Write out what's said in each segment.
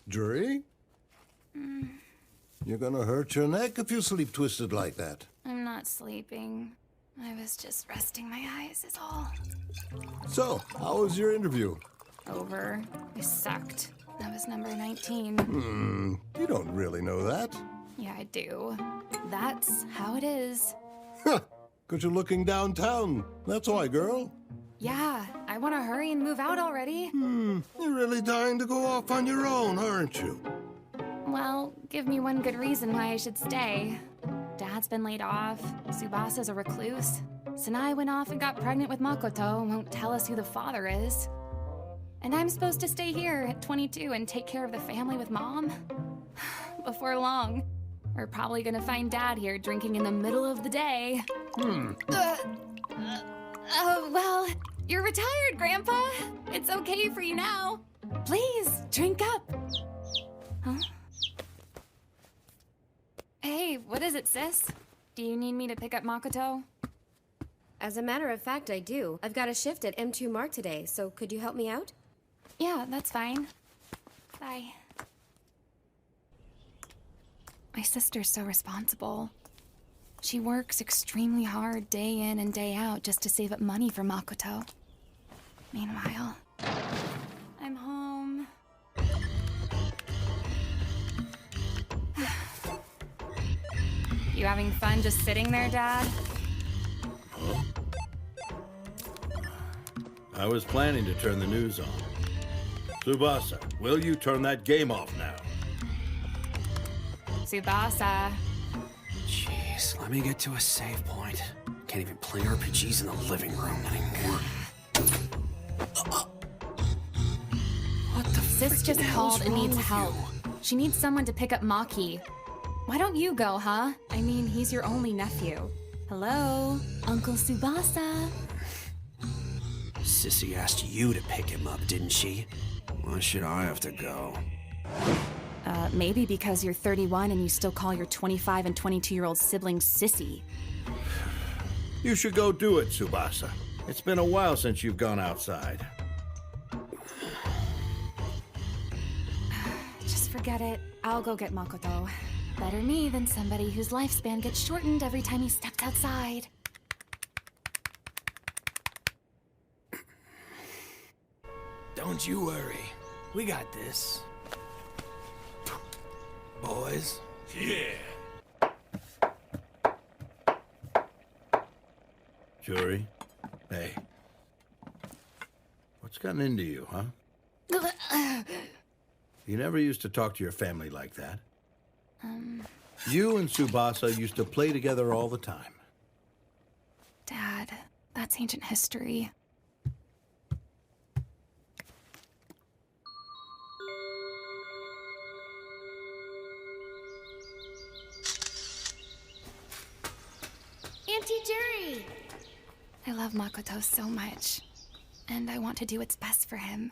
Jury? You're gonna hurt your neck if you sleep twisted like that. I'm not sleeping. I was just resting my eyes is all. So, how was your interview? Over. I sucked. I was number 19. You don't really know that. Yeah, I do. That's how it is. Huh, 'cause you're looking downtown. That's why, girl. Yeah, I want to hurry and move out already. You're really dying to go off on your own, aren't you? Well, give me one good reason why I should stay. Dad's been laid off. Tsubasa's a recluse. Sanai went off and got pregnant with Makoto and won't tell us who the father is. And I'm supposed to stay here at 22 and take care of the family with Mom? Before long, we're probably gonna find Dad here drinking in the middle of the day. Well, you're retired, Grandpa. It's okay for you now. Please, drink up. Huh? Hey, what is it, sis? Do you need me to pick up Makoto? As a matter of fact, I do. I've got a shift at M2 Mark today, so could you help me out? Yeah, that's fine. Bye. My sister's so responsible. She works extremely hard day in and day out just to save up money for Makoto. Meanwhile, I'm home. You having fun just sitting there, Dad? I was planning to turn the news on. Tsubasa, will you turn that game off now? Tsubasa. Jeez, let me get to a save point. Can't even play RPGs in the living room anymore. What the Sis just called and needs help. She needs someone to pick up Maki. Why don't you go, huh? I mean, he's your only nephew. Hello, Uncle Tsubasa. Sissy asked you to pick him up, didn't she? Why should I have to go? Maybe because you're 31 and you still call your 25 and 22-year-old siblings sissy. You should go do it, Tsubasa. It's been a while since you've gone outside. Just forget it. I'll go get Makoto. Better me than somebody whose lifespan gets shortened every time he steps outside. Don't you worry. We got this. Boys? Yeah. Jury? Hey. What's gotten into you, huh? You never used to talk to your family like that. You and Tsubasa used to play together all the time. Dad, that's ancient history. Auntie Jury! I love Makoto so much, and I want to do what's best for him.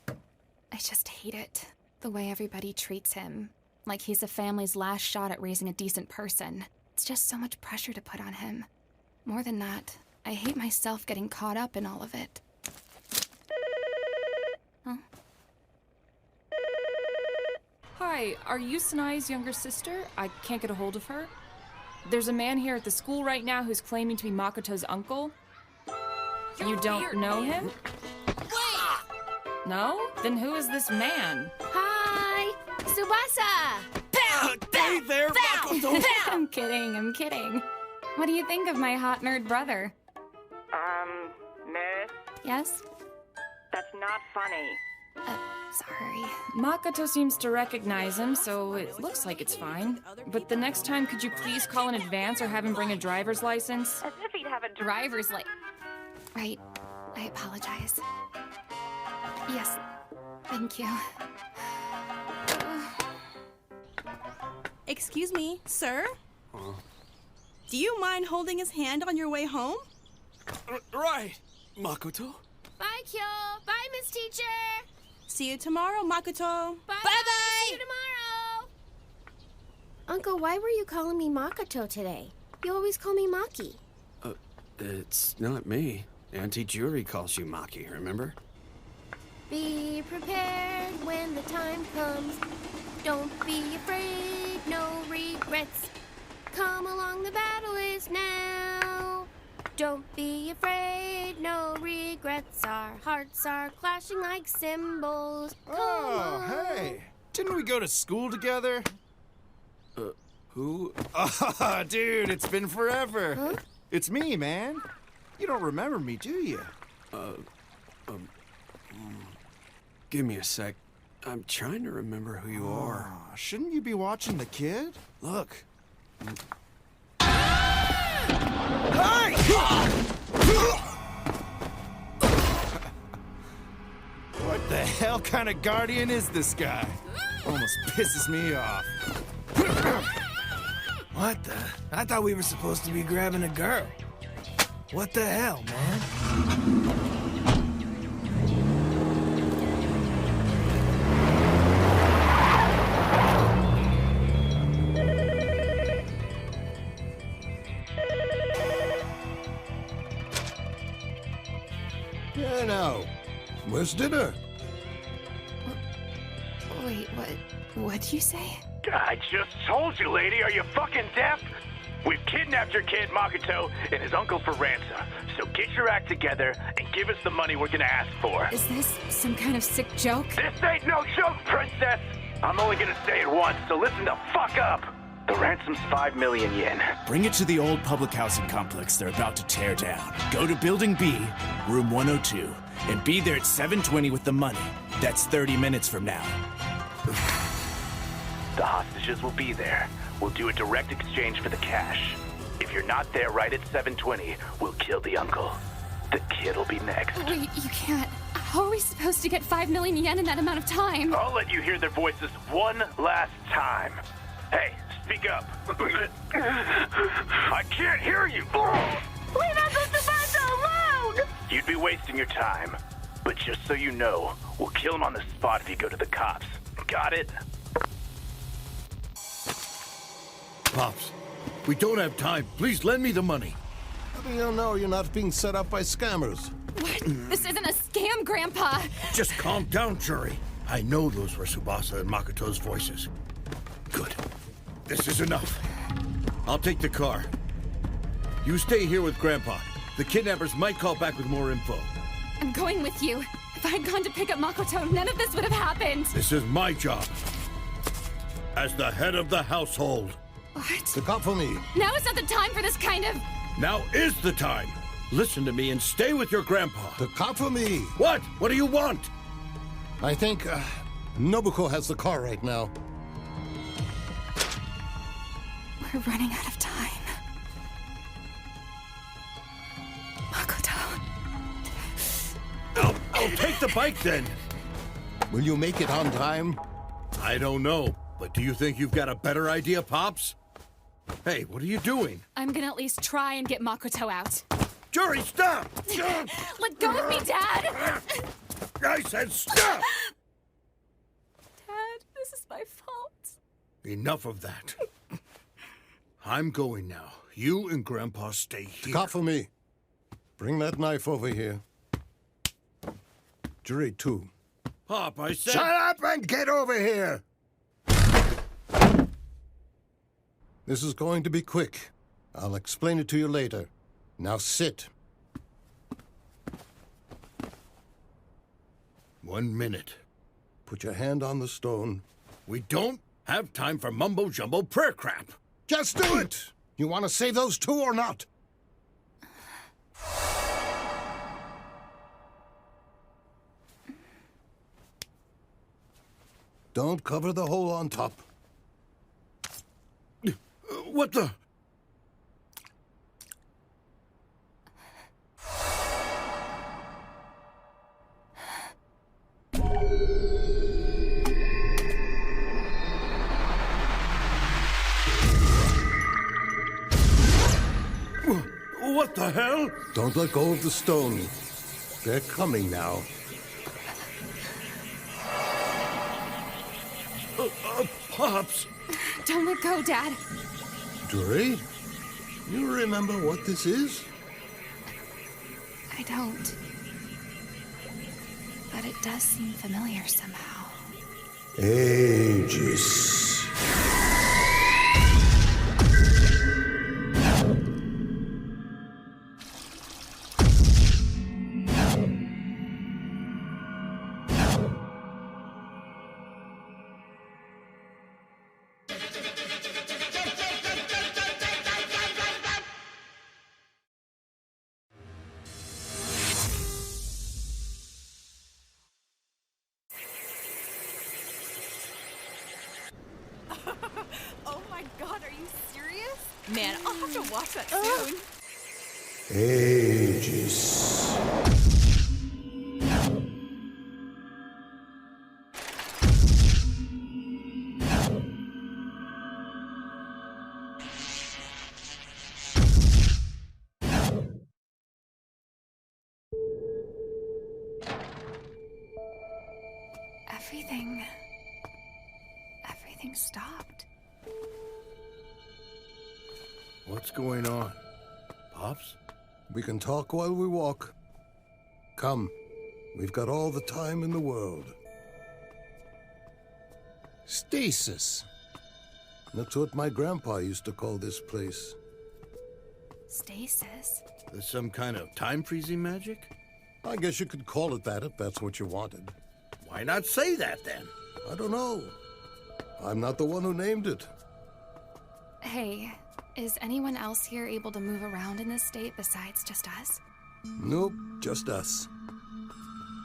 I just hate it, the way everybody treats him. Like he's the family's last shot at raising a decent person. It's just so much pressure to put on him. More than that, I hate myself getting caught up in all of it. Huh? Hi, are you Sanai's younger sister? I can't get a hold of her. There's a man here at the school right now who's claiming to be Makoto's uncle. You don't know him? Wait! No? Then who is this man? Hi! Tsubasa! Hey there, Makoto! I'm kidding. What do you think of my hot nerd brother? Miss, Yes? that's not funny. Sorry. Makoto seems to recognize him, so it looks like it's fine. But the next time, could you please call in advance or have him bring a driver's license? As if he'd have a Driver's license. Right. I apologize. Yes. Thank you. Excuse me, sir? Do you mind holding his hand on your way home? Right, Makoto. Bye, Kyo! Bye, Miss Teacher! See you tomorrow, Makoto. Bye-bye! See you tomorrow! Uncle, why were you calling me Makoto today? You always call me Maki. It's not me. Auntie Jury calls you Maki, remember? Be prepared fight when the time comes. Don't be afraid, no regrets. Come along, the battle is now. Don't be afraid, no regrets. Our hearts are clashing like cymbals. Oh, hey. Didn't we go to school together? Who? Oh, dude, it's been forever. Huh? It's me, man. You don't remember me, do you? Give me a sec. I'm trying to remember who you are. Oh, shouldn't you be watching the kid? Look. Hey! What the hell kind of guardian is this guy? Almost pisses me off. What the? I thought we were supposed to be grabbing a girl. What the hell, man? Yeah, now. Where's dinner? Wait, what'd you say? I just told you, lady. Are you fucking deaf? We've kidnapped your kid, Makoto, and his uncle for ransom. So get your act together and give us the money we're gonna ask for. Is this some kind of sick joke? This ain't no joke, princess! I'm only gonna say it once, so listen the fuck up! The ransom's 5 million yen. Bring it to the old public housing complex they're about to tear down. Go to Building B, room 102, and be there at 7:20 with the money. That's 30 minutes from now. The hostages will be there. We'll do a direct exchange for the cash. If you're not there right at 7:20, we'll kill the uncle. The kid'll be next. Wait, you can't. How are we supposed to get 5 million yen in that amount of time? I'll let you hear their voices one last time. Hey, speak up. I can't hear you. We're not supposed to fight so alone! You'd be wasting your time. But just so you know, we'll kill him on the spot if you go to the cops. Got it? Pops, we don't have time. Please lend me the money. How do you know you're not being set up by scammers? What? This isn't a scam, Grandpa! Just calm down, Jury. I know those were Tsubasa and Makoto's voices. Good. This is enough. I'll take the car. You stay here with Grandpa. The kidnappers might call back with more info. I'm going with you. If I had gone to pick up Makoto, none of this would have happened. This is my job. As the head of the household. What? Look out for me. Now is not the time for this kind of... Now is the time. Listen to me and stay with your grandpa. Look out for me. What? What do you want? I think Nobuko has the car right now. We're running out of time. Makoto. I'll take the bike then. Will you make it on time? I don't know, but do you think you've got a better idea, Pops? Hey, what are you doing? I'm gonna at least try and get Makoto out. Jury, stop! Let go of me, Dad! I said stop! Dad, this is my fault. Enough of that. I'm going now. You and Grandpa stay here. Look out for me. Bring that knife over here. Jury 2. Pop, I said... Shut up and get over here! This is going to be quick. I'll explain it to you later. Now sit. 1 minute. Put your hand on the stone. We don't have time for mumbo-jumbo prayer crap. Just do it! You want to save those two or not? Don't cover the hole on top. What the... What the hell? Don't let go of the stone. They're coming now. Pops! Don't let go, Dad. Jury, you remember what this is? I don't. But it does seem familiar somehow. Ages. Oh my god, are you serious? Man, I'll have to watch that soon. Ages. Everything stopped. What's going on? Pops? We can talk while we walk. Come, we've got all the time in the world. Stasis. That's what my grandpa used to call this place. Stasis? There's some kind of time-freezing magic? I guess you could call it that if that's what you wanted. Why not say that, then? I don't know. I'm not the one who named it. Hey, is anyone else here able to move around in this state besides just us? Nope, just us.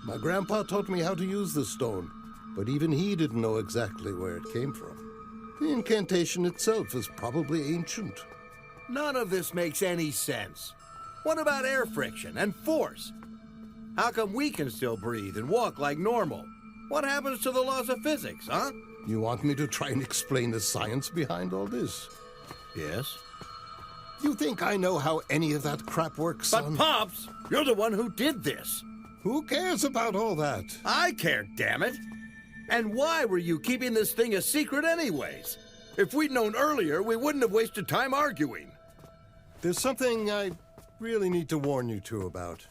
My grandpa taught me how to use the stone, but even he didn't know exactly where it came from. The incantation itself is probably ancient. None of this makes any sense. What about air friction and force? How come we can still breathe and walk like normal? What happens to the laws of physics, huh? You want me to try and explain the science behind all this? Yes. You think I know how any of that crap works, son? But, Pops, you're the one who did this. Who cares about all that? I care, damn it. And why were you keeping this thing a secret anyways? If we'd known earlier, we wouldn't have wasted time arguing. There's something I really need to warn you two about.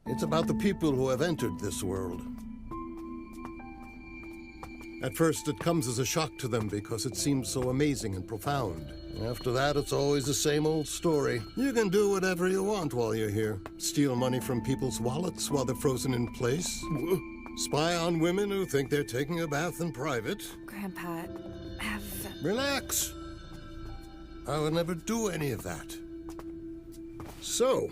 It's about the people who have entered this world. At first, it comes as a shock to them because it seems so amazing and profound. After that, it's always the same old story. You can do whatever you want while you're here. Steal money from people's wallets while they're frozen in place. Spy on women who think they're taking a bath in private. Grandpa, Relax. I would never do any of that. So,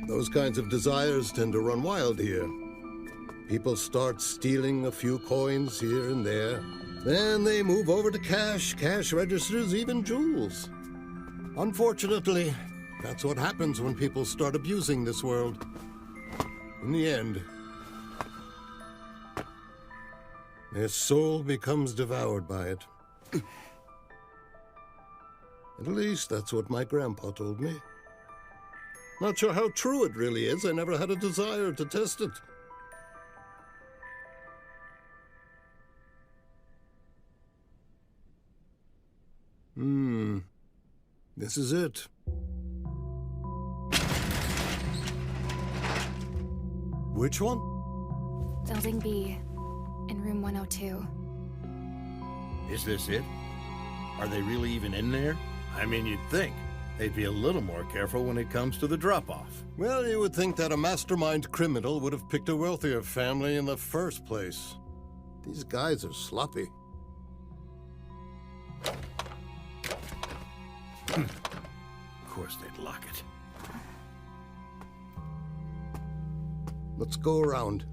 those kinds of desires tend to run wild here. People start stealing a few coins here and there. Then they move over to cash registers, even jewels. Unfortunately, that's what happens when people start abusing this world. In the end, their soul becomes devoured by it. At least that's what my grandpa told me. Not sure how true it really is. I never had a desire to test it. This is it. Which one? Building B, in room 102. Is this it? Are they really even in there? I mean, you'd think they'd be a little more careful when it comes to the drop-off. Well, you would think that a mastermind criminal would have picked a wealthier family in the first place. These guys are sloppy. Of course they'd lock it. Let's go around.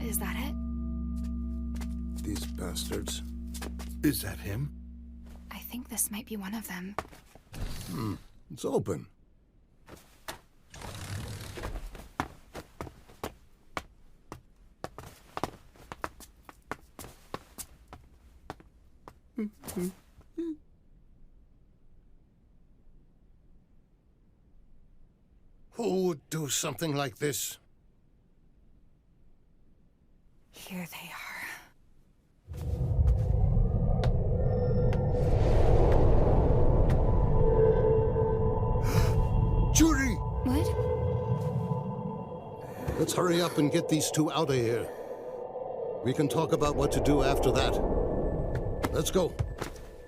Is that it? These bastards. Is that him? I think this might be one of them. It's open. Who would do something like this? Here they are. Judy! What? Let's hurry up and get these two out of here. We can talk about what to do after that. Let's go.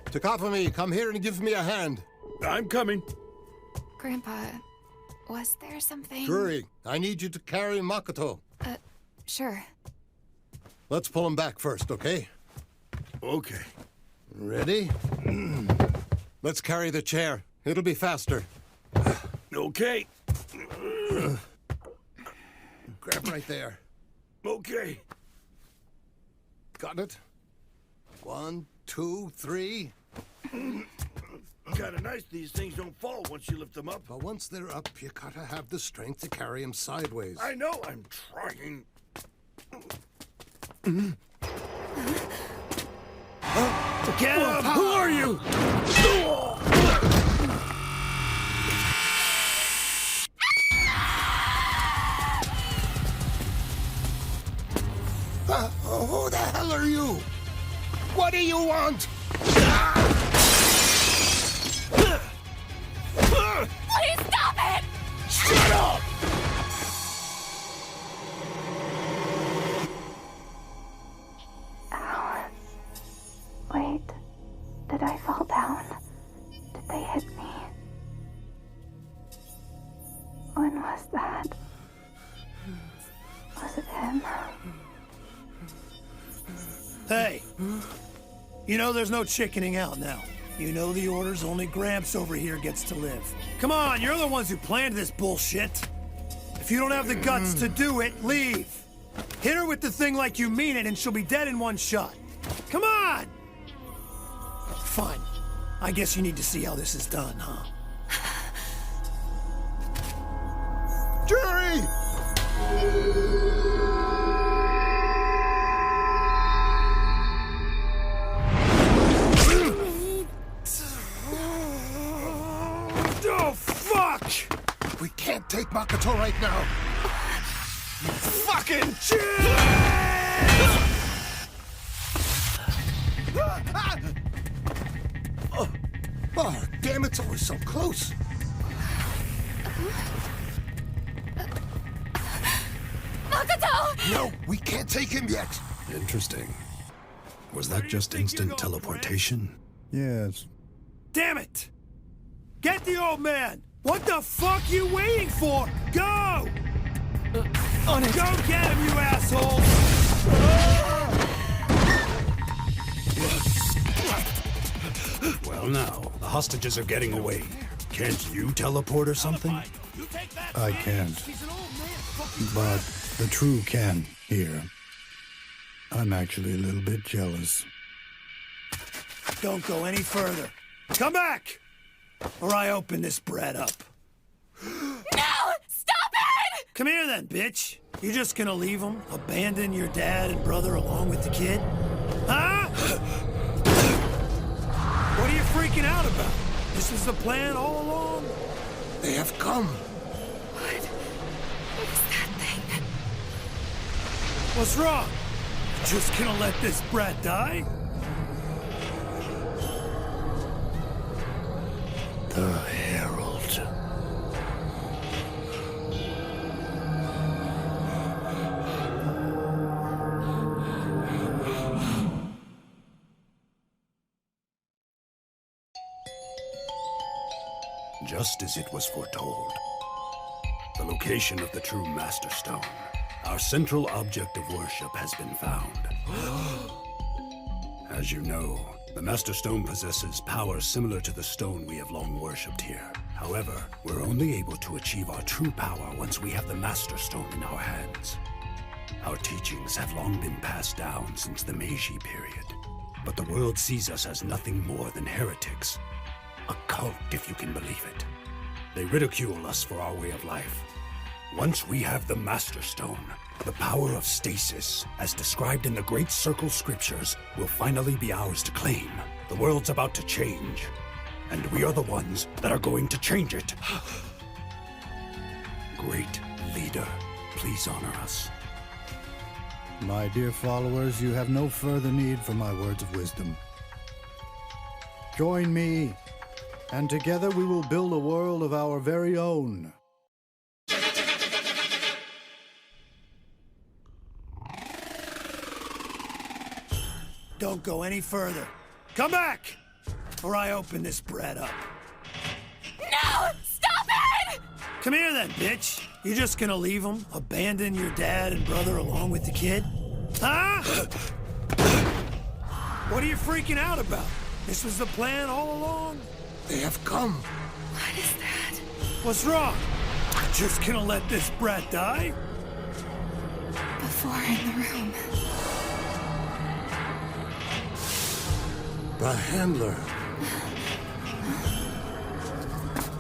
Takafumi, come here and give me a hand. I'm coming. Grandpa, was there something? Shuri, I need you to carry Makoto. Sure. Let's pull him back first, okay? Okay. Ready? Let's carry the chair. It'll be faster. Okay. Grab right there. Okay. Got it? 1, 2, 3. Kinda nice these things don't fall once you lift them up. But once they're up, you gotta have the strength to carry them sideways. I know, I'm trying. Get up! Who are you? Who the hell are you? What do you want? Please stop it! Shut up! Ow. Wait, did I fall down? Did they hit me? When was that? Was it him? Hey, you know there's no chickening out now. You know the orders, only Gramps over here gets to live. Come on, you're the ones who planned this bullshit. If you don't have the guts to do it, leave. Hit her with the thing like you mean it and she'll be dead in one shot. Come on! Fine. I guess you need to see how this is done, huh? Jerry! Oh, fuck! We can't take Makoto right now. You fucking shit! Oh, damn, it's always so close. Makoto! No, we can't take him yet. Interesting. Was that just instant teleportation? Yes. Damn it! Get the old man! What the fuck you waiting for? Go! On it. Go get him, you assholes! Well now, the hostages are getting away. Can't you teleport or something? I can't. But the true can here. I'm actually a little bit jealous. Don't go any further. Come back! Or I open this brat up. No! Stop it! Come here then, bitch. You just gonna leave them? Abandon your dad and brother along with the kid? Huh? What are you freaking out about? This was the plan all along? They have come. What is that thing? What's wrong? Just gonna let this brat die? The Herald. Just as it was foretold. The location of the true Master Stone. Our central object of worship has been found. As you know, the Master Stone possesses power similar to the stone we have long worshipped here. However, we're only able to achieve our true power once we have the Master Stone in our hands. Our teachings have long been passed down since the Meiji period, but the world sees us as nothing more than heretics. A cult, if you can believe it. They ridicule us for our way of life. Once we have the Master Stone, the power of stasis, as described in the Great Circle Scriptures, will finally be ours to claim. The world's about to change, and we are the ones that are going to change it. Great leader, please honor us. My dear followers, you have no further need for my words of wisdom. Join me, and together we will build a world of our very own. don't go any further. Come back, or I open this brat up. No! Stop it! Come here then, bitch. You just gonna leave them, abandon your dad and brother along with the kid? Huh? What are you freaking out about? This was the plan all along? They have come. What is that? What's wrong? Just gonna let this brat die? Before in the room. The handler.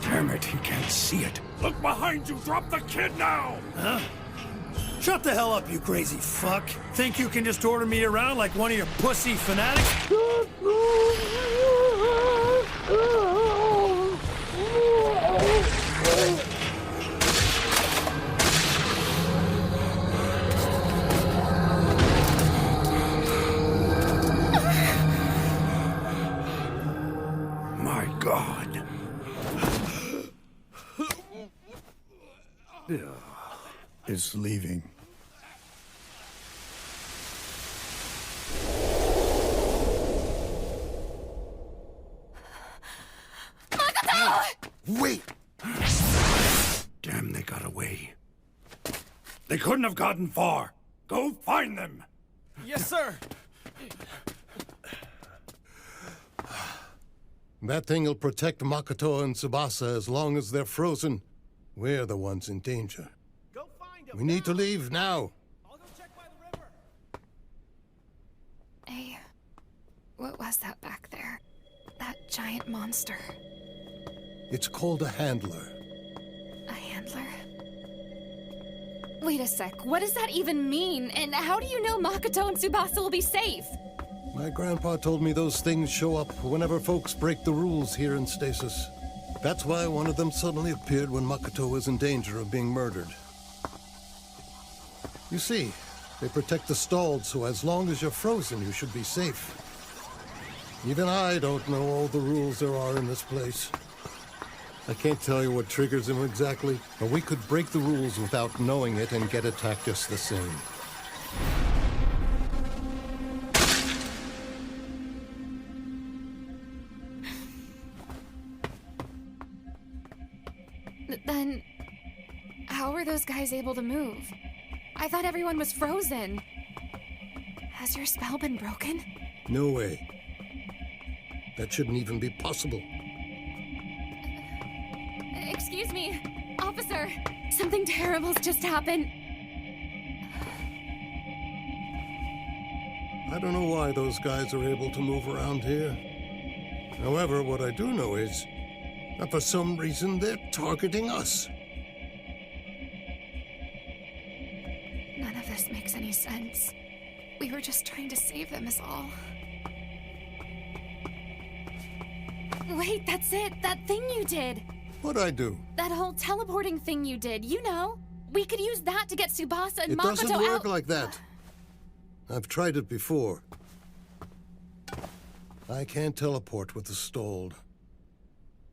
Damn it, he can't see it. Look behind you! Drop the kid now! Huh? Shut the hell up, you crazy fuck. Think you can just order me around like one of your pussy fanatics? My God. It's leaving. Wait! Damn, they got away. They couldn't have gotten far. Go find them! Yes, sir! That thing'll protect Makoto and Tsubasa as long as they're frozen. We're the ones in danger. Go find him! We need to leave now. I'll go check by the river. Hey, what was that back there? That giant monster. It's called a handler. A handler? Wait a sec, what does that even mean? And how do you know Makoto and Tsubasa will be safe? My grandpa told me those things show up whenever folks break the rules here in Stasis. That's why one of them suddenly appeared when Makoto was in danger of being murdered. You see, they protect the stalled, so as long as you're frozen, you should be safe. Even I don't know all the rules there are in this place. I can't tell you what triggers them exactly, but we could break the rules without knowing it and get attacked just the same. Then, how were those guys able to move? I thought everyone was frozen. Has your spell been broken? No way. That shouldn't even be possible. Excuse me, officer. Something terrible's just happened. I don't know why those guys are able to move around here. However, what I do know is that for some reason they're targeting us. None of this makes any sense. We were just trying to save them is all. Wait, that's it! That thing you did! What'd I do? That whole teleporting thing you did, you know. We could use that to get Tsubasa and It Makoto doesn't work out. like that. I've tried it before. I can't teleport with the stalled.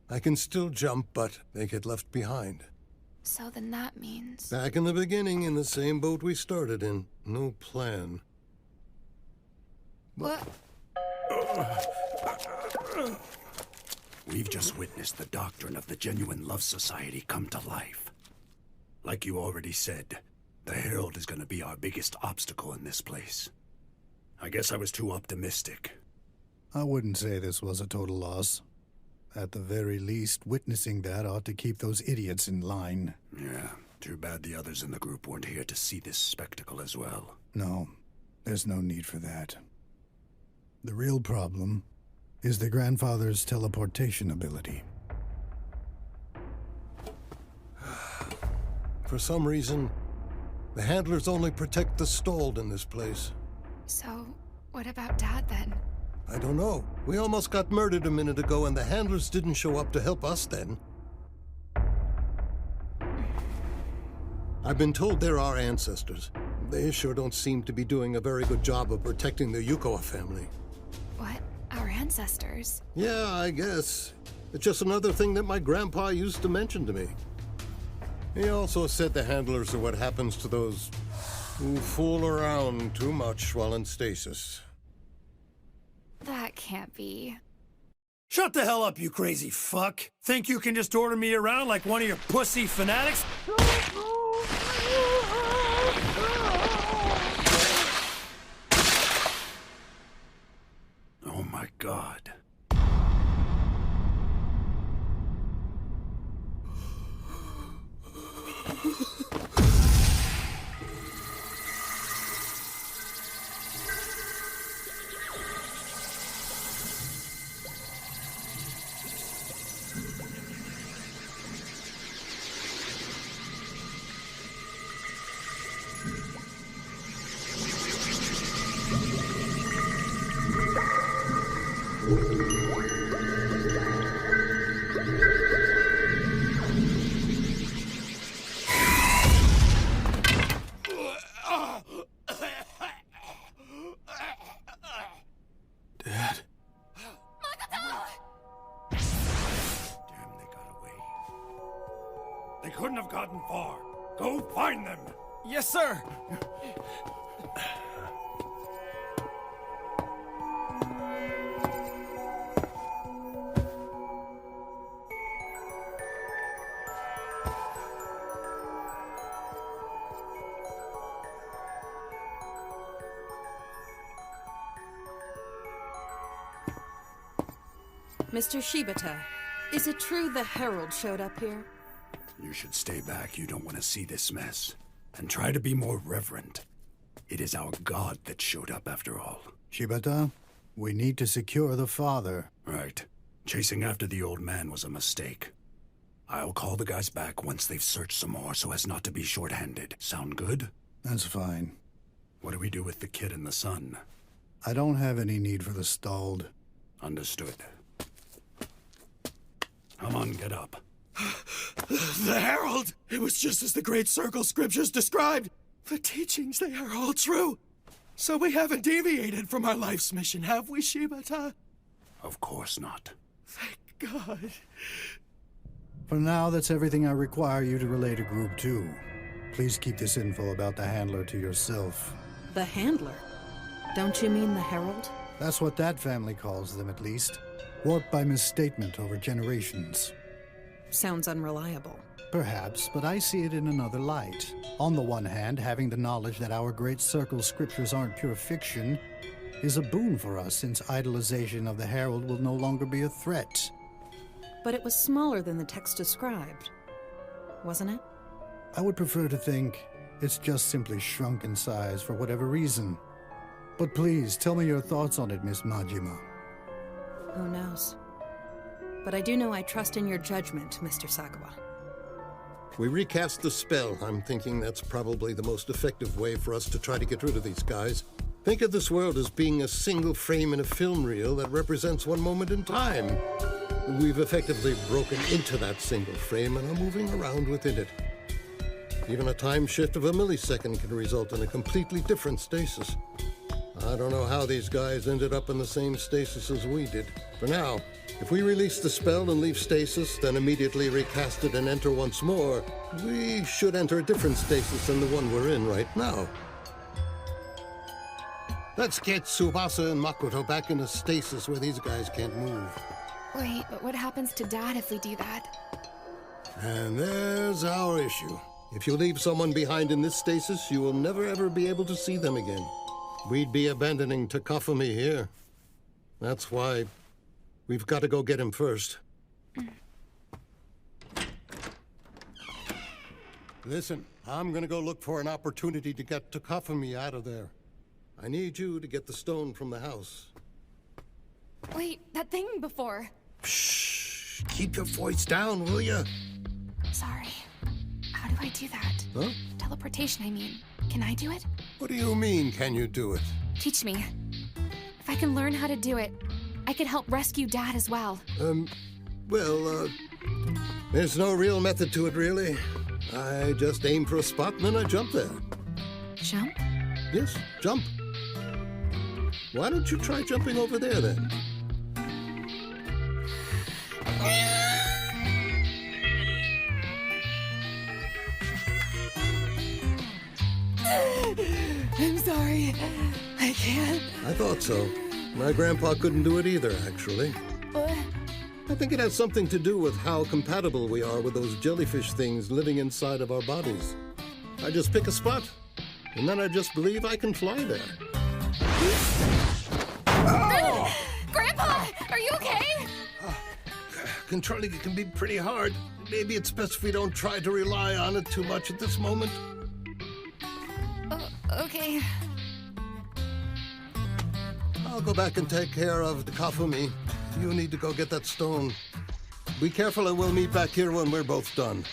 I can still jump, but they get left behind. So then that means... Back in the beginning, in the same boat we started in. No plan. What? We've just witnessed the doctrine of the Genuine Love Society come to life. Like you already said, the Herald is going to be our biggest obstacle in this place. I guess I was too optimistic. I wouldn't say this was a total loss. At the very least, witnessing that ought to keep those idiots in line. Yeah, too bad the others in the group weren't here to see this spectacle as well. No, there's no need for that. The real problem is the grandfather's teleportation ability. For some reason, the handlers only protect the stalled in this place. So, what about Dad then? I don't know. We almost got murdered a minute ago, and the handlers didn't show up to help us then. I've been told they're our ancestors. They sure don't seem to be doing a very good job of protecting the Yukawa family. What? Our ancestors? Yeah, I guess. It's just another thing that my grandpa used to mention to me. He also said the handlers are what happens to those who fool around too much while in stasis. That can't be. Shut the hell up, you crazy fuck. Think you can just order me around like one of your pussy fanatics? Oh my God. Dad? They couldn't have gotten far. Go find them. Yes, sir! Mr. Shibata, is it true the Herald showed up here? You should stay back. You don't want to see this mess. And try to be more reverent. It is our god that showed up after all. Shibata, we need to secure the father. Right. Chasing after the old man was a mistake. I'll call the guys back once they've searched some more so as not to be short-handed. Sound good? That's fine. What do we do with the kid and the son? I don't have any need for the stalled. Understood. Come on, get up. The Herald! It was just as the Great Circle scriptures described. The teachings, they are all true. So we haven't deviated from our life's mission, have we, Shibata? Of course not. Thank God. For now, that's everything I require you to relay to Group 2. Please keep this info about the Handler to yourself. The Handler? Don't you mean the Herald? That's what that family calls them, at least. Warped by misstatement over generations. Sounds unreliable. Perhaps, but I see it in another light. On the one hand, having the knowledge that our Great Circle scriptures aren't pure fiction is a boon for us, since idolization of the Herald will no longer be a threat. But it was smaller than the text described, wasn't it? I would prefer to think it's just simply shrunk in size for whatever reason. But please, tell me your thoughts on it, Miss Majima. Who knows? But I do know I trust in your judgment, Mr. Sagawa. We recast the spell. I'm thinking that's probably the most effective way for us to try to get rid of these guys. Think of this world as being a single frame in a film reel that represents one moment in time. We've effectively broken into that single frame and are moving around within it. Even a time shift of a millisecond can result in a completely different stasis. I don't know how these guys ended up in the same stasis as we did. For now, if we release the spell and leave stasis, then immediately recast it and enter once more, we should enter a different stasis than the one we're in right now. Let's get Tsubasa and Makoto back in a stasis where these guys can't move. Wait, but what happens to Dad if we do that? And there's our issue. If you leave someone behind in this stasis, you will never ever be able to see them again. We'd be abandoning Takafumi here. That's why we've got to go get him first. Listen, I'm gonna go look for an opportunity to get Takafumi out of there. I need you to get the stone from the house. Wait, that thing before. Shh! Keep your voice down, will you? Sorry. How do I do that? Huh? Teleportation, I mean. Can I do it? What do you mean, can you do it? Teach me. If I can learn how to do it, I could help rescue Dad as well. There's no real method to it, really. I just aim for a spot and then I jump there. Jump? Yes, jump. Why don't you try jumping over there, then? I'm sorry. I can't. I thought so. My grandpa couldn't do it either, actually. I think it has something to do with how compatible we are with those jellyfish things living inside of our bodies. I just pick a spot, and then I just believe I can fly there. Oh! Grandpa, are you okay? Controlling it can be pretty hard. Maybe it's best if we don't try to rely on it too much at this moment. Okay. I'll go back and take care of the Kafumi. You need to go get that stone. Be careful and we'll meet back here when we're both done.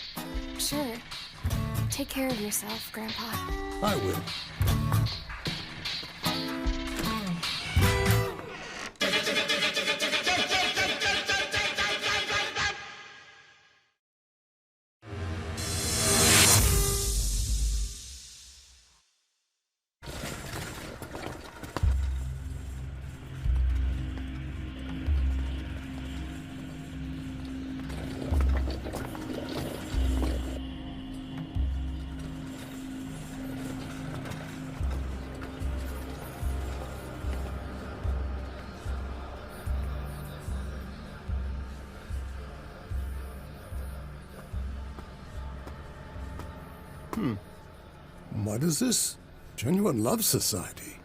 Sure. Take care of yourself, Grandpa. I will. What is this? Genuine Love Society.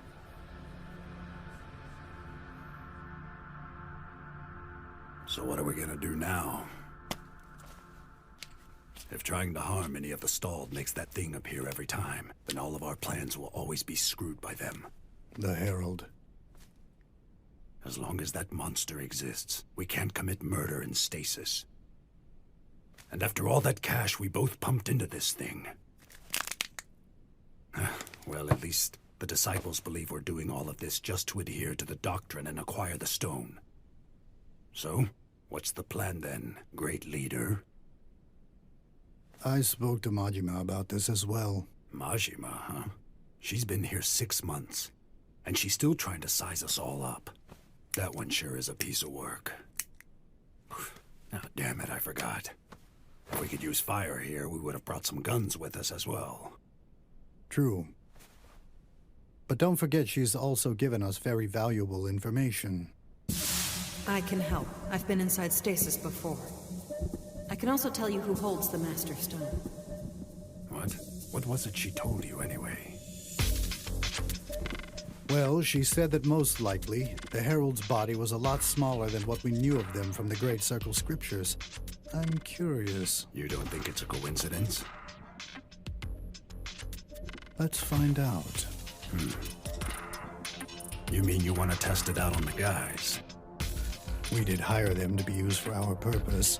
So what are we gonna do now? If trying to harm any of the stalled makes that thing appear every time, then all of our plans will always be screwed by them. The Herald. As long as that monster exists, we can't commit murder in stasis. And after all that cash we both pumped into this thing... well, at least the disciples believe we're doing all of this just to adhere to the doctrine and acquire the stone. So, what's the plan then, great leader? I spoke to Majima about this as well. Majima, huh? She's been here 6 months, and she's still trying to size us all up. That one sure is a piece of work. Oh, damn it, I forgot. If we could use fire here, we would have brought some guns with us as well. True. But don't forget she's also given us very valuable information. I can help. I've been inside stasis before. I can also tell you who holds the Master Stone. What? What was it she told you, anyway? Well, she said that most likely, the Herald's body was a lot smaller than what we knew of them from the Great Circle scriptures. I'm curious. You don't think it's a coincidence? Let's find out. You mean you want to test it out on the guys? We did hire them to be used for our purpose.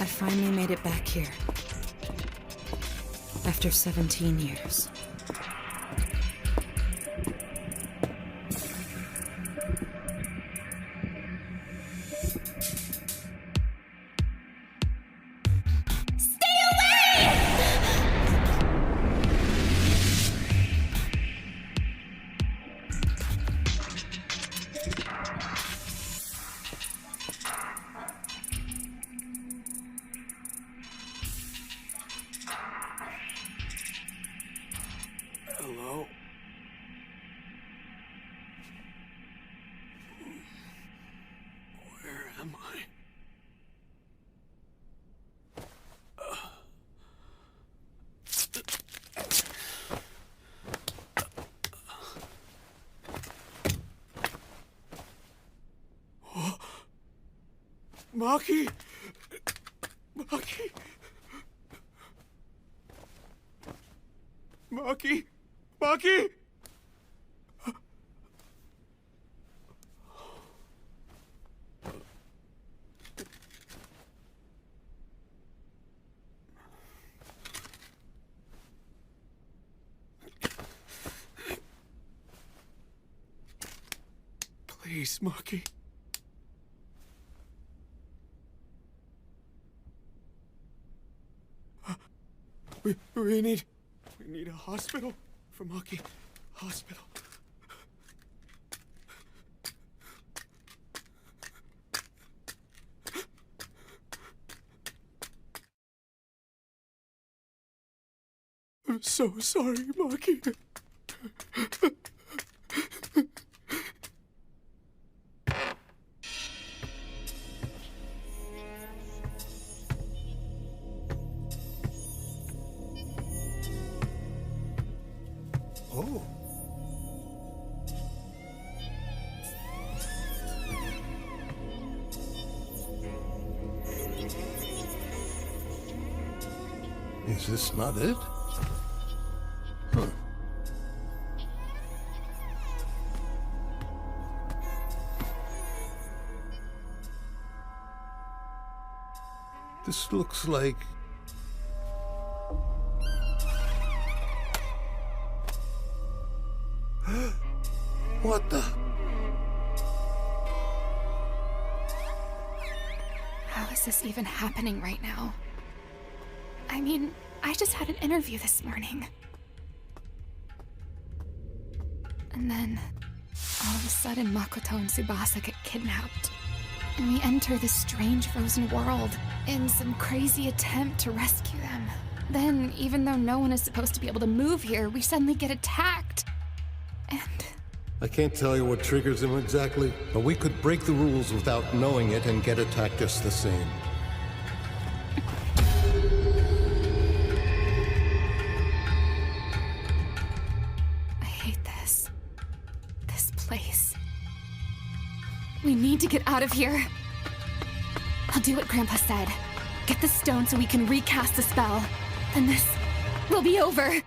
I finally made it back here. After 17 years. Hello? Where am I? Maki! Maki! Maki! Maki! Please, Maki. We need a hospital for Maki. Hospital. so sorry, Maki. Oh. Is this not it? Huh. This looks like... What the... How is this even happening right now? I mean, I just had an interview this morning. And then, all of a sudden, Makoto and Tsubasa get kidnapped. And we enter this strange frozen world in some crazy attempt to rescue them. Then, even though no one is supposed to be able to move here, we suddenly get attacked. And... I can't tell you what triggers him exactly, but we could break the rules without knowing it and get attacked just the same. I hate this. This place. We need to get out of here. I'll do what Grandpa said. Get the stone so we can recast the spell. Then this will be over.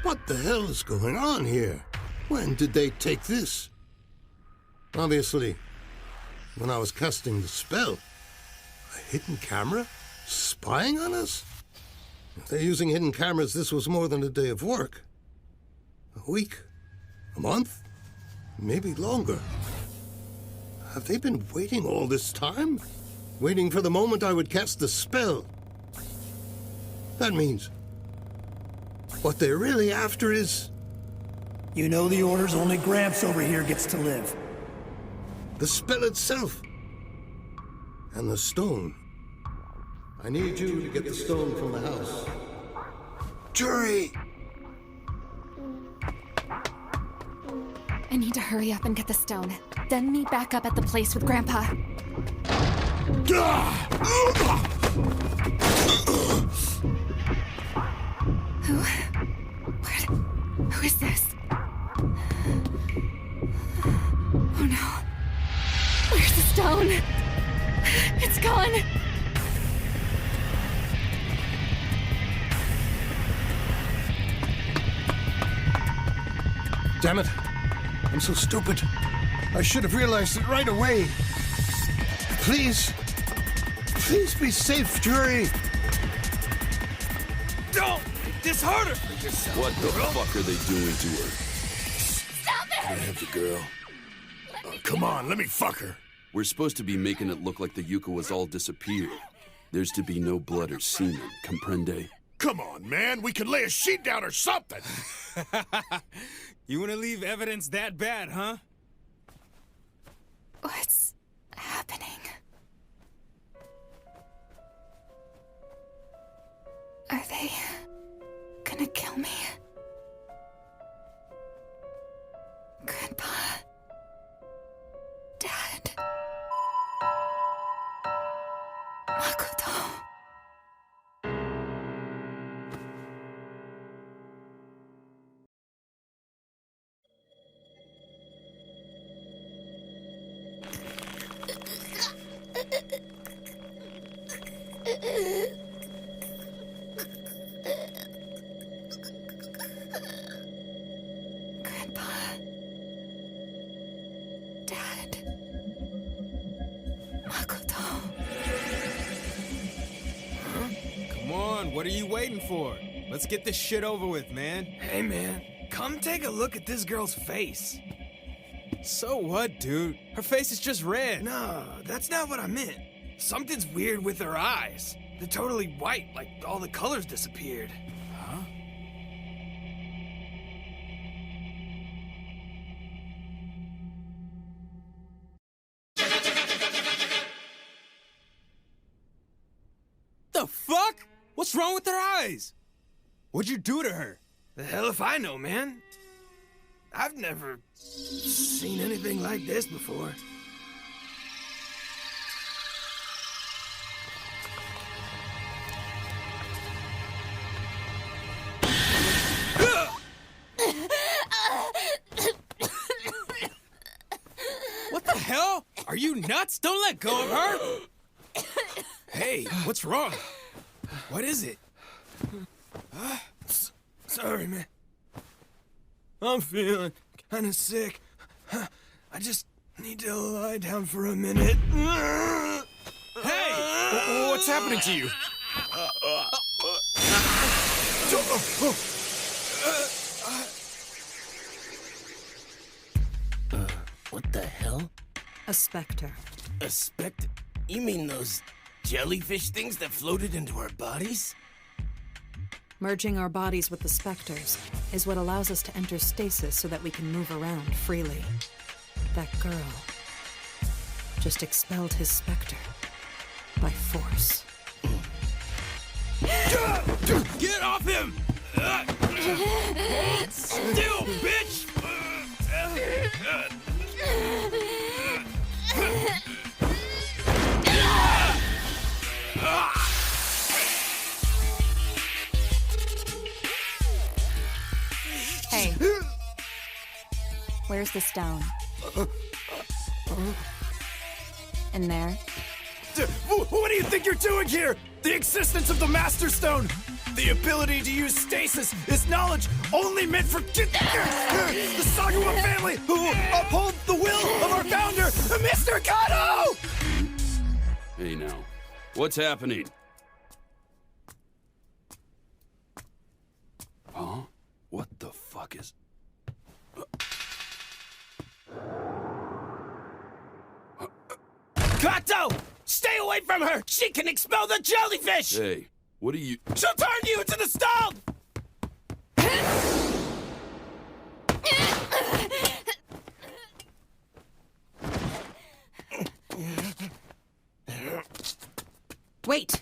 What the hell is going on here? When did they take this? Obviously, when I was casting the spell. A hidden camera? Spying on us? If they're using hidden cameras, this was more than a day of work. A week? A month? Maybe longer. Have they been waiting all this time? Waiting for the moment I would cast the spell? That means... what they're really after is... You know the orders, only Gramps over here gets to live. The spell itself. And the stone. I need you to get the stone from the house. Jury! I need to hurry up and get the stone. Then meet back up at the place with Grandpa. Who is this? Oh no. Where's the stone? It's gone. Damn it. I'm so stupid. I should have realized it right away. Please. Please be safe, Jury. Don't make this harder for yourself. What the fuck are they doing to her? Stop it! Can I have the girl? Come on, let me fuck her. We're supposed to be making it look like the Yuka was all disappeared. There's to be no blood or semen, comprende? Come on, man. We can lay a sheet down or something. You want to leave evidence that bad, huh? What's happening? Are they gonna kill me? Grandpa? Dad? Makoto? Grandpa? Dad? Makoto? Huh? Come on, what are you waiting for? Let's get this shit over with, man. Hey, man, come take a look at this girl's face. So what, dude? Her face is just red. No, that's not what I meant. Something's weird with her eyes. They're totally white, like all the colors disappeared. Huh? What's wrong with her eyes? What'd you do to her? The hell if I know, man. I've never seen anything like this before. What the hell? Are you nuts? Don't let go of her! Hey, what's wrong? What is it? Sorry, man. I'm feeling kind of sick. I just need to lie down for a minute. Hey! What's happening to you? What the hell? A specter. A specter? You mean those jellyfish things that floated into our bodies? Merging our bodies with the specters is what allows us to enter stasis so that we can move around freely. That girl just expelled his specter by force. Get off him! Hold still, bitch! Hey. Where's the stone? In there? What do you think you're doing here? The existence of the Master Stone! The ability to use stasis is knowledge only meant for the Sagawa family who will uphold the will of our founder, Mr. Kato! Hey now, what's happening? Huh? What the fuck is... Kato! Stay away from her! She can expel the jellyfish! Hey, what are you... She'll turn you into the stone! Wait!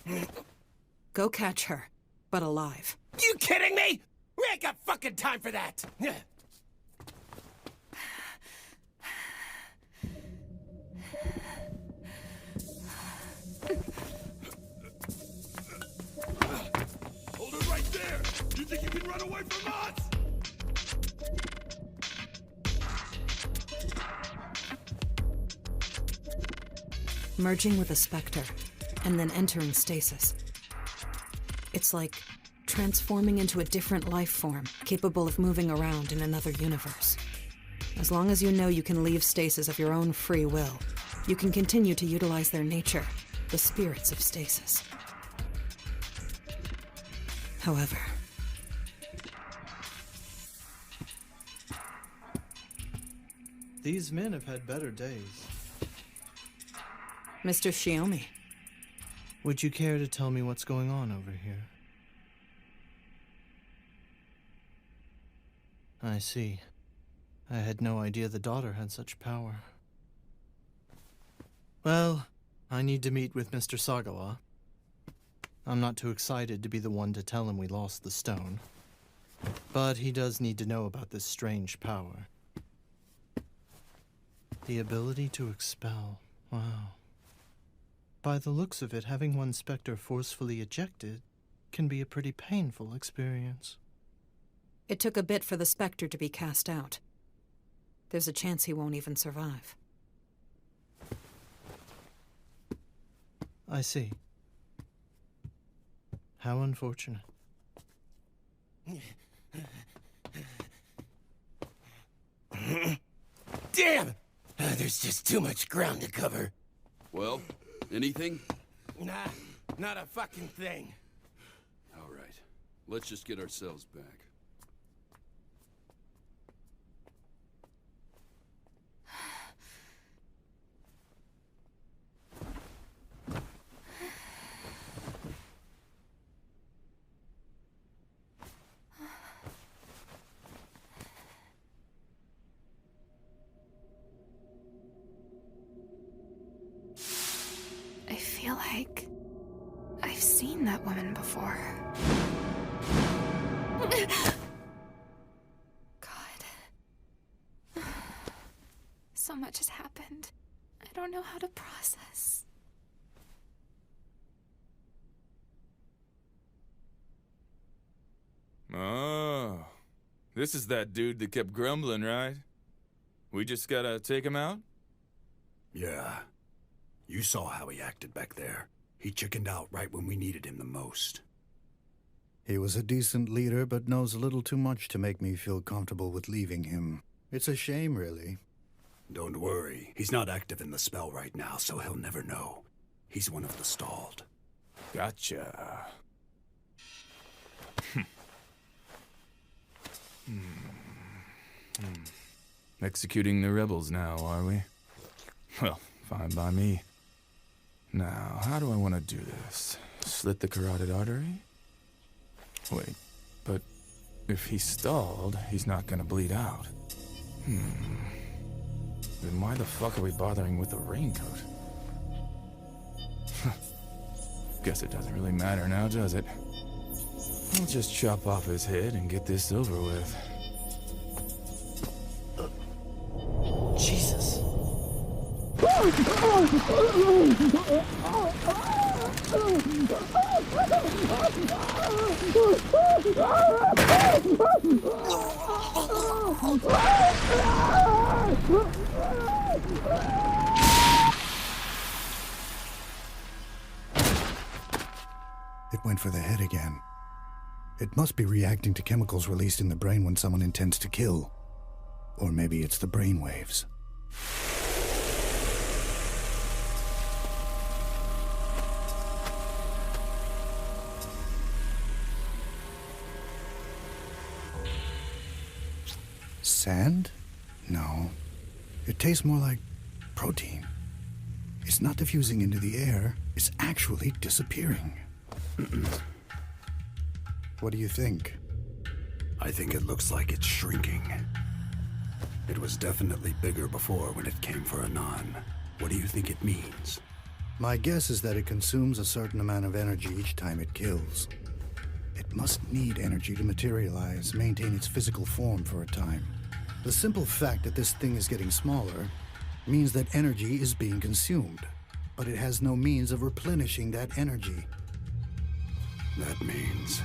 Go catch her, but alive. You kidding me? We ain't got fucking time for that! Hold it right there! You think you can run away from us? Merging with a specter, and then entering stasis. It's like transforming into a different life form, capable of moving around in another universe. As long as you know you can leave stasis of your own free will, you can continue to utilize their nature, the spirits of stasis. However, these men have had better days. Mr. Shiomi. Would you care to tell me what's going on over here? I see. I had no idea the daughter had such power. Well, I need to meet with Mr. Sagawa. I'm not too excited to be the one to tell him we lost the stone. But he does need to know about this strange power. The ability to expel. Wow. By the looks of it, having one specter forcefully ejected can be a pretty painful experience. It took a bit for the specter to be cast out. There's a chance he won't even survive. I see. How unfortunate. Damn! There's just too much ground to cover. Well, anything? Nah, not a fucking thing. All right, let's just get ourselves back. I feel like I've seen that woman before. God. So much has happened. I don't know how to process. Oh, this is that dude that kept grumbling, right? We just gotta take him out? Yeah. You saw how he acted back there. He chickened out right when we needed him the most. He was a decent leader, but knows a little too much to make me feel comfortable with leaving him. It's a shame, really. Don't worry. He's not active in the spell right now, so he'll never know. He's one of the stalled. Gotcha. Executing the rebels now, are we? Well, fine by me. Now, how do I want to do this? Slit the carotid artery? Wait, but if he's stalled, he's not gonna bleed out. Then why the fuck are we bothering with the raincoat? Guess it doesn't really matter now, does it? I'll just chop off his head and get this over with. Jesus. It went for the head again. It must be reacting to chemicals released in the brain when someone intends to kill. Or maybe it's the brain waves. Sand? No. It tastes more like protein. It's not diffusing into the air, it's actually disappearing. What do you think? I think it looks like it's shrinking. It was definitely bigger before when it came for Anan. What do you think it means? My guess is that it consumes a certain amount of energy each time it kills. It must need energy to materialize, maintain its physical form for a time. The simple fact that this thing is getting smaller means that energy is being consumed, but it has no means of replenishing that energy. That means...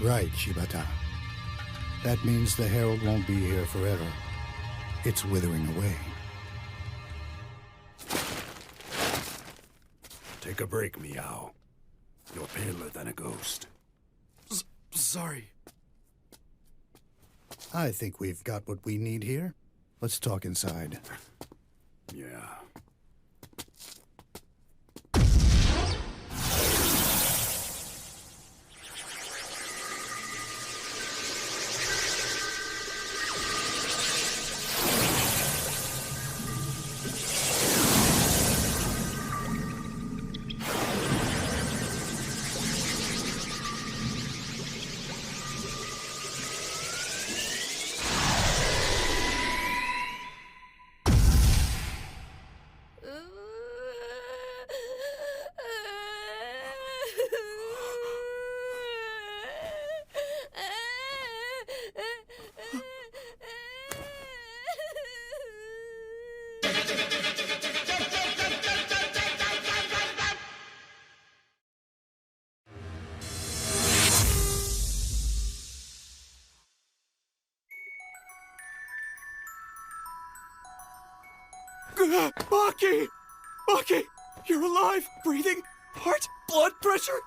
Right, Shibata. That means the Herald won't be here forever. It's withering away. Take a break, Meow. You're paler than a ghost. Sorry. I think we've got what we need here. Let's talk inside. Yeah. Maki! Maki! You're alive! Breathing? Heart? Blood pressure?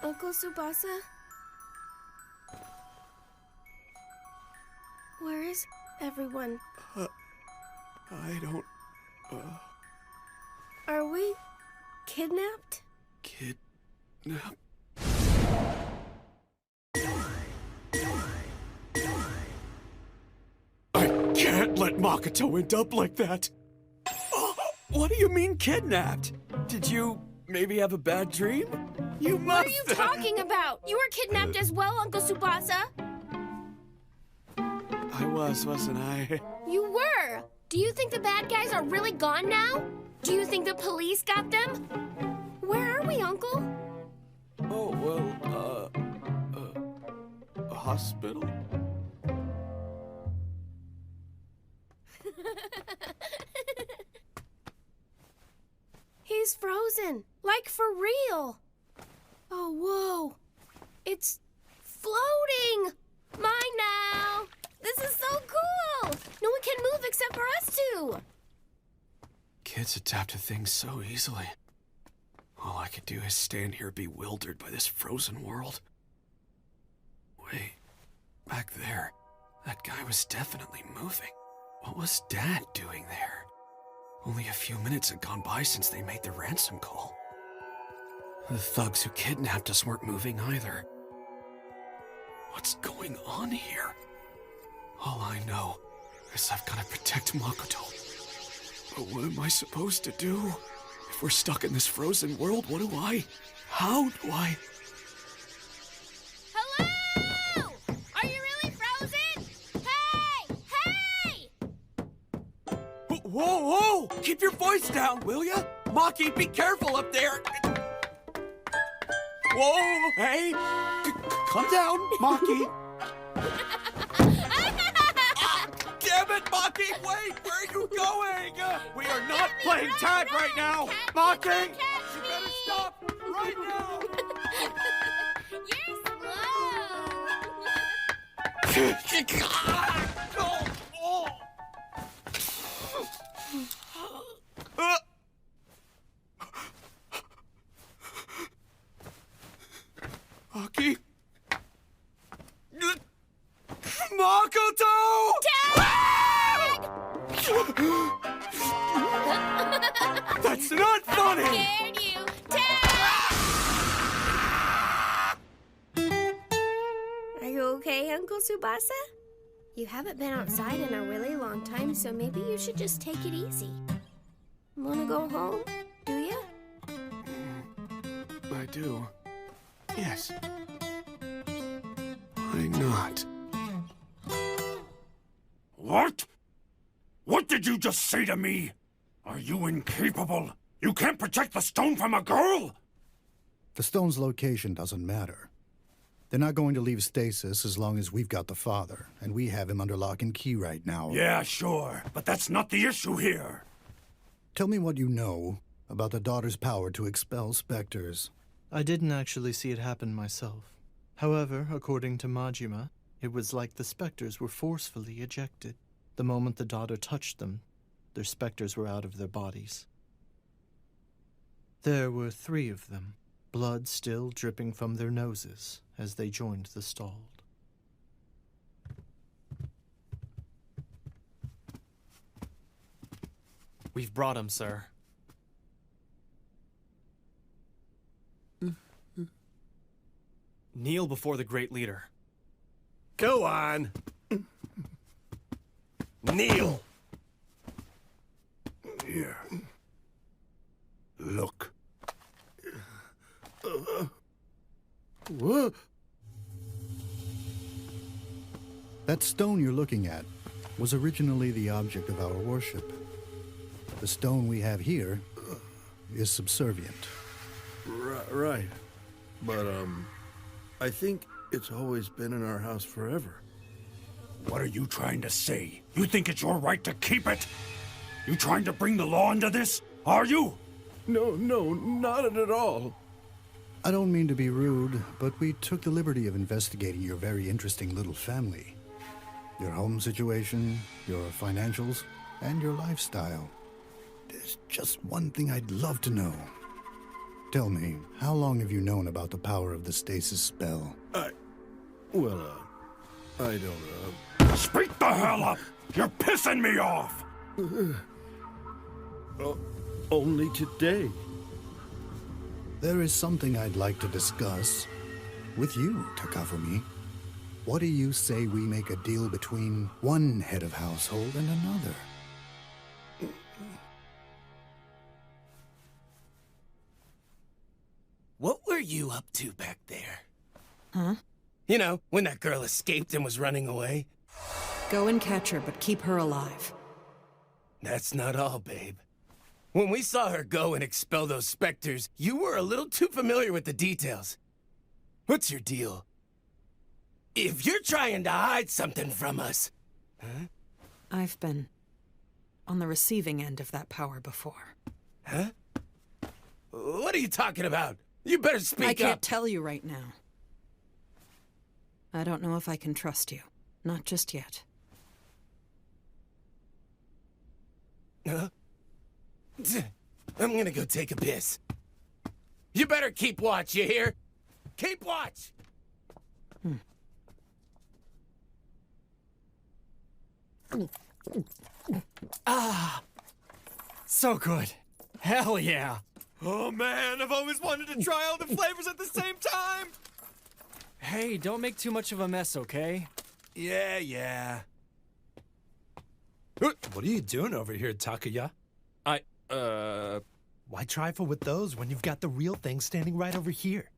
Uncle Tsubasa? Where is everyone? I don't... Are we kidnapped? Kidnapped? I can't let Makoto end up like that! What do you mean kidnapped? Did you maybe have a bad dream? You must. What are you talking about? You were kidnapped as well, Uncle Tsubasa. I wasn't I? You were. Do you think the bad guys are really gone now? Do you think the police got them? Where are we, Uncle? Oh, well, a hospital? He's frozen, like for real. Oh, whoa. It's floating. Mine now. This is so cool. No one can move except for us two. Kids adapt to things so easily. All I can do is stand here bewildered by this frozen world. Wait, back there, that guy was definitely moving. What was Dad doing there? Only a few minutes had gone by since they made the ransom call. The thugs who kidnapped us weren't moving either. What's going on here? All I know is I've got to protect Makoto. But what am I supposed to do? If we're stuck in this frozen world, how do I? Hello? Are you really frozen? Hey! Whoa! Keep your voice down, will ya? Maki, be careful up there! Whoa! Hey! Calm down, Maki! Damn it, Maki! Wait! Where are you going? We are not playing tag right now! Maki! You better stop right now! Maki? Makoto! Tag! That's not funny! I scared you. Tag! Are you okay, Uncle Tsubasa? You haven't been outside in a really long time, so maybe you should just take it easy. Wanna go home? Do ya? I do. Yes. Why not? What? What did you just say to me? Are you incapable? You can't protect the stone from a girl? The stone's location doesn't matter. They're not going to leave stasis as long as we've got the father, and we have him under lock and key right now. Yeah, sure, but that's not the issue here. Tell me what you know about the daughter's power to expel specters. I didn't actually see it happen myself. However, according to Majima, it was like the specters were forcefully ejected. The moment the daughter touched them, their specters were out of their bodies. There were 3 of them, blood still dripping from their noses as they joined the stalled. We've brought him, sir. Kneel before the great leader. Go on. Kneel. Here. Look. What? That stone you're looking at was originally the object of our worship. The stone we have here is subservient. Right. But, I think it's always been in our house forever. What are you trying to say? You think it's your right to keep it? You trying to bring the law into this? Are you? No, not at all. I don't mean to be rude, but we took the liberty of investigating your very interesting little family. Your home situation, your financials, and your lifestyle. There's just one thing I'd love to know. Tell me, how long have you known about the power of the stasis spell? I don't, Speak the hell up! You're pissing me off! Only today. There is something I'd like to discuss with you, Takafumi. What do you say we make a deal between one head of household and another? What were you up to back there? Huh? You know, when that girl escaped and was running away? Go and catch her, but keep her alive. That's not all, babe. When we saw her go and expel those specters, you were a little too familiar with the details. What's your deal? If you're trying to hide something from us... Huh? I've been on the receiving end of that power before. Huh? What are you talking about? You better speak up. I can't tell you right now. I don't know if I can trust you. Not just yet. Huh? I'm gonna go take a piss. You better keep watch, you hear? Keep watch! Ah, so good. Hell yeah. Oh man, I've always wanted to try all the flavors at the same time. Hey, don't make too much of a mess, okay? Yeah. What are you doing over here, Takuya? Why trifle with those when you've got the real thing standing right over here?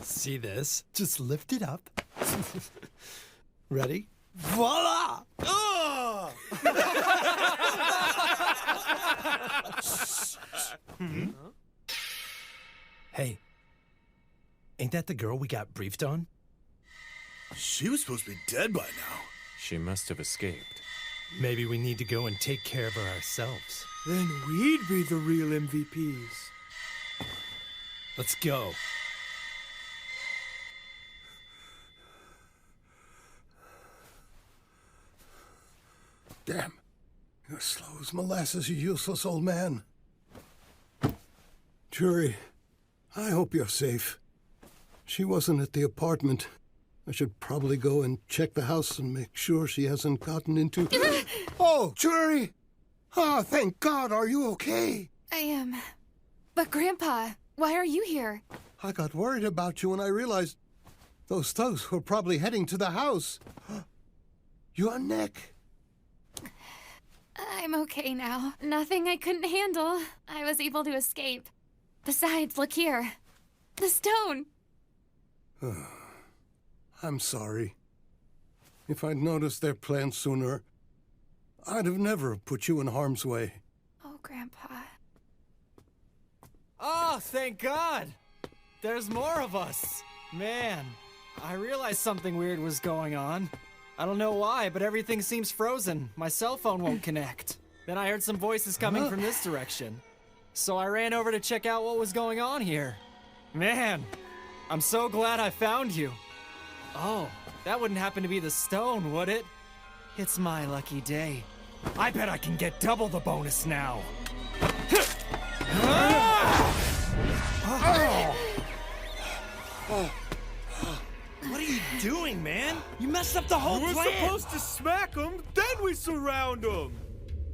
See this? Just lift it up. Ready? Voila! Oh! Hey, ain't that the girl we got briefed on? She was supposed to be dead by now. She must have escaped. Maybe we need to go and take care of her ourselves. Then we'd be the real MVPs. Let's go. Damn. You're slow as molasses, you useless old man. Jury, I hope you're safe. She wasn't at the apartment. I should probably go and check the house and make sure she hasn't gotten into... Oh, Jury! Oh, thank God, are you okay? I am. But Grandpa, why are you here? I got worried about you when I realized those thugs were probably heading to the house. Your neck. I'm okay now. Nothing I couldn't handle. I was able to escape. Besides, look here. The stone. I'm sorry. If I'd noticed their plan sooner, I'd have never put you in harm's way. Oh, Grandpa. Oh, thank God! There's more of us! Man, I realized something weird was going on. I don't know why, but everything seems frozen. My cell phone won't connect. Then I heard some voices coming from this direction. So I ran over to check out what was going on here. Man, I'm so glad I found you. Oh, that wouldn't happen to be the stone, would it? It's my lucky day. I bet I can get double the bonus now. What are you doing, man? You messed up the whole plan. We're supposed to smack them, then we surround them.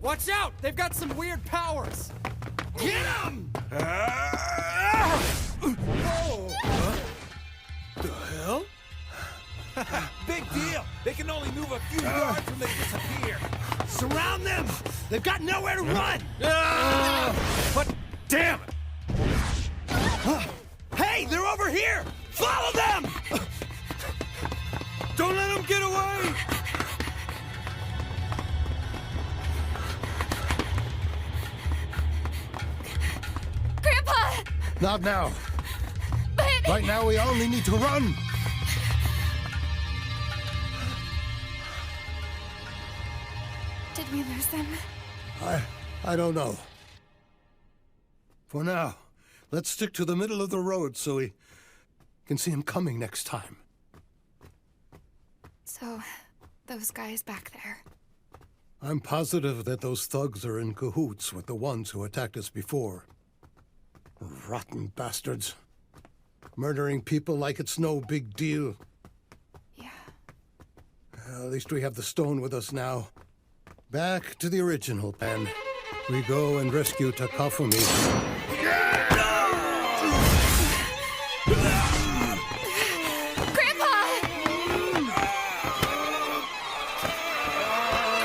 Watch out! They've got some weird powers. Get them! The hell? Big deal. They can only move a few yards when they disappear. Surround them! They've got nowhere to run! But damn it! Hey, they're over here! Follow them! Don't let them get away! Grandpa! Not now. But... Right now, we only need to run. Did we lose them? I don't know. For now, let's stick to the middle of the road so we can see him coming next time. So, those guys back there. I'm positive that those thugs are in cahoots with the ones who attacked us before. Rotten bastards. Murdering people like it's no big deal. Yeah. At least we have the stone with us now. Back to the original plan. We go and rescue Takafumi. Grandpa!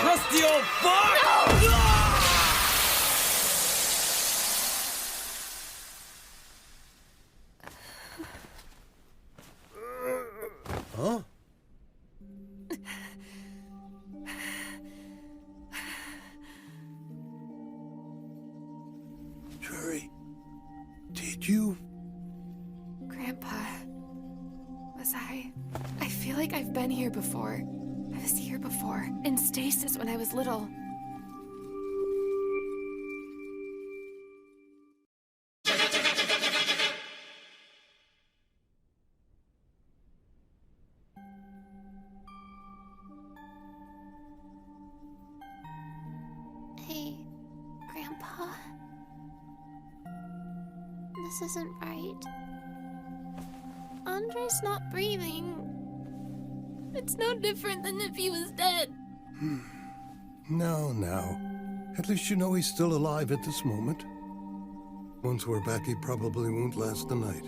Crusty old fuck! Huh? Jury, did you? Grandpa. I feel like I've been here before. I was here before, in stasis when I was little. Hey, Grandpa. This isn't right. Andre's not breathing. It's no different than if he was dead. No. At least you know he's still alive at this moment. Once we're back, he probably won't last the night.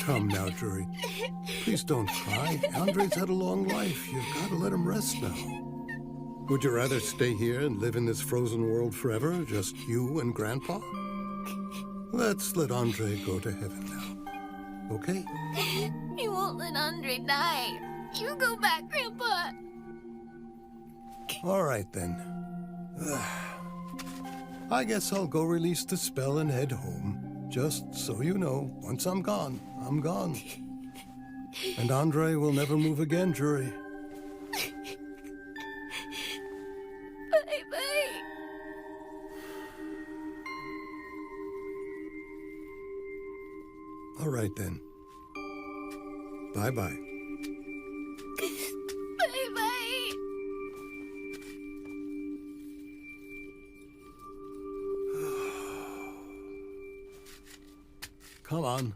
Come now, Jury. Please don't cry. Andre's had a long life. You've got to let him rest now. Would you rather stay here and live in this frozen world forever, just you and Grandpa? Let's let Andre go to heaven now, okay? You won't let Andre die. You go back, Grandpa. All right, then. I guess I'll go release the spell and head home. Just so you know, once I'm gone, I'm gone. And Andre will never move again, Jury. Bye-bye. All right, then. Bye-bye. Bye-bye. Come on.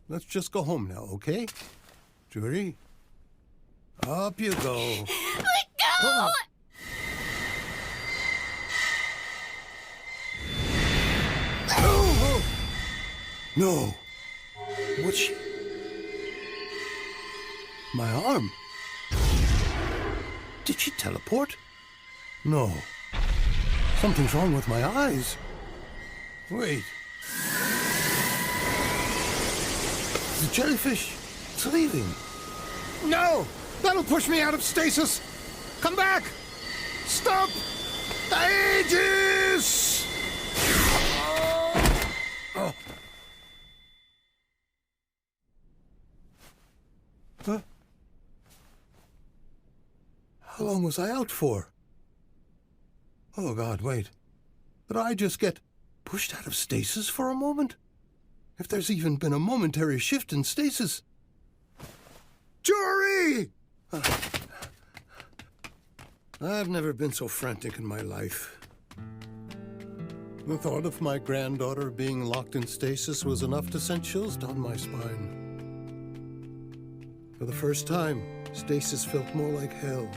Let's just go home now, okay? Jury? Up you go. Let go! Oh! No. What's she... My arm. Did she teleport? No. Something's wrong with my eyes. Wait. The jellyfish. It's leaving. No! That'll push me out of stasis! Come back! Stop! Aegis! Oh. Huh? How long was I out for? Oh, God, wait. Did I just get pushed out of stasis for a moment? If there's even been a momentary shift in stasis... Jury! I've never been so frantic in my life. The thought of my granddaughter being locked in stasis was enough to send chills down my spine. For the first time, stasis felt more like hell.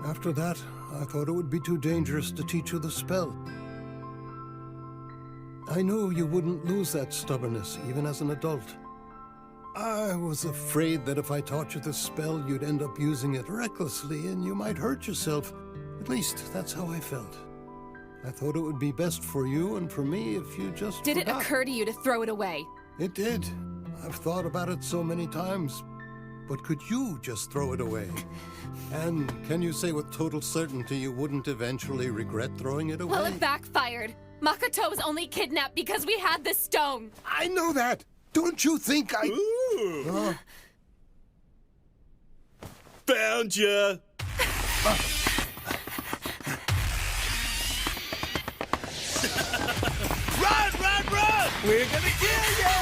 After that, I thought it would be too dangerous to teach you the spell. I knew you wouldn't lose that stubbornness, even as an adult. I was afraid that if I taught you the spell, you'd end up using it recklessly and you might hurt yourself. At least, that's how I felt. I thought it would be best for you and for me if you just Did forgot. it occur to you to throw it away? It did. I've thought about it so many times. But could you just throw it away? And can you say with total certainty you wouldn't eventually regret throwing it away? Well, it backfired. Makoto was only kidnapped because we had the stone. I know that. Don't you think I... Ooh. Found ya. Run! We're gonna kill ya!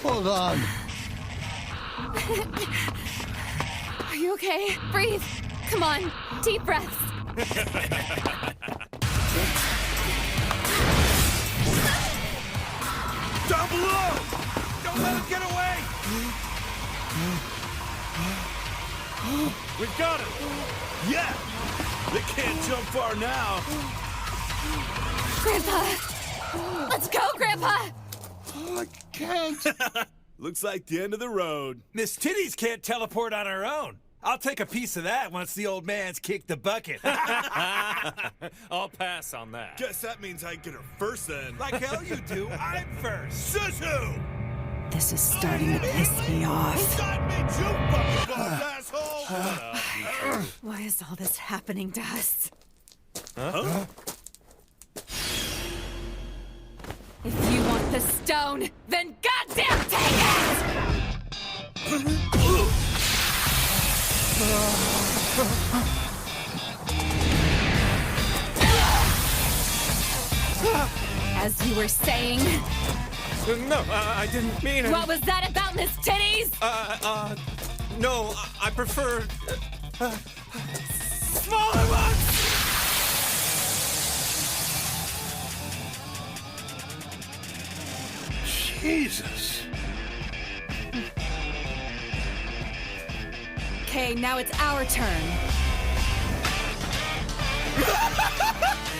Hold on. Are you okay? Breathe. Come on. Deep breaths. Down below! Don't let him get away! We've got him! Yeah! They can't jump far now! Grandpa, Let's go, Grandpa! I can't. Looks like the end of the road. Miss Titties can't teleport on her own. I'll take a piece of that once the old man's kicked the bucket. I'll pass on that. Guess that means I get her first then. Like hell you do. I'm first. Susu! This is starting to piss me off. Why is all this happening to us? Huh? If you want the stone, then goddamn take it! As you were saying... No, I didn't mean it. What was that about, Miss Titties? No, I prefer... smaller ones! Jesus. Okay, now it's our turn.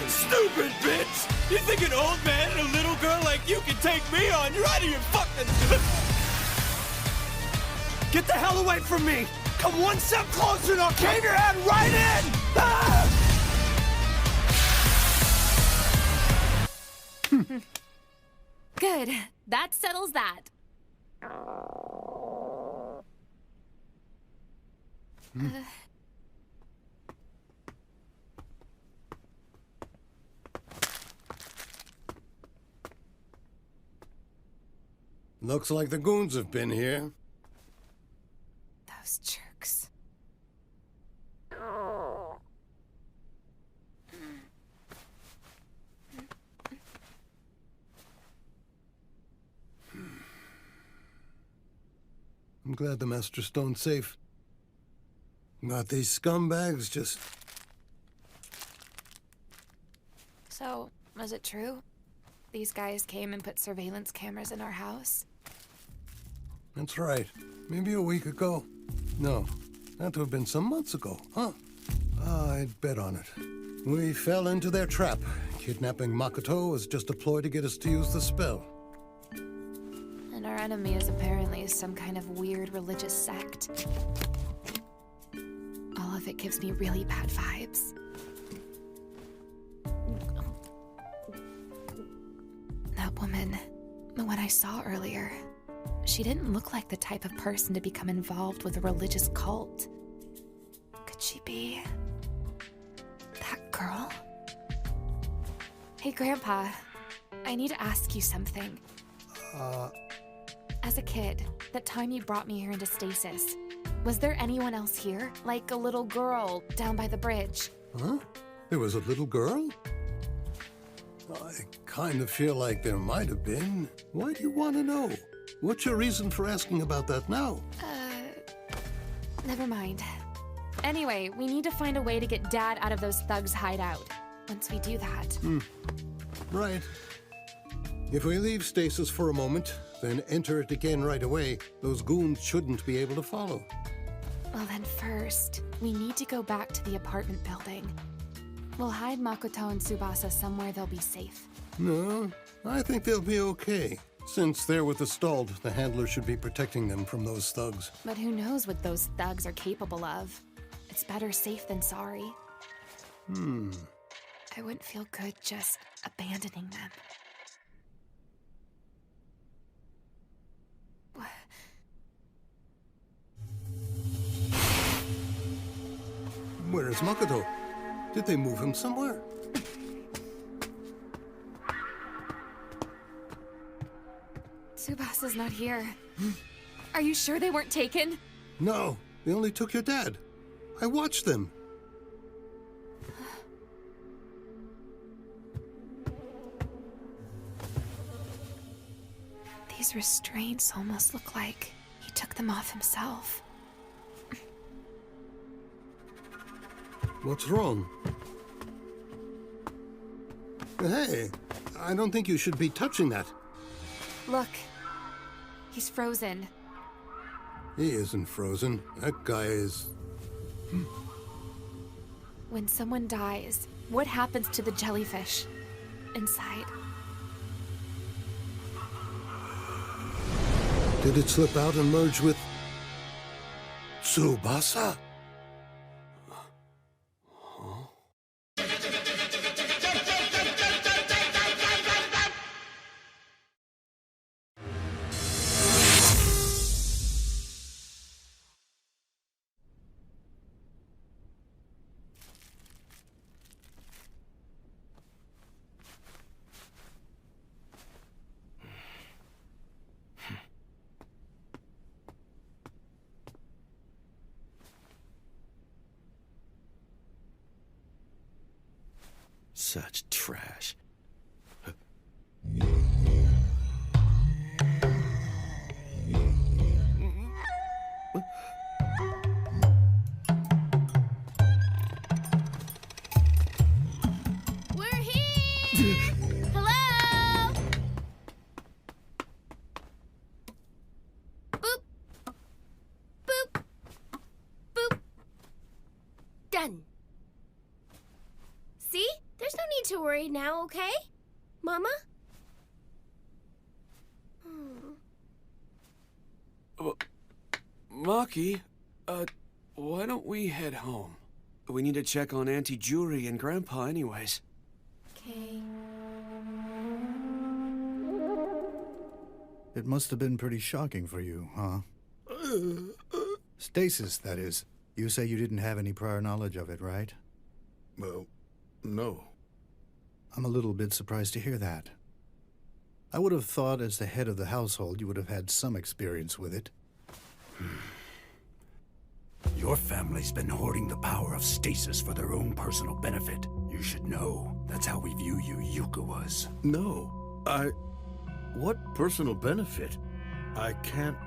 Stupid bitch! You think an old man and a little girl like you can take me on? You're out of your fucking... Get the hell away from me! Come one step closer and I'll cave your head right in! Ah! Good. That settles that. Looks like the goons have been here. Those jerks. I'm glad the Master Stone's safe. But these scumbags just... So, was it true? These guys came and put surveillance cameras in our house? That's right. Maybe a week ago. No, had to have been some months ago, huh? I'd bet on it. We fell into their trap. Kidnapping Makoto was just a ploy to get us to use the spell. And our enemy is apparently some kind of weird religious sect. All of it gives me really bad vibes. That woman, the one I saw earlier, she didn't look like the type of person to become involved with a religious cult. Could she be... that girl? Hey, Grandpa, I need to ask you something. As a kid, that time you brought me here into stasis, was there anyone else here? Like a little girl down by the bridge? Huh? There was a little girl? I kind of feel like there might have been. Why do you want to know? What's your reason for asking about that now? Never mind. Anyway, we need to find a way to get Dad out of those thugs' hideout. Once we do that... Right. If we leave stasis for a moment, then enter it again right away, those goons shouldn't be able to follow. Well then first, we need to go back to the apartment building. We'll hide Makoto and Tsubasa somewhere they'll be safe. No, I think they'll be okay. Since they're with the stalled, the handler should be protecting them from those thugs. But who knows what those thugs are capable of? It's better safe than sorry. I wouldn't feel good just abandoning them. Where is Makoto? Did they move him somewhere? Tsubasa's not here. Are you sure they weren't taken? No, they only took your dad. I watched them. These restraints almost look like he took them off himself. What's wrong? Hey, I don't think you should be touching that. Look, he's frozen. He isn't frozen. That guy is... When someone dies, what happens to the jellyfish inside? Did it slip out and merge with Tsubasa? Such trash. We're here! Hello? Boop. Boop. Boop. Done. See? There's no need to worry now, okay? Mama? Maki, why don't we head home? We need to check on Auntie Juri and Grandpa anyways. Okay. It must have been pretty shocking for you, huh? Stasis, that is. You say you didn't have any prior knowledge of it, right? Well, no. I'm a little bit surprised to hear that. I would have thought as the head of the household you would have had some experience with it. Your family's been hoarding the power of stasis for their own personal benefit. You should know. That's how we view you Yukawas. No. What personal benefit? I can't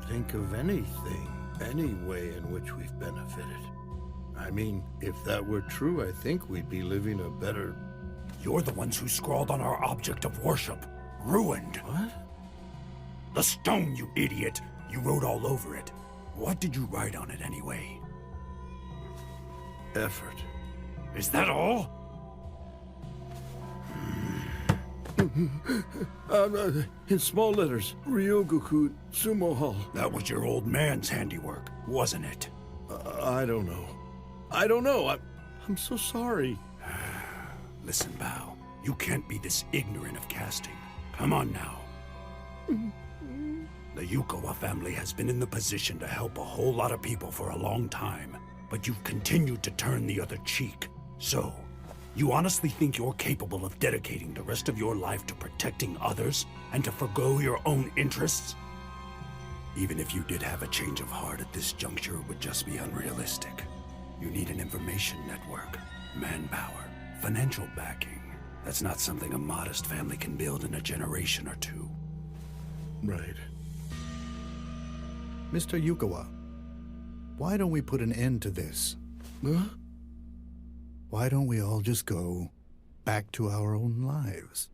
think of anything, any way in which we've benefited. I mean, if that were true, I think we'd be living a better... You're the ones who scrawled on our object of worship. Ruined. What? The stone, you idiot. You wrote all over it. What did you write on it anyway? Effort. Is that all? In small letters, Ryogoku Sumo Hall. That was your old man's handiwork, wasn't it? I don't know. I'm so sorry. Listen, Bao. You can't be this ignorant of casting. Come on now. The Yukawa family has been in the position to help a whole lot of people for a long time, but you've continued to turn the other cheek. So, you honestly think you're capable of dedicating the rest of your life to protecting others and to forgo your own interests? Even if you did have a change of heart at this juncture, it would just be unrealistic. You need an information network, manpower, financial backing. That's not something a modest family can build in a generation or two. Right. Mr. Yukawa, why don't we put an end to this? Huh? Why don't we all just go back to our own lives?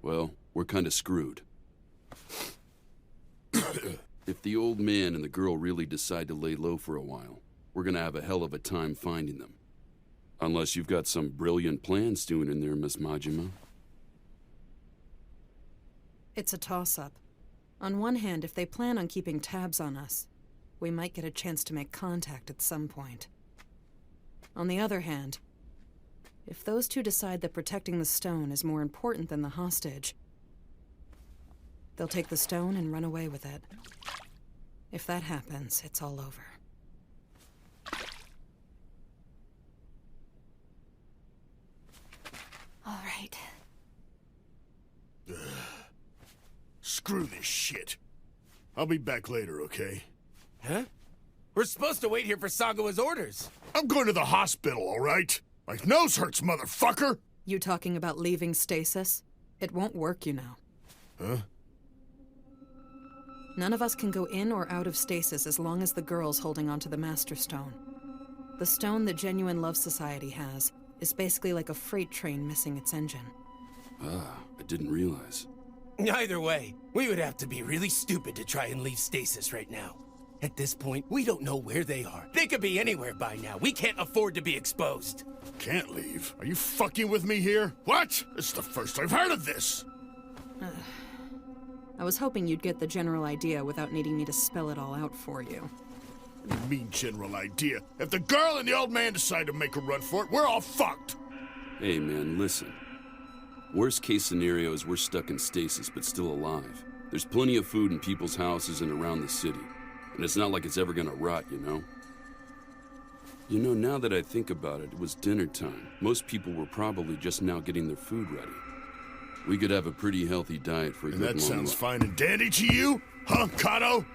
Well, we're kinda screwed. If the old man and the girl really decide to lay low for a while, we're gonna have a hell of a time finding them. Unless you've got some brilliant plan stewing in there, Miss Majima. It's a toss-up. On one hand, if they plan on keeping tabs on us, we might get a chance to make contact at some point. On the other hand, if those two decide that protecting the stone is more important than the hostage, they'll take the stone and run away with it. If that happens, it's all over. All right. Screw this shit. I'll be back later, okay? Huh? We're supposed to wait here for Sagawa's orders. I'm going to the hospital, all right? My nose hurts, motherfucker! You talking about leaving stasis? It won't work, you know. Huh? None of us can go in or out of stasis as long as the girl's holding onto the Master Stone. The stone that Genuine Love Society has is basically like a freight train missing its engine. Ah, I didn't realize. Either way, we would have to be really stupid to try and leave stasis right now. At this point, we don't know where they are. They could be anywhere by now. We can't afford to be exposed. Can't leave? Are you fucking with me here? What? It's the first I've heard of this! I was hoping you'd get the general idea without needing me to spell it all out for you. What do you mean, general idea? If the girl and the old man decide to make a run for it, we're all fucked! Hey, man, listen. Worst case scenario is we're stuck in stasis, but still alive. There's plenty of food in people's houses and around the city. And it's not like it's ever gonna rot, you know? You know, now that I think about it, it was dinner time. Most people were probably just now getting their food ready. We could have a pretty healthy diet for a good long And that sounds while. fine and dandy to you? Huh, Kato?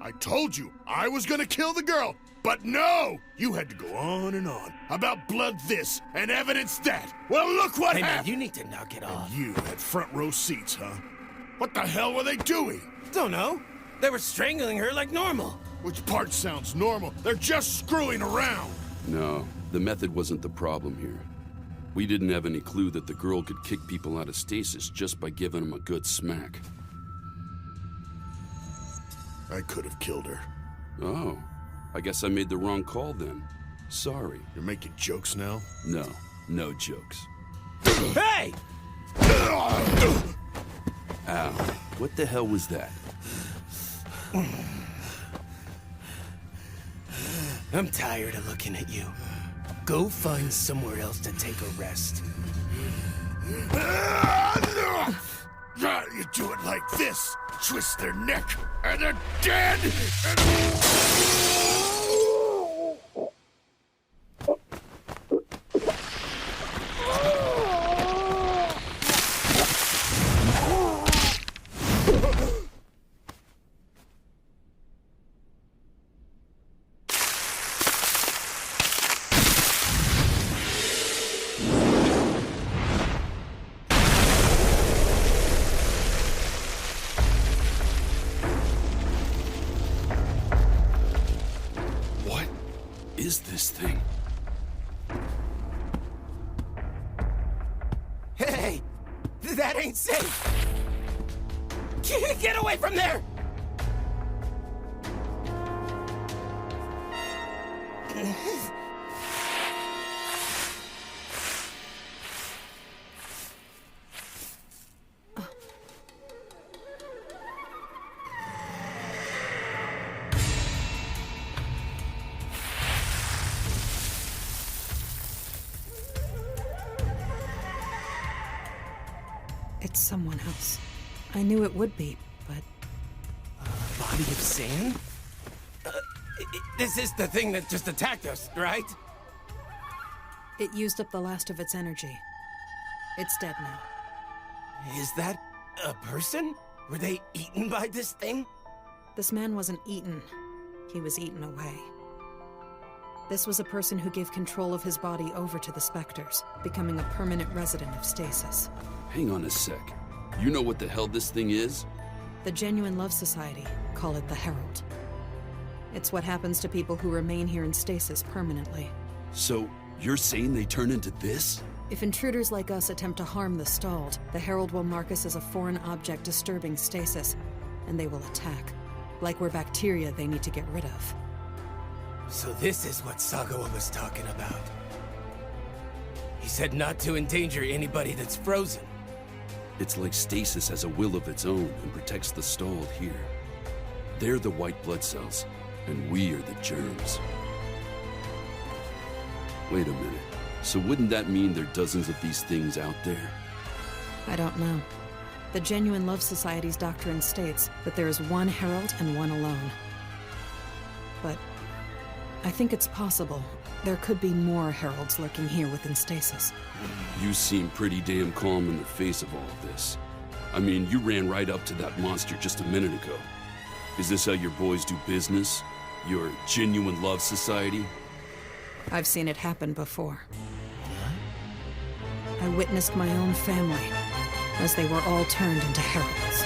I told you I was gonna kill the girl, but no! You had to go on and on about blood this and evidence that. Well, look what Hey, man, happened! you need to knock it off. And you had front row seats, huh? What the hell were they doing? Don't know. They were strangling her like normal. Which part sounds normal? They're just screwing around. No, the method wasn't the problem here. We didn't have any clue that the girl could kick people out of stasis just by giving them a good smack. I could have killed her. Oh, I guess I made the wrong call then. Sorry. You're making jokes now? No, no jokes. Hey! Ow, what the hell was that? I'm tired of looking at you. Go find somewhere else to take a rest. You do it like this. Twist their neck, and they're dead! Is this thing? Hey! That ain't safe! Get away from there! It's someone else. I knew it would be, but... Body of sand? This is the thing that just attacked us, right? It used up the last of its energy. It's dead now. Is that a person? Were they eaten by this thing? This man wasn't eaten. He was eaten away. This was a person who gave control of his body over to the Spectres, becoming a permanent resident of stasis. Hang on a sec. You know what the hell this thing is? The Genuine Love Society call it the Herald. It's what happens to people who remain here in stasis permanently. So, you're saying they turn into this? If intruders like us attempt to harm the Stalled, the Herald will mark us as a foreign object disturbing stasis, and they will attack. Like we're bacteria they need to get rid of. So this is what Sagawa was talking about. He said not to endanger anybody that's frozen. It's like stasis has a will of its own and protects the Stalled here. They're the white blood cells, and we are the germs. Wait a minute. So wouldn't that mean there are dozens of these things out there? I don't know. The Genuine Love Society's doctrine states that there is one Herald and one alone. But I think it's possible there could be more Heralds lurking here within stasis. You seem pretty damn calm in the face of all of this. I mean, you ran right up to that monster just a minute ago. Is this how your boys do business? Your Genuine Love Society? I've seen it happen before. I witnessed my own family as they were all turned into heralds.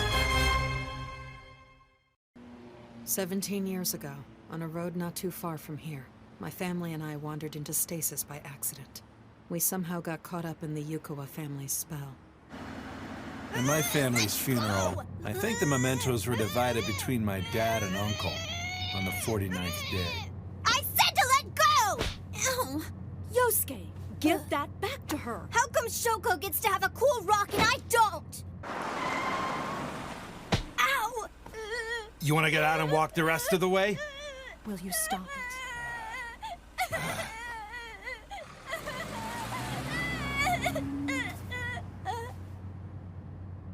17 years ago, on a road not too far from here, my family and I wandered into stasis by accident. We somehow got caught up in the Yukawa family's spell. At my family's funeral, I think the mementos were divided between my dad and uncle. on the 49th day. I said to let go! Ow! Yosuke, give that back to her. How come Shoko gets to have a cool rock and I don't? Ow! You want to get out and walk the rest of the way? Will you stop it?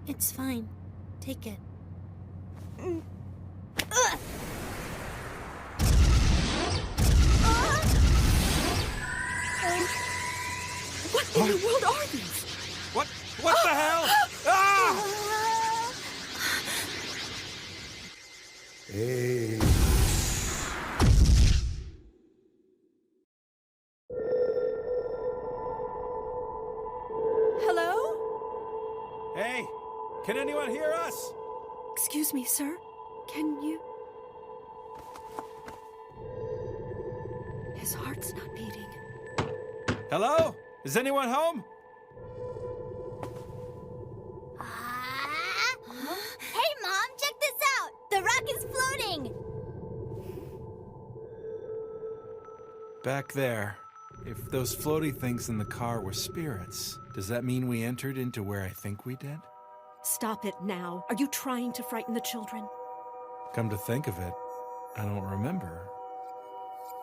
It's fine. Take it. What in the world are these? What the hell? Ah! Hey. Hello? Hey, can anyone hear us? Excuse me, sir. Can you... His heart's not beating. Hello? Is anyone home? Hey, Mom, check this out! The rock is floating! Back there. If those floaty things in the car were spirits, does that mean we entered into where I think we did? Stop it now. Are you trying to frighten the children? Come to think of it, I don't remember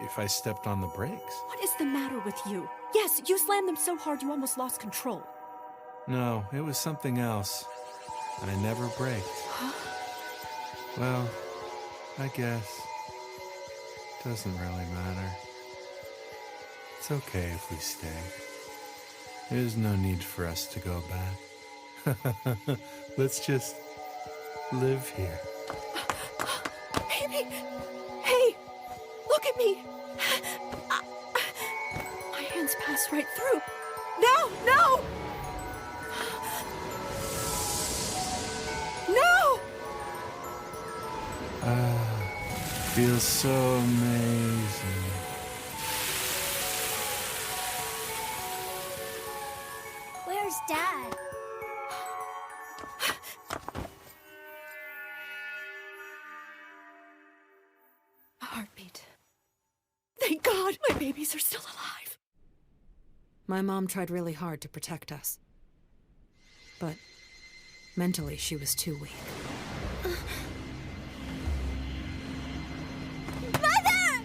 if I stepped on the brakes. What is the matter with you? Yes, you slammed them so hard you almost lost control. No, it was something else. I never braked. Well, I guess. Doesn't really matter. It's okay if we stay. There's no need for us to go back. Let's just live here. Baby! Hey! Look at me! My hands passed right through. No! No! No! Feels so amazing. Where's Dad? A heartbeat. Thank God my babies are still alive. My mom tried really hard to protect us. But mentally, she was too weak. Mother!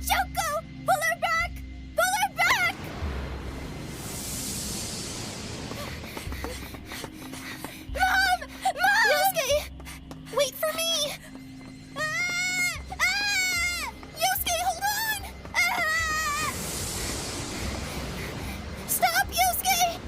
Shoko! Pull her back! Pull her back! Mom! Mom! Yosuke! Wait for me! Yosuke, hold on! Stop, Yosuke!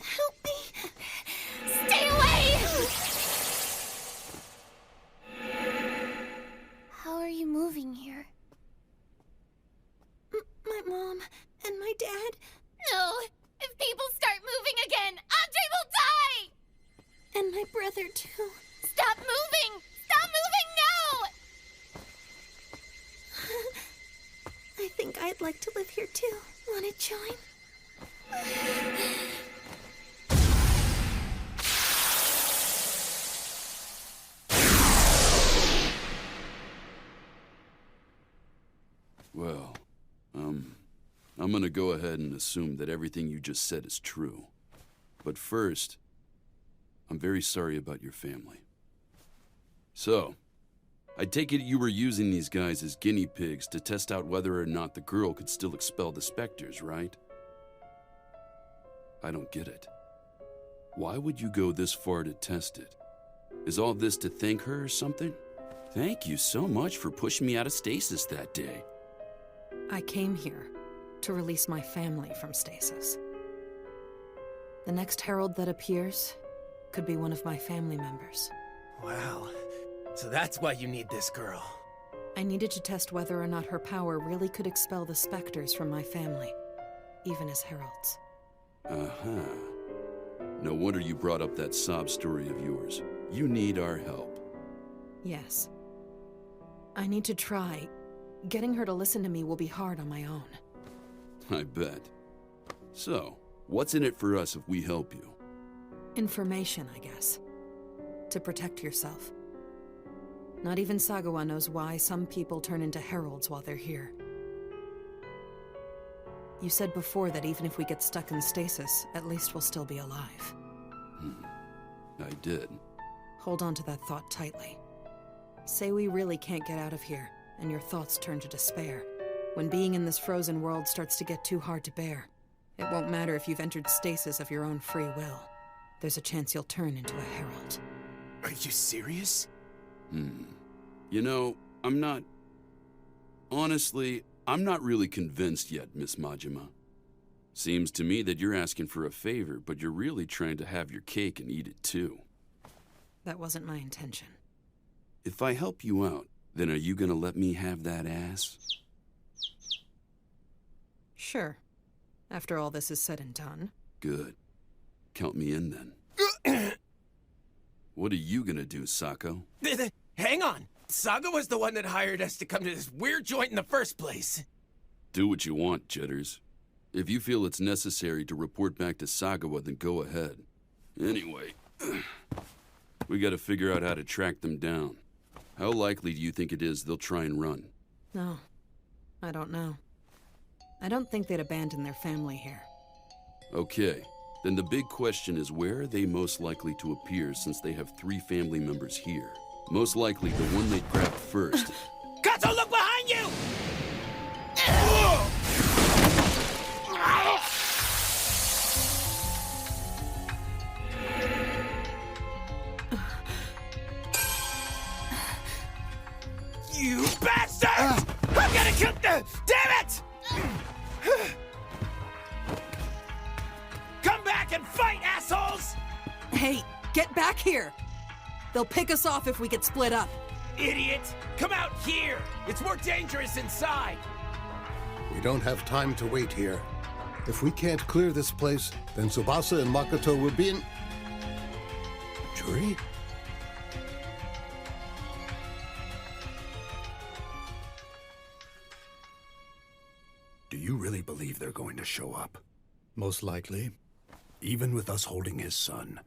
Help me! Stay away! How are you moving here? My mom and my dad. No! If people start moving again, Andre will die! And my brother, too. Stop moving! Stop moving now! I think I'd like to live here, too. Wanna join? Well, I'm gonna go ahead and assume that everything you just said is true. But first, I'm very sorry about your family. So, I take it you were using these guys as guinea pigs to test out whether or not the girl could still expel the specters, right? I don't get it. Why would you go this far to test it? Is all this to thank her or something? Thank you so much for pushing me out of stasis that day. I came here to release my family from stasis. The next herald that appears could be one of my family members. Wow. So that's why you need this girl. I needed to test whether or not her power really could expel the specters from my family, even as heralds. Uh-huh. No wonder you brought up that sob story of yours. You need our help. Yes. I need to try. Getting her to listen to me will be hard on my own. I bet. So, what's in it for us if we help you? Information, I guess. To protect yourself. Not even Sagawa knows why some people turn into heralds while they're here. You said before that even if we get stuck in stasis, at least we'll still be alive. I did. Hold on to that thought tightly. Say we really can't get out of here, and your thoughts turn to despair. When being in this frozen world starts to get too hard to bear, it won't matter if you've entered stasis of your own free will. There's a chance you'll turn into a herald. Are you serious? You know, Honestly, I'm not really convinced yet, Miss Majima. Seems to me that you're asking for a favor, but you're really trying to have your cake and eat it too. That wasn't my intention. If I help you out, then are you gonna let me have that ass? Sure. After all this is said and done. Good. Count me in then. What are you gonna do, Sako? Hang on! Saga was the one that hired us to come to this weird joint in the first place. Do what you want, Jitters. If you feel it's necessary to report back to Sagawa, then go ahead. Anyway, we gotta figure out how to track them down. How likely do you think it is they'll try and run? No, I don't know. I don't think they'd abandon their family here. Okay, then the big question is where are they most likely to appear since they have 3 family members here? Most likely the one they grabbed first. Katsu, look behind you! You bastards! I'm gonna kill... Damn it! Come back and fight, assholes! Hey, get back here! They'll pick us off if we get split up. Idiot! Come out here! It's more dangerous inside! We don't have time to wait here. If we can't clear this place, then Tsubasa and Makoto will be in... Jury? Do you really believe they're going to show up? Most likely. Even with us holding his son,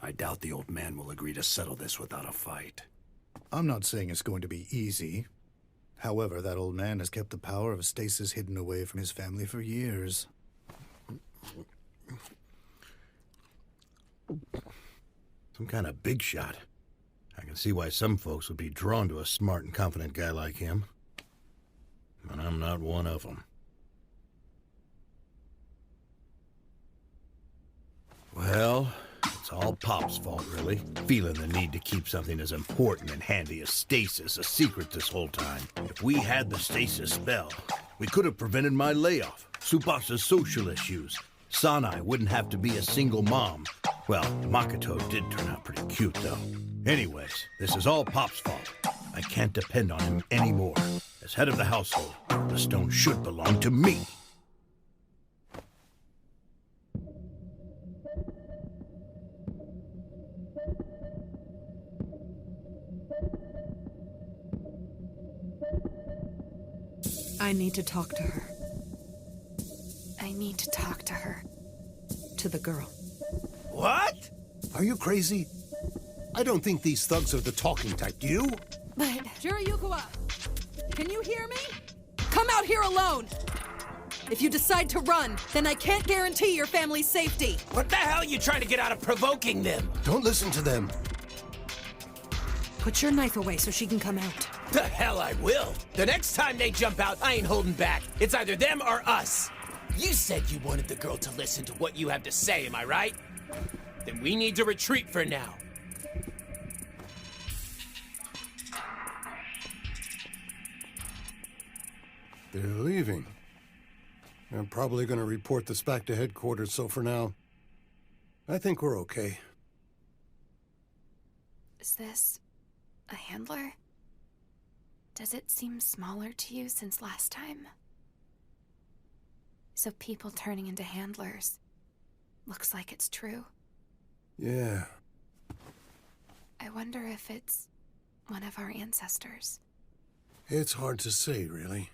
I doubt the old man will agree to settle this without a fight. I'm not saying it's going to be easy. However, that old man has kept the power of stasis hidden away from his family for years. Some kind of big shot. I can see why some folks would be drawn to a smart and confident guy like him. But I'm not one of them. Well, it's all Pop's fault, really. Feeling the need to keep something as important and handy as stasis a secret this whole time. If we had the stasis spell, we could have prevented my layoff, Tsubasa's social issues. Sanai wouldn't have to be a single mom. Well, Makoto did turn out pretty cute, though. Anyways, this is all Pop's fault. I can't depend on him anymore. As head of the household, the stone should belong to me. I need to talk to her. I need to talk to her. To the girl. What? Are you crazy? I don't think these thugs are the talking type, do you? But... Shirayukawa, can you hear me? Come out here alone! If you decide to run, then I can't guarantee your family's safety. What the hell are you trying to get out of provoking them? Don't listen to them. Put your knife away so she can come out. The hell I will. The next time they jump out, I ain't holding back. It's either them or us. You said you wanted the girl to listen to what you have to say, am I right? Then we need to retreat for now. They're leaving. I'm probably going to report this back to headquarters, so for now, I think we're okay. Is this a handler? Does it seem smaller to you since last time? So people turning into handlers. Looks like it's true. Yeah. I wonder if it's one of our ancestors. It's hard to say, really.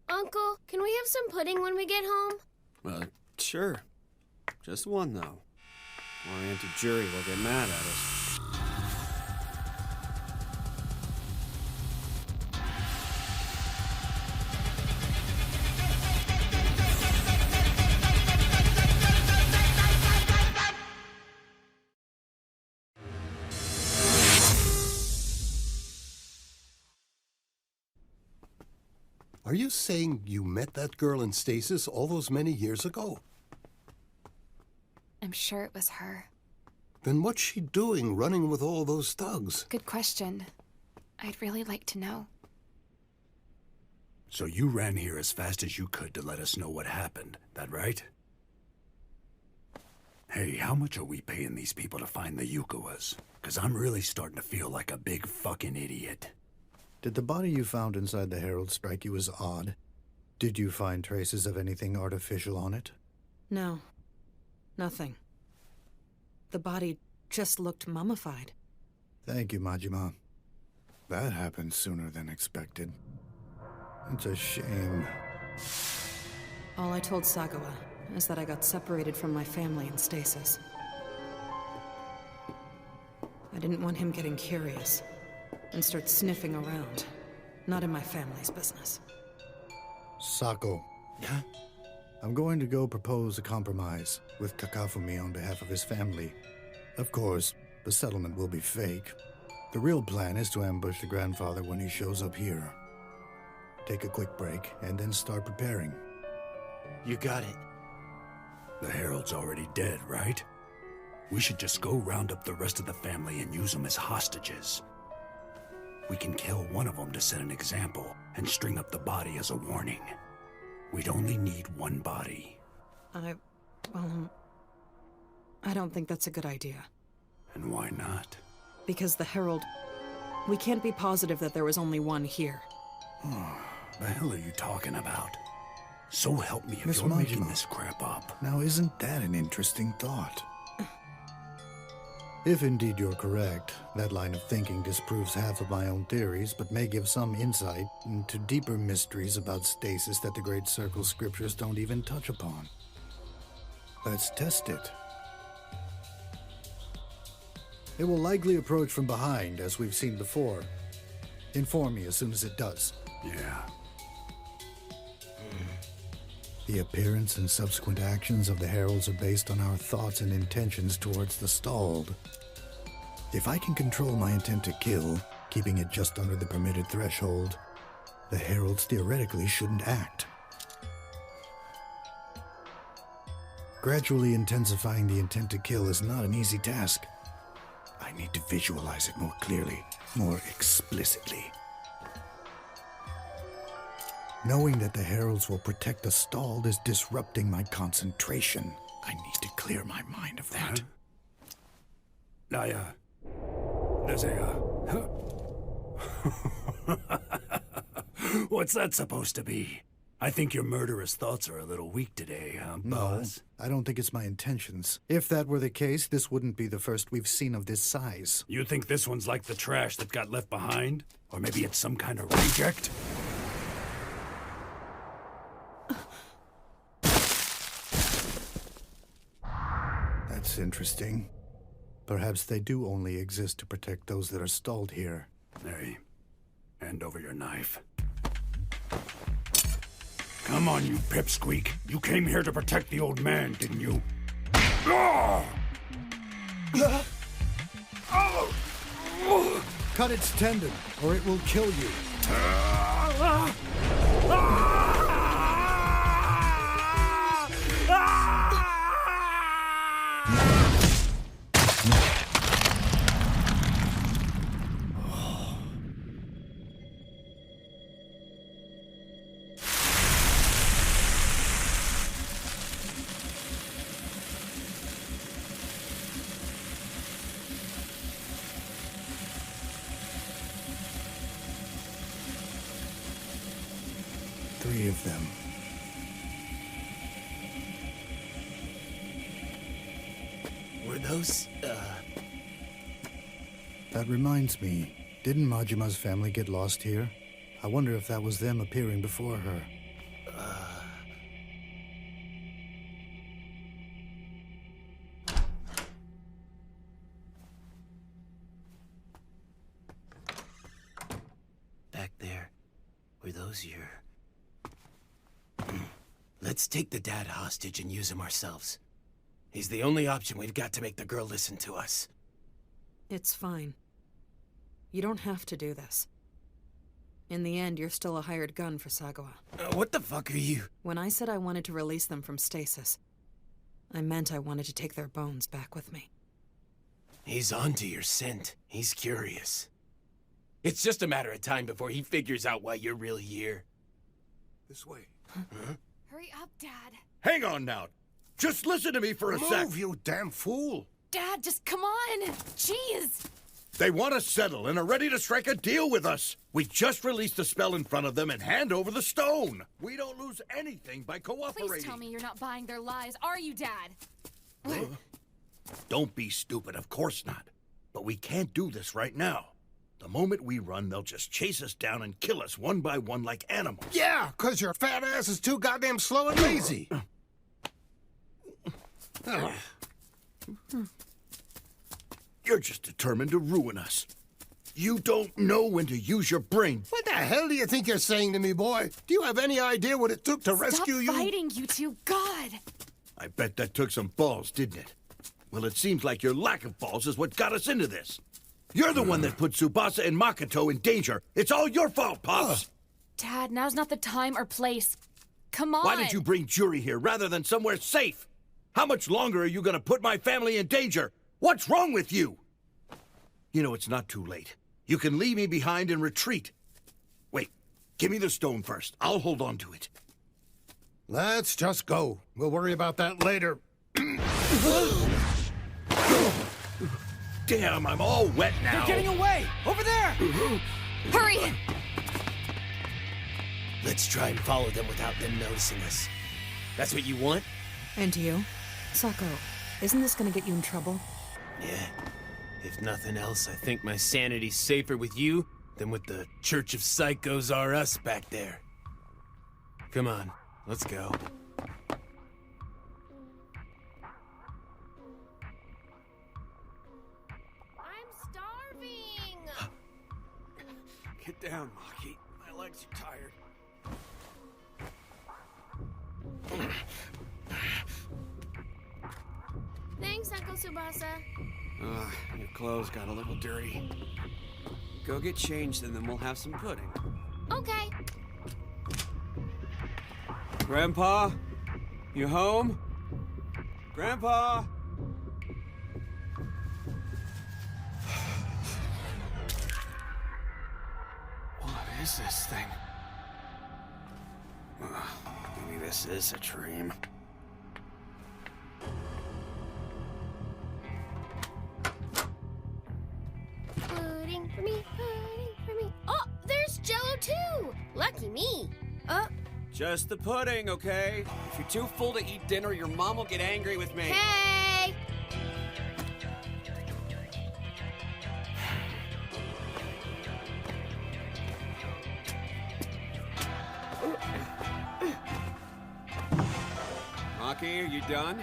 Uncle, can we have some pudding when we get home? Sure. Just one, though. Or Auntie Jury will get mad at us. Are you saying you met that girl in stasis all those many years ago? I'm sure it was her. Then what's she doing running with all those thugs? Good question. I'd really like to know. So you ran here as fast as you could to let us know what happened, that right? Hey, how much are we paying these people to find the Yukawas? 'Cause I'm really starting to feel like a big fucking idiot. Did the body you found inside the Herald strike you as odd? Did you find traces of anything artificial on it? No. Nothing. The body just looked mummified. Thank you, Majima. That happened sooner than expected. It's a shame. All I told Sagawa is that I got separated from my family in stasis. I didn't want him getting curious and start sniffing around. Not in my family's business. Sako. Yeah? I'm going to go propose a compromise with Kakafumi on behalf of his family. Of course, the settlement will be fake. The real plan is to ambush the grandfather when he shows up here. Take a quick break, and then start preparing. You got it. The Herald's already dead, right? We should just go round up the rest of the family and use them as hostages. We can kill one of them to set an example, and string up the body as a warning. We'd only need one body. I don't think that's a good idea. And why not? Because the Herald... We can't be positive that there was only one here. The hell are you talking about? So help me if Miss you're making Majima. this crap up. Now, isn't that an interesting thought? If indeed you're correct, that line of thinking disproves half of my own theories, but may give some insight into deeper mysteries about stasis that the Great Circle scriptures don't even touch upon. Let's test it. It will likely approach from behind, as we've seen before. Inform me as soon as it does. Yeah. The appearance and subsequent actions of the Heralds are based on our thoughts and intentions towards the stalled. If I can control my intent to kill, keeping it just under the permitted threshold, the Heralds theoretically shouldn't act. Gradually intensifying the intent to kill is not an easy task. I need to visualize it more clearly, more explicitly. Knowing that the Heralds will protect the stalled is disrupting my concentration. I need to clear my mind of that. Naya, there's a, What's that supposed to be? I think your murderous thoughts are a little weak today, huh, boss? No, I don't think it's my intentions. If that were the case, this wouldn't be the first we've seen of this size. You think this one's like the trash that got left behind? Or maybe it's some kind of reject? That's interesting. Perhaps they do only exist to protect those that are stalled here. Hey, hand over your knife. Come on, you pipsqueak. You came here to protect the old man, didn't you? Cut its tendon, or it will kill you. 3 of them. Were those, That reminds me, didn't Majima's family get lost here? I wonder if that was them appearing before her. Back there, were those your... Let's take the dad hostage and use him ourselves. He's the only option we've got to make the girl listen to us. It's fine. You don't have to do this. In the end, you're still a hired gun for Sagawa. What the fuck are you? When I said I wanted to release them from stasis, I meant I wanted to take their bones back with me. He's onto your scent. He's curious. It's just a matter of time before he figures out why you're really here. This way. Huh? Hurry up, Dad. Hang on now. Just listen to me for a sec. Move, you damn fool. Dad, just come on. Jeez. They want to settle and are ready to strike a deal with us. We just released the spell in front of them and hand over the stone. We don't lose anything by cooperating. Please tell me you're not buying their lies, are you, Dad? Don't be stupid, of course not. But we can't do this right now. The moment we run, they'll just chase us down and kill us one by one like animals. Yeah, 'cause your fat ass is too goddamn slow and lazy. You're just determined to ruin us. You don't know when to use your brain. What the hell do you think you're saying to me, boy? Do you have any idea what it took to rescue you? Stop fighting, you two. God. I bet that took some balls, didn't it? Well, it seems like your lack of balls is what got us into this. You're the one that put Tsubasa and Makoto in danger. It's all your fault, Pops. Dad, now's not the time or place. Come on. Why did you bring Juri here rather than somewhere safe? How much longer are you going to put my family in danger? What's wrong with you? You know, it's not too late. You can leave me behind and retreat. Wait, give me the stone first. I'll hold on to it. Let's just go. We'll worry about that later. Damn, I'm all wet now. They're getting away! Over there! Hurry! Let's try and follow them without them noticing us. That's what you want? And you? Sako, isn't this gonna get you in trouble? Yeah. If nothing else, I think my sanity's safer with you than with the Church of Psychos R Us back there. Come on, let's go. I'm starving! Get down, Maki. My legs are tired. Thanks, Uncle Tsubasa. Your clothes got a little dirty. Go get changed and then we'll have some pudding. Okay. Grandpa? You home? Grandpa? What is this thing? Maybe this is a dream. Pudding for me, pudding for me. Oh, there's Jello too! Lucky me. Just the pudding, okay? If you're too full to eat dinner, your mom will get angry with me. Hey! Maki, are you done?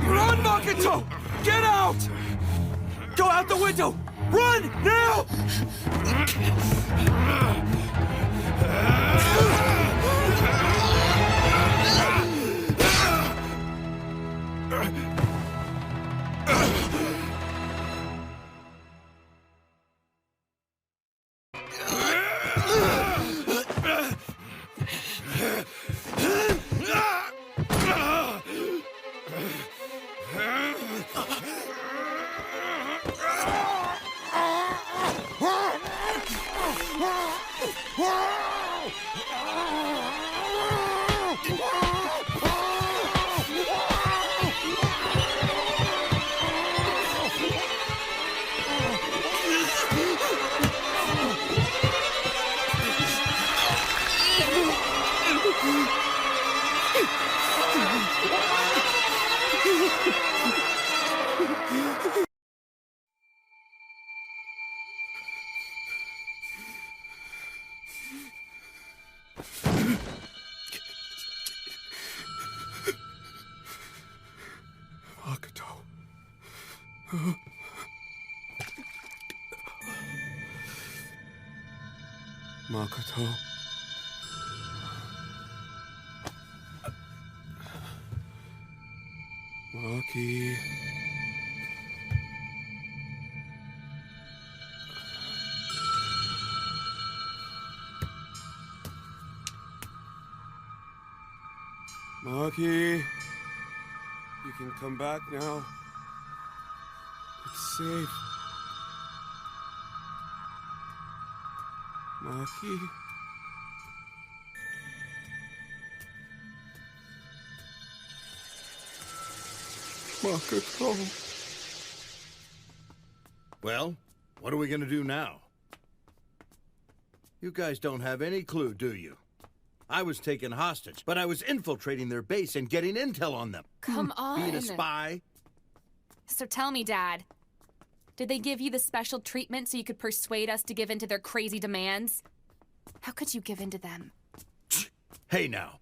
Run, Makoto! Get out! Go out the window! Run, now! Makoto. Maki. Maki. You can come back now. It's safe. Maki. Makoto. Well, what are we gonna do now? You guys don't have any clue, do you? I was taken hostage, but I was infiltrating their base and getting intel on them. Come on. Being a spy. So tell me, Dad. Did they give you the special treatment so you could persuade us to give in to their crazy demands? How could you give in to them? Hey now.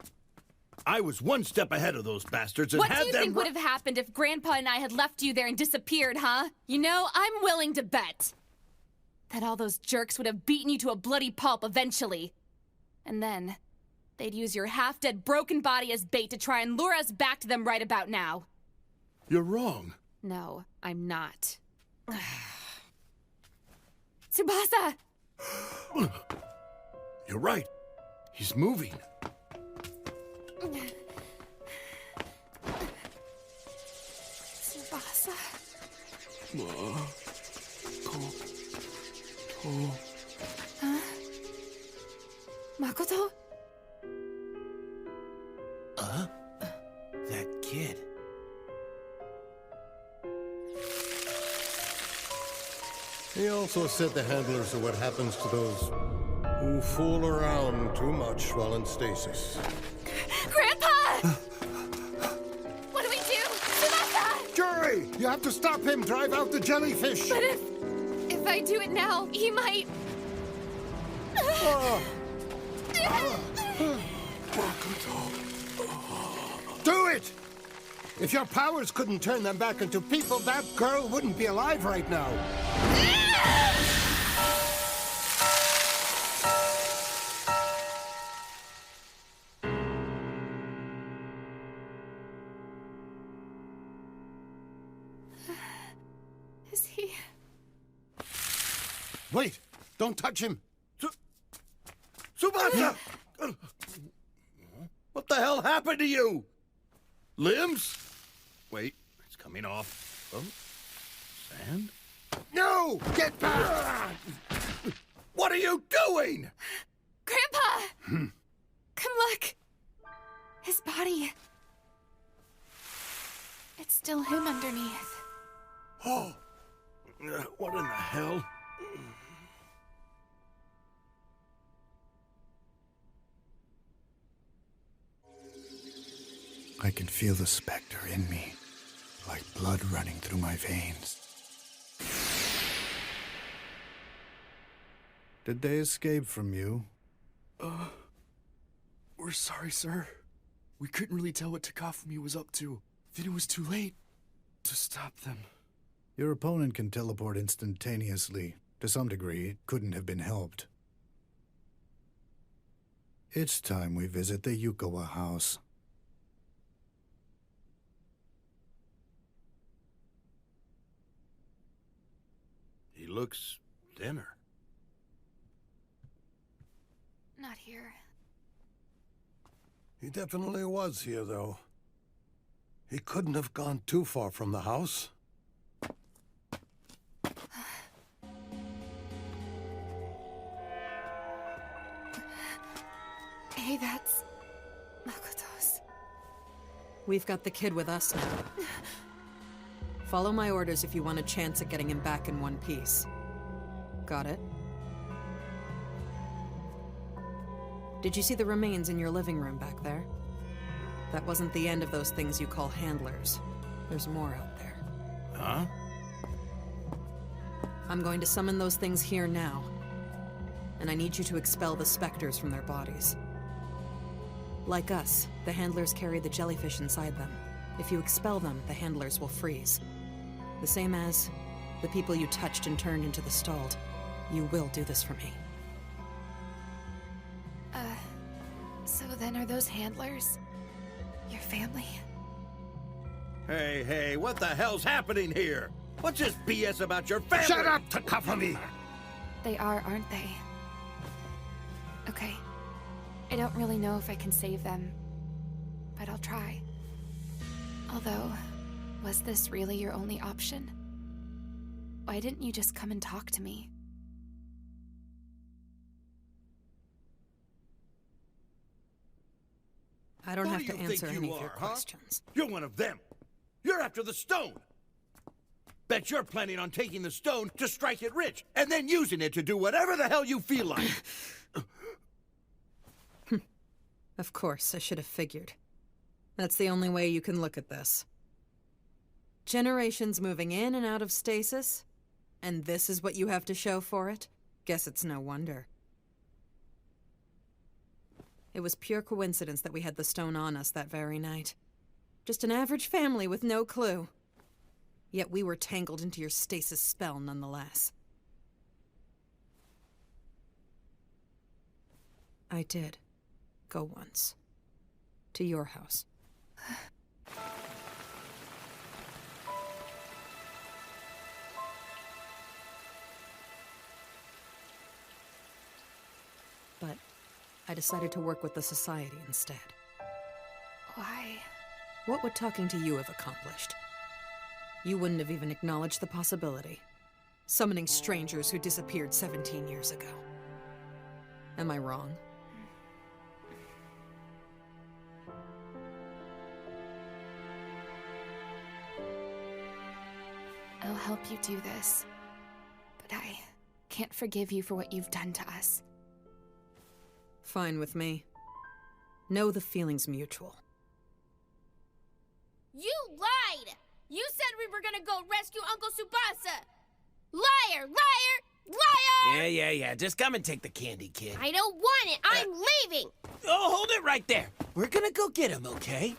I was one step ahead of those bastards and What had do you them think would have happened if Grandpa and I had left you there and disappeared, huh? You know, I'm willing to bet that all those jerks would have beaten you to a bloody pulp eventually. And then they'd use your half-dead broken body as bait to try and lure us back to them right about now. You're wrong. No, I'm not. Tsubasa! You're right. He's moving. Tsubasa. Huh? Makoto? That kid. He also said the handlers are what happens to those who fool around too much while in stasis. Grandpa! What do we do? Tsubasa! Jury! You have to stop him! Drive out the jellyfish! But if I do it now, he might... Do it! If your powers couldn't turn them back into people, that girl wouldn't be alive right now. Is he... Wait! Don't touch him! Tsubasa! What the hell happened to you? Limbs? Wait, it's coming off. Oh, sand? No! Get back! What are you doing? Grandpa! Come look! His body... It's still him underneath. Oh, what in the hell? I can feel the specter in me, like blood running through my veins. Did they escape from you? We're sorry, sir. We couldn't really tell what Takafumi was up to. Then it was too late to stop them. Your opponent can teleport instantaneously. To some degree, it couldn't have been helped. It's time we visit the Yukawa house. He looks thinner. Not here. He definitely was here, though. He couldn't have gone too far from the house. Hey, that's... Makoto's. We've got the kid with us now. Follow my orders if you want a chance at getting him back in one piece. Got it? Did you see the remains in your living room back there? That wasn't the end of those things you call handlers. There's more out there. Huh? I'm going to summon those things here now. And I need you to expel the specters from their bodies. Like us, the handlers carry the jellyfish inside them. If you expel them, the handlers will freeze. The same as the people you touched and turned into the stalled. You will do this for me. Are those handlers your family? Hey, what the hell's happening here? What's this BS about your family? Shut up, Takafumi! They are, aren't they? Okay. I don't really know if I can save them, but I'll try. Although, was this really your only option? Why didn't you just come and talk to me? I don't Who have do to you think answer you any of are, your huh? questions. You're one of them. You're after the stone. Bet you're planning on taking the stone to strike it rich, and then using it to do whatever the hell you feel like. Of course, I should have figured. That's the only way you can look at this. Generations moving in and out of stasis, and this is what you have to show for it? Guess it's no wonder. It was pure coincidence that we had the stone on us that very night. Just an average family with no clue. Yet we were tangled into your stasis spell nonetheless. I did go once. To your house. But I decided to work with the Society instead. Why? What would talking to you have accomplished? You wouldn't have even acknowledged the possibility. Summoning strangers who disappeared 17 years ago. Am I wrong? I'll help you do this. But I can't forgive you for what you've done to us. Fine with me. Know the feeling's mutual. You lied! You said we were gonna go rescue Uncle Tsubasa! Liar! Liar! Liar! Yeah. Just come and take the candy, kid. I don't want it! I'm leaving! Oh, hold it right there. We're gonna go get him, okay?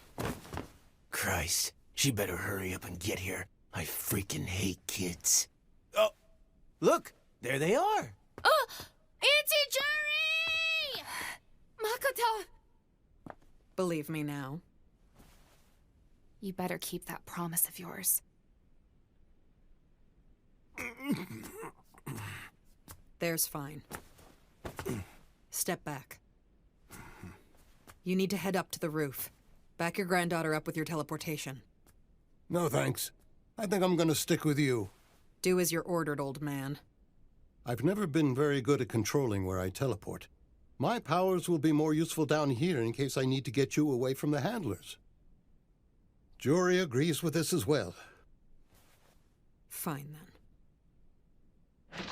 Christ, she better hurry up and get here. I freaking hate kids. Oh, look, there they are. Oh, Auntie Jury! Makoto! Believe me now. You better keep that promise of yours. There's fine. Step back. You need to head up to the roof. Back your granddaughter up with your teleportation. No, thanks. I think I'm gonna stick with you. Do as you're ordered, old man. I've never been very good at controlling where I teleport. My powers will be more useful down here in case I need to get you away from the handlers. Jury agrees with this as well. Fine, then.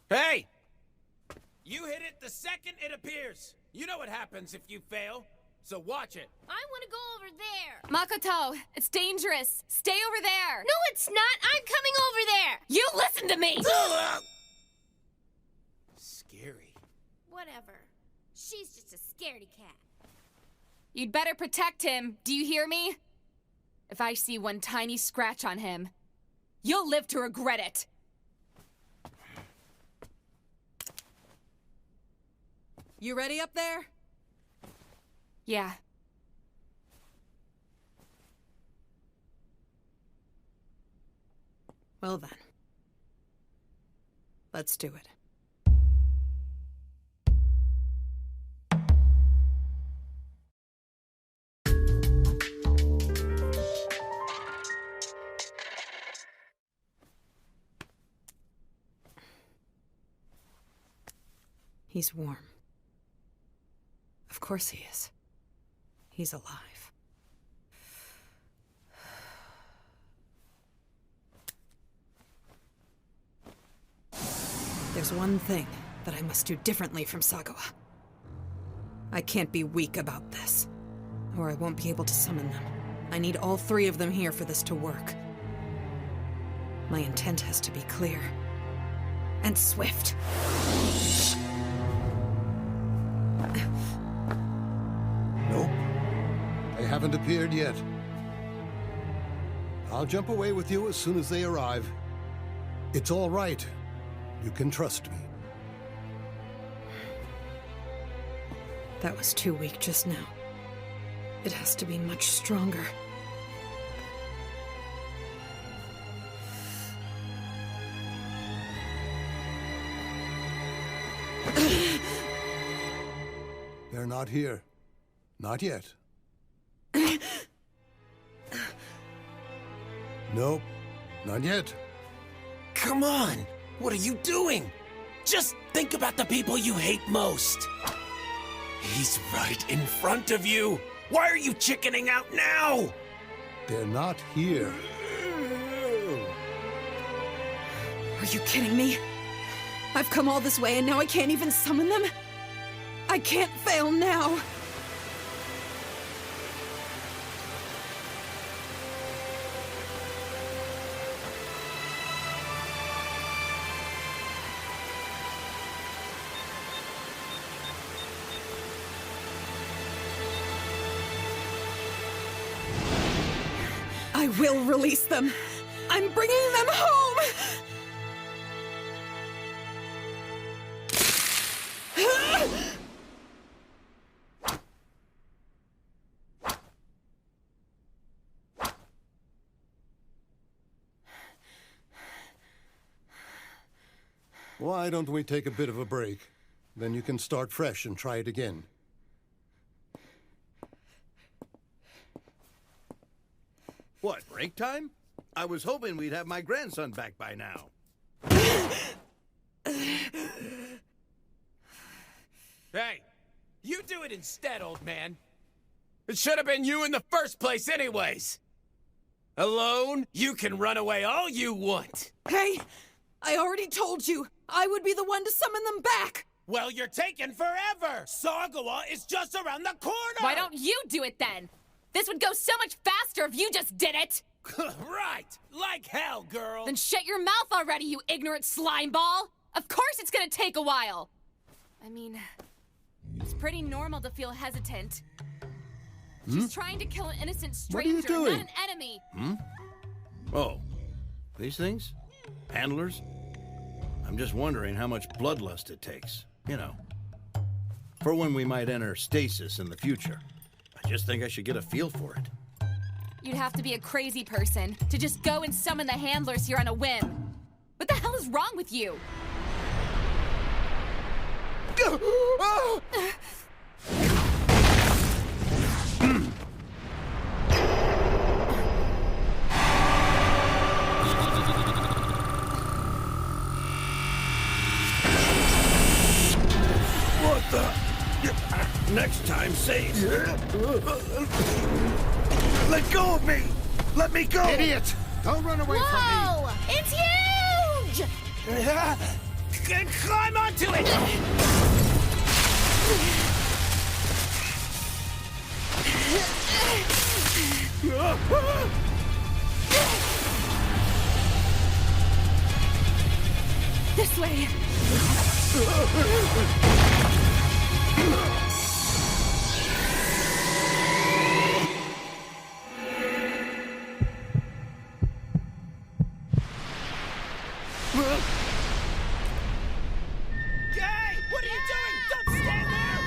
Hey! You hit it the second it appears. You know what happens if you fail, so watch it. I want to go over there. Makoto, it's dangerous. Stay over there. No, it's not. I'm coming over there. You listen to me! Scary. Whatever. She's just a scaredy cat. You'd better protect him. Do you hear me? If I see one tiny scratch on him, you'll live to regret it. You ready up there? Yeah. Well then. Let's do it. He's warm. Of course he is. He's alive. There's one thing that I must do differently from Sagawa. I can't be weak about this, or I won't be able to summon them. I need all three of them here for this to work. My intent has to be clear. And swift. Nope. They haven't appeared yet. I'll jump away with you as soon as they arrive. It's all right. You can trust me. That was too weak just now. It has to be much stronger. They're not here. Not yet. Nope. Not yet. Come on! What are you doing? Just think about the people you hate most. He's right in front of you. Why are you chickening out now? They're not here. Are you kidding me? I've come all this way and now I can't even summon them? I can't fail now. I will release them. I'm bringing them home. Why don't we take a bit of a break? Then you can start fresh and try it again. What, break time? I was hoping we'd have my grandson back by now. Hey, you do it instead, old man. It should have been you in the first place anyways. Alone, you can run away all you want. Hey, I already told you I would be the one to summon them back. Well, you're taking forever. Sagawa is just around the corner. Why don't you do it then? This would go so much faster if you just did it! Right! Like hell, girl! Then shut your mouth already, you ignorant slime ball! Of course it's gonna take a while! I mean, it's pretty normal to feel hesitant. She's trying to kill an innocent stranger, not an enemy! Oh, these things? Handlers? I'm just wondering how much bloodlust it takes, you know, for when we might enter stasis in the future. I just think I should get a feel for it. You'd have to be a crazy person to just go and summon the handlers here on a whim. What the hell is wrong with you? What the? Next time, say... Let go of me! Let me go! Idiot! Don't run away from me! Whoa! It's huge! Climb onto it! This way! Hey! What are you doing? Don't stand there!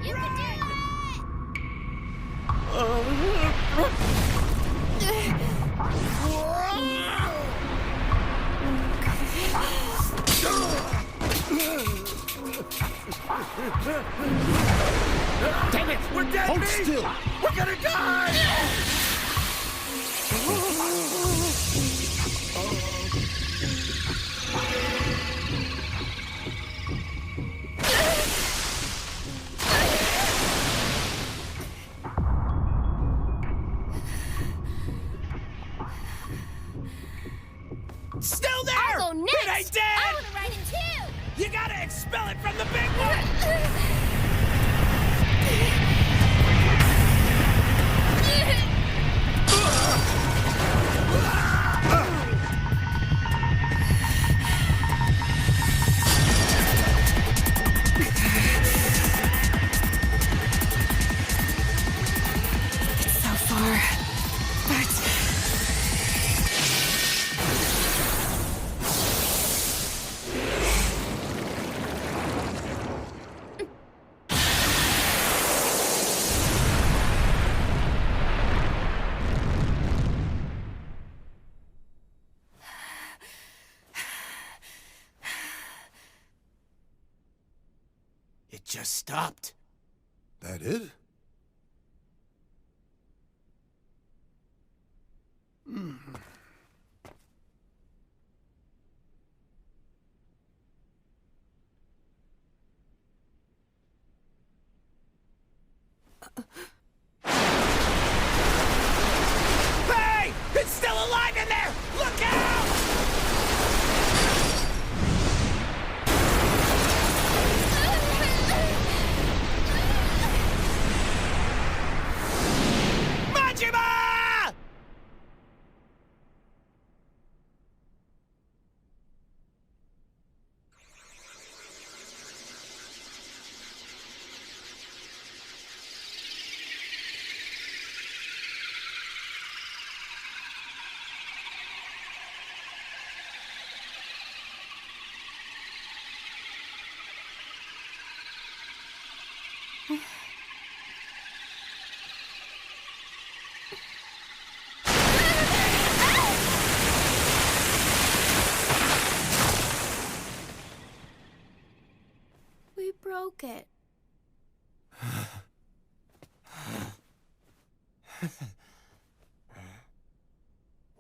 You can do Damn it! We're dead! Hold still! We're gonna die! Still there! I'll go next! It ain't dead! I want to ride it too! You gotta expel it from the big one! So far, but... just stopped. That it? Hey! It's still alive in there! Look out! Majima! We broke it.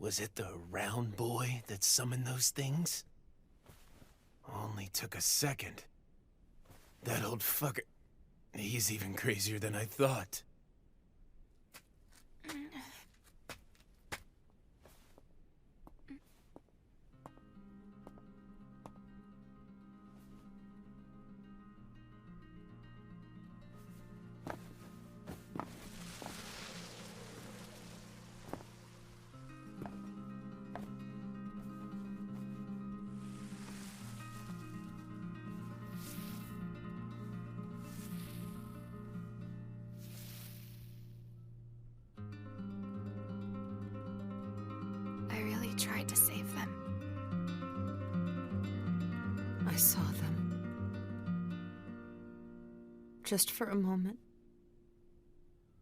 Was it the round boy that summoned those things? Only took a second. That old fucker... He's even crazier than I thought. I really tried to save them. I saw them. Just for a moment.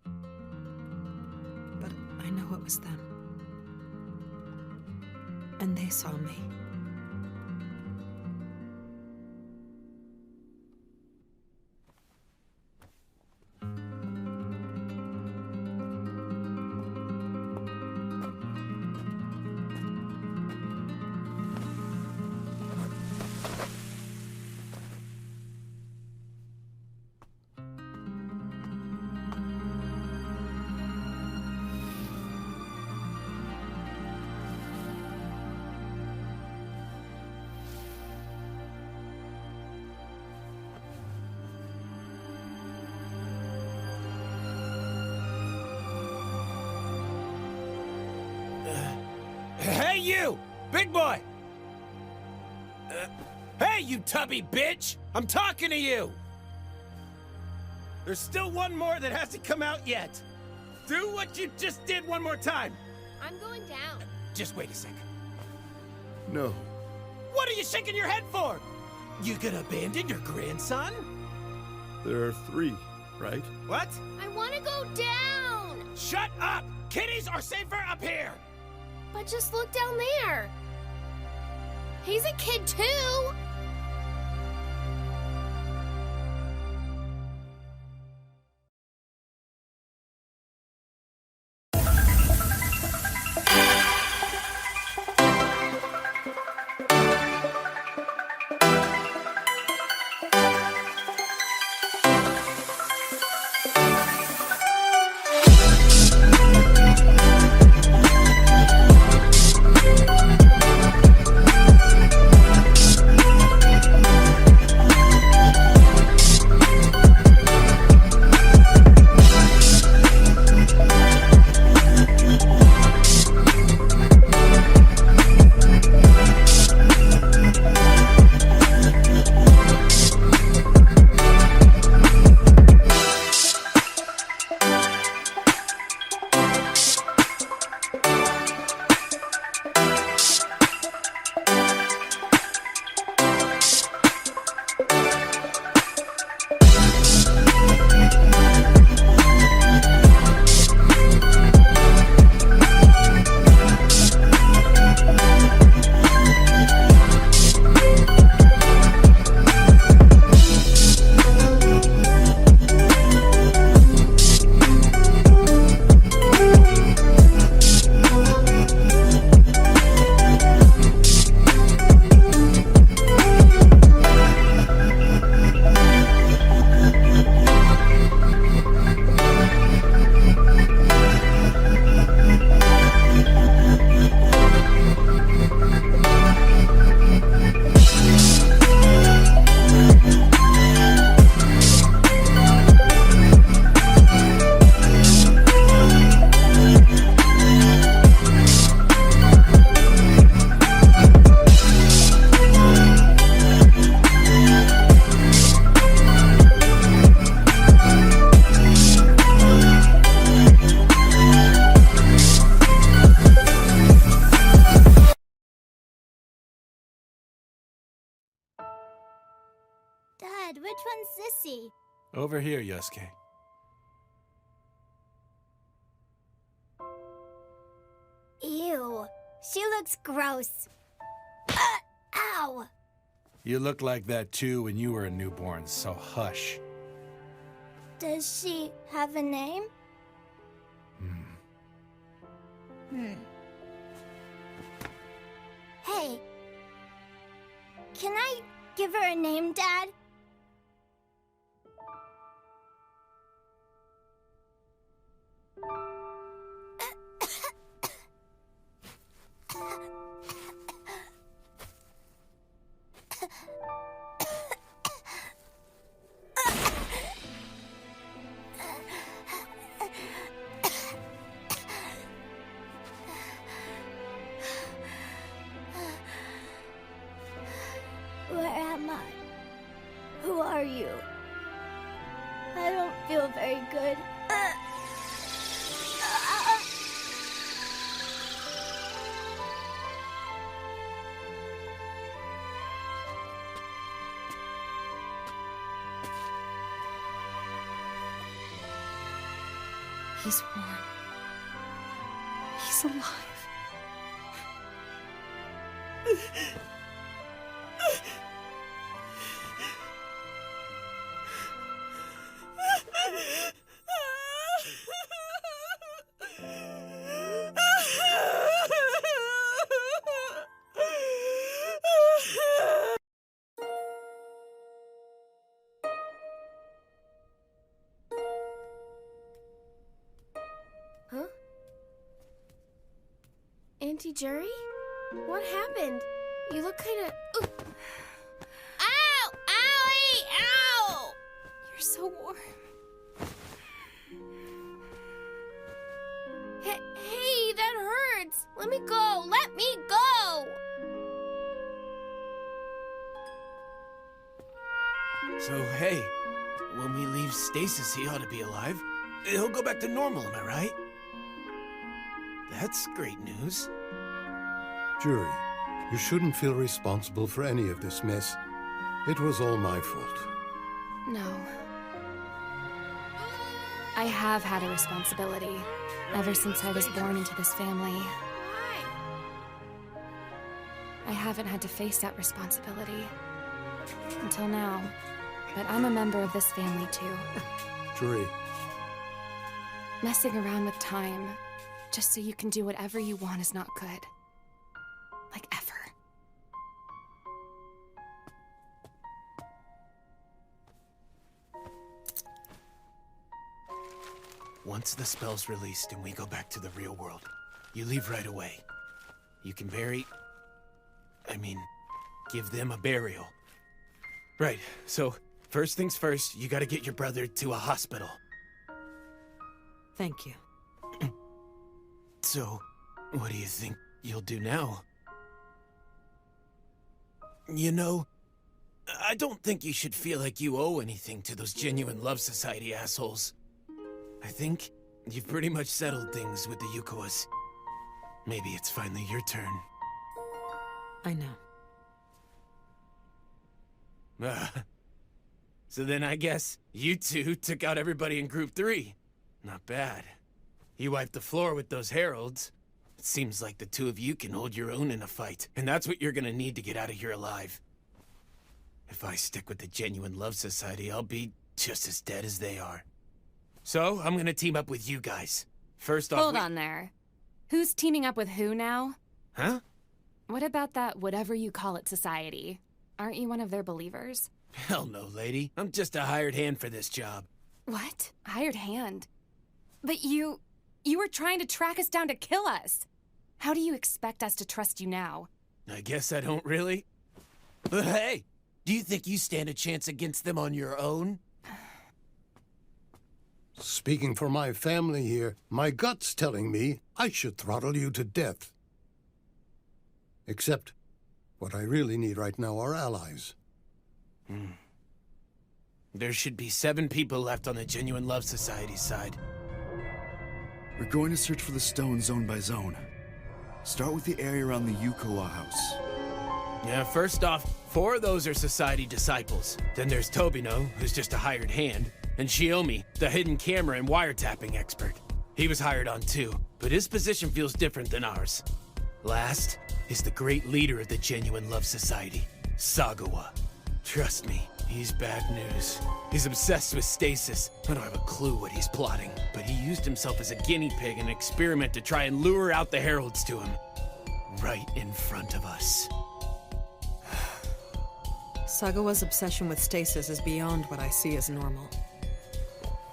But I know it was them. And they saw me. Hey, you! Big boy! Hey, you tubby bitch! I'm talking to you! There's still one more that hasn't come out yet. Do what you just did one more time. I'm going down. Just wait a second. No. What are you shaking your head for? You gonna abandon your grandson? There are 3, right? What? I want to go down. Shut up! Kitties are safer up here! But just look down there. He's a kid too. Over here, Yosuke. Ew. She looks gross. Ow! You looked like that too when you were a newborn, so hush. Does she have a name? Hey. Can I give her a name, Dad? Where am I? Who are you? I don't feel very good. He's warm. He's alive. Huh? Auntie Jury? What happened? You look kinda... Ow! Owie! Ow! You're so warm. Hey, that hurts! Let me go! Let me go! So, hey, when we leave stasis, he ought to be alive. He'll go back to normal, am I right? That's great news. Jury, you shouldn't feel responsible for any of this mess. It was all my fault. No. I have had a responsibility ever since I was born into this family. I haven't had to face that responsibility until now, but I'm a member of this family too. Jury, Messing around with time just so you can do whatever you want is not good. Like ever. Once the spell's released and we go back to the real world, you leave right away. You can give them a burial. Right, so first things first, you gotta get your brother to a hospital. Thank you. So, what do you think you'll do now? You know, I don't think you should feel like you owe anything to those Genuine Love Society assholes. I think you've pretty much settled things with the Yukawas. Maybe it's finally your turn. I know. So then I guess you two took out everybody in Group 3. Not bad. You wiped the floor with those heralds. It seems like the two of you can hold your own in a fight, and that's what you're gonna need to get out of here alive. If I stick with the Genuine Love Society, I'll be just as dead as they are. So, I'm gonna team up with you guys. First off, Hold on there. Who's teaming up with who now? Huh? What about that whatever you call it society? Aren't you one of their believers? Hell no, lady. I'm just a hired hand for this job. What? Hired hand? But you were trying to track us down to kill us. How do you expect us to trust you now? I guess I don't really. But hey, do you think you stand a chance against them on your own? speaking for my family here, my gut's telling me I should throttle you to death. Except, what I really need right now are allies. There should be 7 people left on the Genuine Love Society side. We're going to search for the stone zone by zone. Start with the area around the Yukawa house. Yeah, first off, 4 of those are Society disciples. Then there's Tobino, who's just a hired hand. and Shiomi, the hidden camera and wiretapping expert. He was hired on too, but his position feels different than ours. Last is the great leader of the Genuine Love Society, Sagawa. Trust me, he's bad news. He's obsessed with stasis. I don't have a clue what he's plotting, but he used himself as a guinea pig in an experiment to try and lure out the heralds to him. Right in front of us. Sagawa's obsession with stasis is beyond what I see as normal.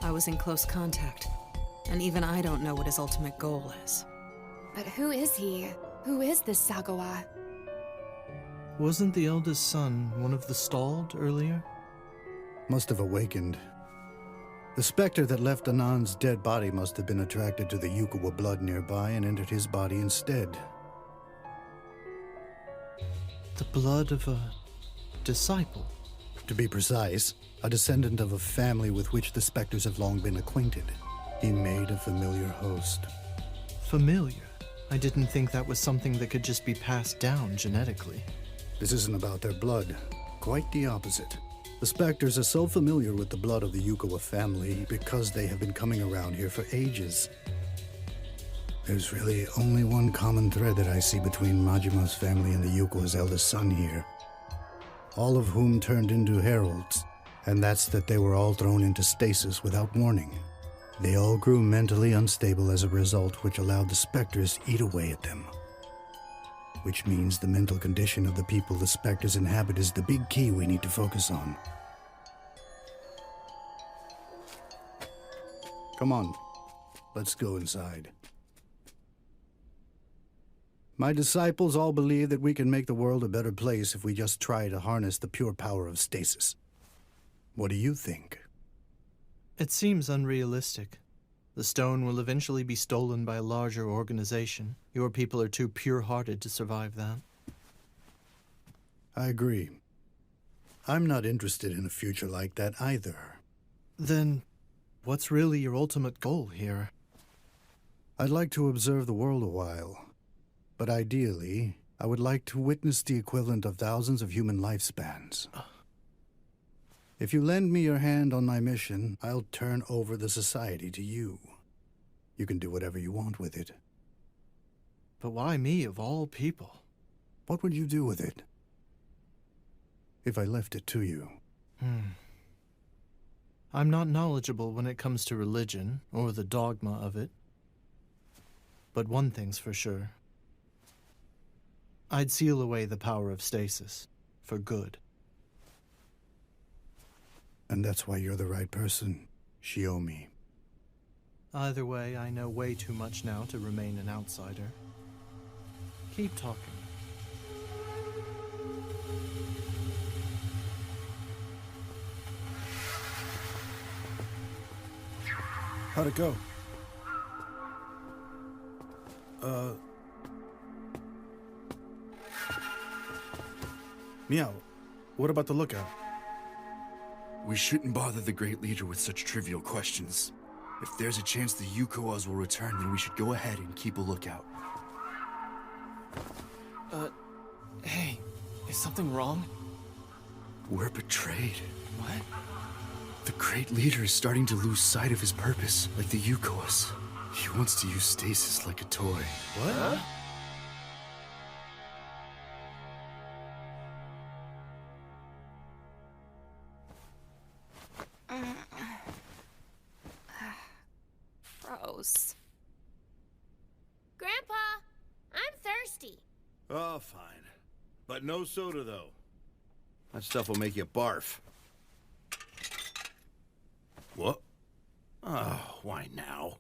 I was in close contact, and even I don't know what his ultimate goal is. But who is he? Who is this Sagawa? Wasn't the eldest son one of the stalled earlier? Must have awakened. The specter that left Anand's dead body must have been attracted to the Yukawa blood nearby and entered his body instead. The blood of a disciple? To be precise, a descendant of a family with which the specters have long been acquainted. He made a familiar host. Familiar? I didn't think that was something that could just be passed down genetically. This isn't about their blood. Quite the opposite. The specters are so familiar with the blood of the Yukawa family because they have been coming around here for ages. There's really only one common thread that I see between Majima's family and the Yukawa's eldest son here. All of whom turned into heralds, and that's that they were all thrown into stasis without warning. They all grew mentally unstable as a result, which allowed the specters to eat away at them. Which means the mental condition of the people the specters inhabit is the big key we need to focus on. Come on, let's go inside. My disciples all believe that we can make the world a better place if we just try to harness the pure power of stasis. What do you think? It seems unrealistic. The stone will eventually be stolen by a larger organization. Your people are too pure-hearted to survive that. I agree. I'm not interested in a future like that either. Then, what's really your ultimate goal here? I'd like to observe the world a while. But ideally, I would like to witness the equivalent of thousands of human lifespans. If you lend me your hand on my mission, I'll turn over the society to you. You can do whatever you want with it. But why me, of all people? What would you do with it? If I left it to you? I'm not knowledgeable when it comes to religion, or the dogma of it. But one thing's for sure. I'd seal away the power of stasis, for good. And that's why you're the right person, Shiomi. Either way, I know way too much now to remain an outsider. Keep talking. How'd it go? Meow, what about the lookout? We shouldn't bother the Great Leader with such trivial questions. If there's a chance the Yukawas will return, then we should go ahead and keep a lookout. Hey, is something wrong? We're betrayed. What? The Great Leader is starting to lose sight of his purpose, like the Yukawas. He wants to use stasis like a toy. What? Huh? Gross. Grandpa, I'm thirsty. Oh, fine. But no soda, though. That stuff will make you barf. What? Oh, why now?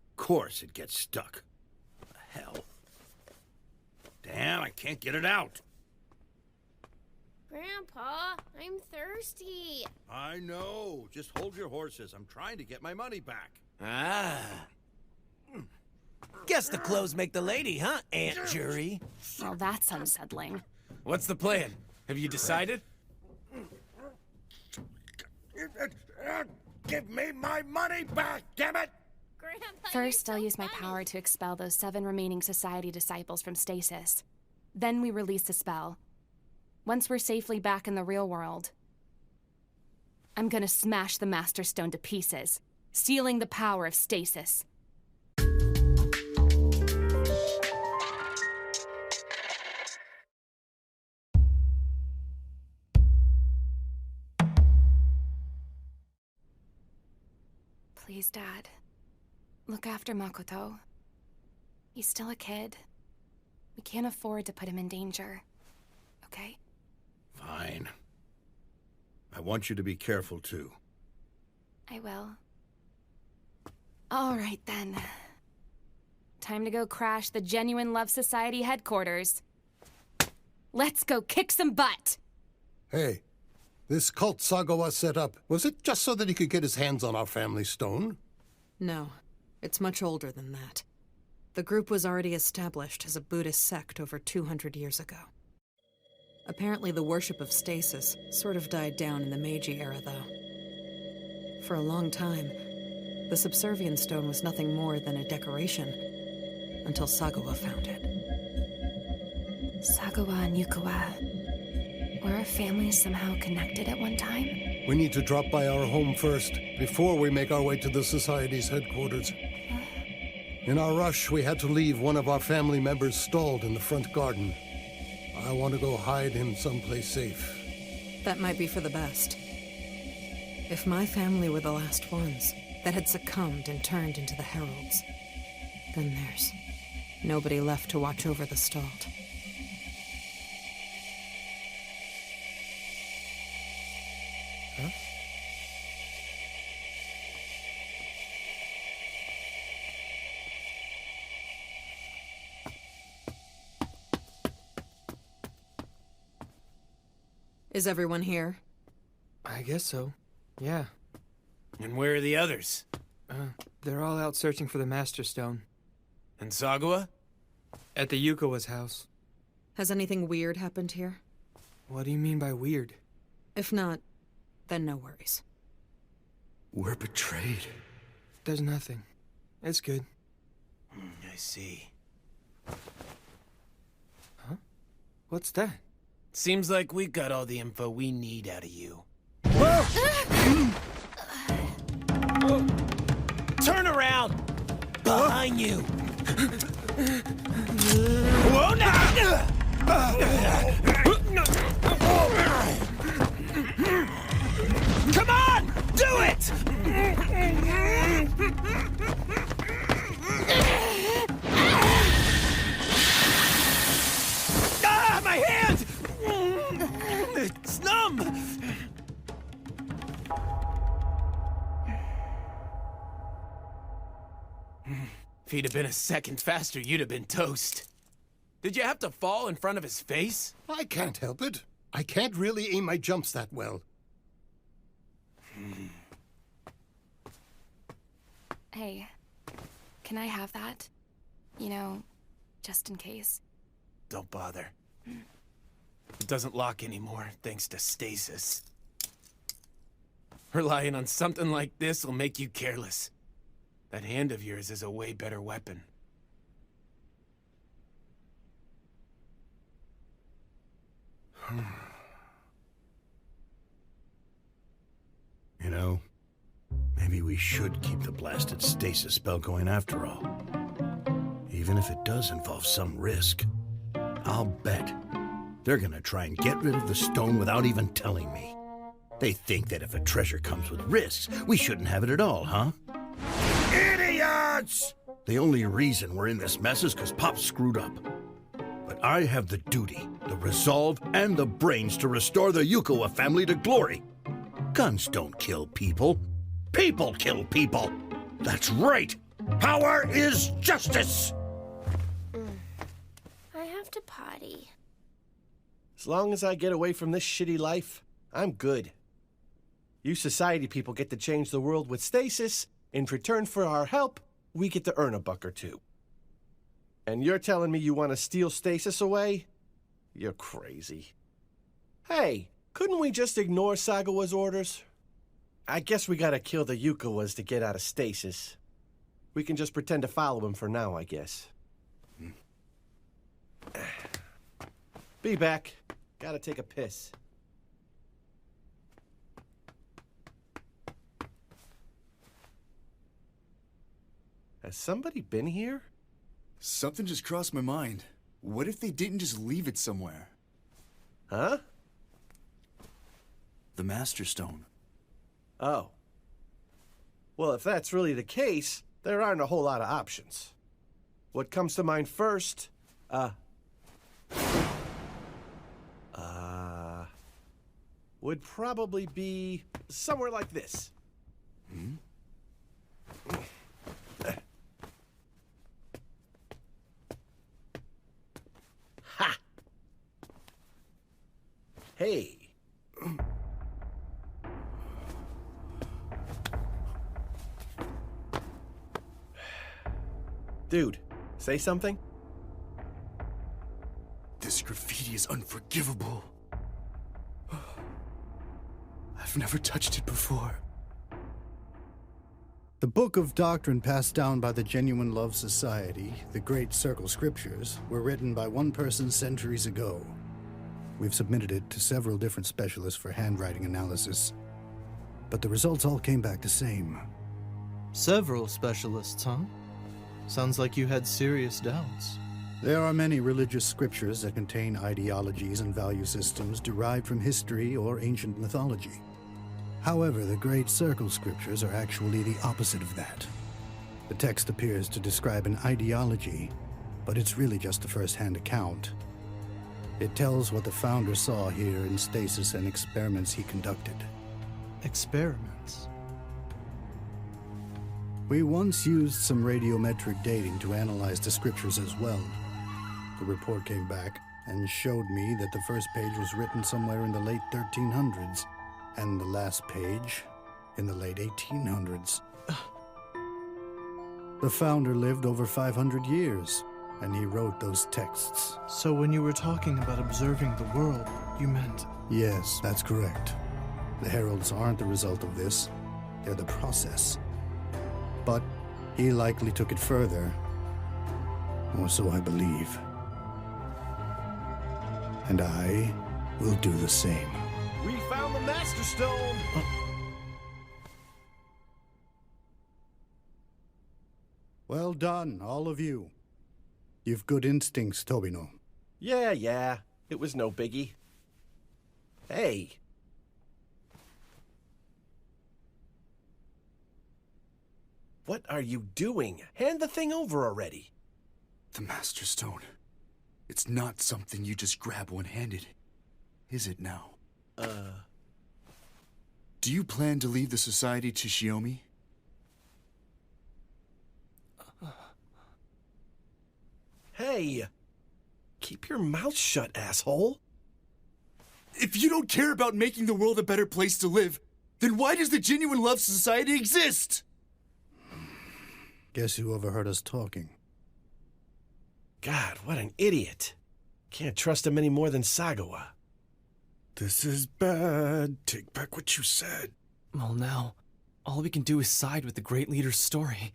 Of course it gets stuck. What the hell? Damn, I can't get it out. Grandpa, I'm thirsty. I know. Just hold your horses. I'm trying to get my money back. Ah. Guess the clothes make the lady, huh, Aunt Jury? Well, that's unsettling. What's the plan? Have you decided? Give me my money back, damn it! Grandpa, First, I'll use my power to expel those 7 remaining Society disciples from stasis. Then we release the spell. Once we're safely back in the real world, I'm gonna smash the Master Stone to pieces, sealing the power of stasis. Please, Dad. Look after Makoto. He's still a kid. We can't afford to put him in danger. Okay? Fine. I want you to be careful, too. I will. All right, then. Time to go crash the Genuine Love Society headquarters. Let's go kick some butt! Hey, this cult Sagawa set up, was it just so that he could get his hands on our family stone? No, it's much older than that. The group was already established as a Buddhist sect over 200 years ago. Apparently the worship of stasis sort of died down in the Meiji era, though. For a long time, the Subservient Stone was nothing more than a decoration, until Sagawa found it. Sagawa and Yukawa. Were our families somehow connected at one time? We need to drop by our home first, before we make our way to the Society's headquarters. In our rush, we had to leave one of our family members stalled in the front garden. I want to go hide him someplace safe. That might be for the best. If my family were the last ones that had succumbed and turned into the Heralds, then there's nobody left to watch over the stalled. Huh? Is everyone here? I guess so. Yeah. And where are the others? They're all out searching for the Master Stone. And Sagawa? At the Yukawa's house. Has anything weird happened here? What do you mean by weird? If not, then no worries. We're betrayed. There's nothing. It's good. I see. Huh? What's that? Seems like we got all the info we need out of you. Turn around! Behind you! Whoa, now! Come on! Do it! Ah, my hand! It's numb! If he'd have been a second faster, you'd have been toast. Did you have to fall in front of his face? I can't help it. I can't really aim my jumps that well. Hey, can I have that? You know, just in case. Don't bother. It doesn't lock anymore, thanks to stasis. Relying on something like this will make you careless. That hand of yours is a way better weapon. You know, maybe we should keep the blasted stasis spell going after all. Even if it does involve some risk. I'll bet they're gonna try and get rid of the stone without even telling me. They think that if a treasure comes with risks, we shouldn't have it at all, huh? Idiots! The only reason we're in this mess is because Pop screwed up. But I have the duty, the resolve, and the brains to restore the Yukawa family to glory. Guns don't kill people. People kill people. That's right. Power is justice. I have to potty. As long as I get away from this shitty life, I'm good. You society people get to change the world with stasis. In return for our help, we get to earn $1 or $2. And you're telling me you want to steal stasis away? You're crazy. Hey, couldn't we just ignore Sagawa's orders? I guess we gotta kill the Yukawas to get out of stasis. We can just pretend to follow him for now, I guess. Be back. Gotta take a piss. Has somebody been here? Something just crossed my mind. What if they didn't just leave it somewhere? Huh? The Master Stone. Oh. Well, if that's really the case, there aren't a whole lot of options. What comes to mind first, would probably be somewhere like this. Hmm? Ha! Hey. Dude, say something? This graffiti is unforgivable. I've never touched it before. The book of doctrine passed down by the Genuine Love Society, the Great Circle Scriptures, were written by one person centuries ago. We've submitted it to several different specialists for handwriting analysis, but the results all came back the same. Several specialists, huh? Sounds like you had serious doubts. There are many religious scriptures that contain ideologies and value systems derived from history or ancient mythology. However, the Great Circle Scriptures are actually the opposite of that. The text appears to describe an ideology, but it's really just a first-hand account. It tells what the founder saw here in stasis and experiments he conducted. Experiments? We once used some radiometric dating to analyze the scriptures as well. The report came back and showed me that the first page was written somewhere in the late 1300s, and the last page in the late 1800s. The founder lived over 500 years, and he wrote those texts. So when you were talking about observing the world, you meant... Yes, that's correct. The heralds aren't the result of this. They're the process. But he likely took it further. Or so I believe. And I will do the same. We found the Master Stone! Well done, all of you. You've good instincts, Tobino. Yeah. It was no biggie. Hey. What are you doing? Hand the thing over already. The Master Stone. It's not something you just grab one-handed. Is it now? Do you plan to leave the society to Shiomi? Hey! Keep your mouth shut, asshole! If you don't care about making the world a better place to live, then why does the Genuine Love Society exist? Guess who overheard us talking? God, what an idiot. Can't trust him any more than Sagawa. This is bad. Take back what you said. Well, now, all we can do is side with the Great Leader's story.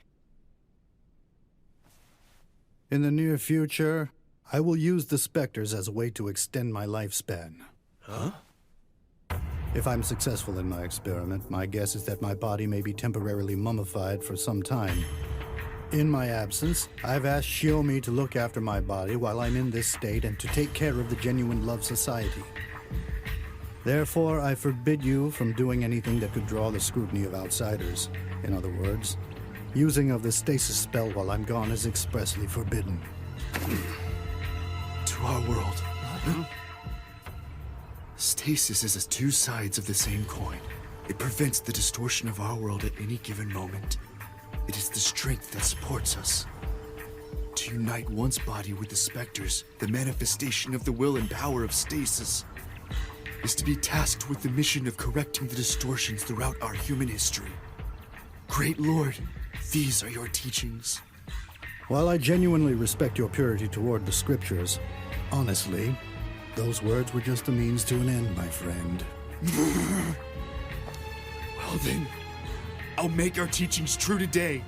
In the near future, I will use the specters as a way to extend my lifespan. Huh? If I'm successful in my experiment, my guess is that my body may be temporarily mummified for some time. In my absence, I've asked Shiomi to look after my body while I'm in this state and to take care of the Genuine Love Society. Therefore, I forbid you from doing anything that could draw the scrutiny of outsiders. In other words, using of the stasis spell while I'm gone is expressly forbidden. To our world. Stasis is as two sides of the same coin. It prevents the distortion of our world at any given moment. It is the strength that supports us. To unite one's body with the specters, the manifestation of the will and power of stasis, is to be tasked with the mission of correcting the distortions throughout our human history. Great Lord, these are your teachings. While I genuinely respect your purity toward the scriptures, honestly, those words were just a means to an end, my friend. Well then, I'll make our teachings true today.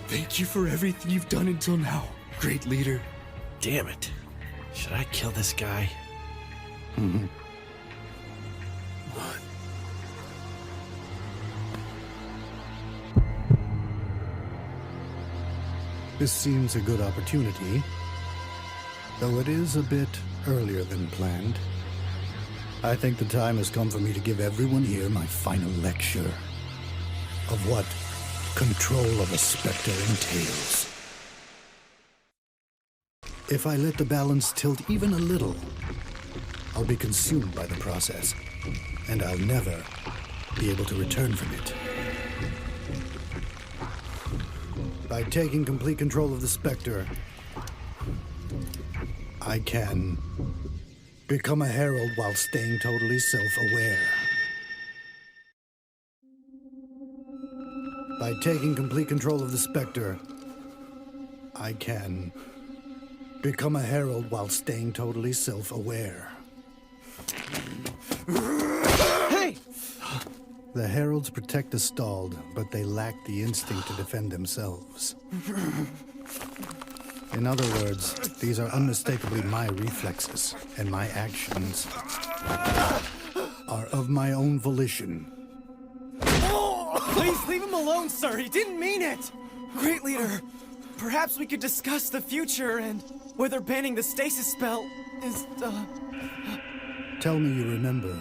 Thank you for everything you've done until now, great leader. Damn it. Should I kill this guy? What? 「 What? 「 「」 「」 「」 「」 「」 « 」 « 」 « 」 « 」 « 」 « 」 « 」 « 」 « 」 « 」 « 」 « 」 « 」 « 」 « 」 « 」 « 」 « 」 « 」 « 」 « 」 « 」 « This seems a good opportunity, though it is a bit earlier than planned. I think the time has come for me to give everyone here my final lecture of what control of a Spectre entails. If I let the balance tilt even a little, I'll be consumed by the process, and I'll never be able to return from it. By taking complete control of the Spectre, I can become a herald while staying totally self-aware. By taking complete control of the Spectre, I can become a herald while staying totally self-aware. Hey! The heralds protect the stalled, but they lack the instinct to defend themselves. In other words, these are unmistakably my reflexes, and my actions are of my own volition. Please leave him alone, sir. He didn't mean it. Great leader, perhaps we could discuss the future and whether banning the stasis spell is, Tell me you remember.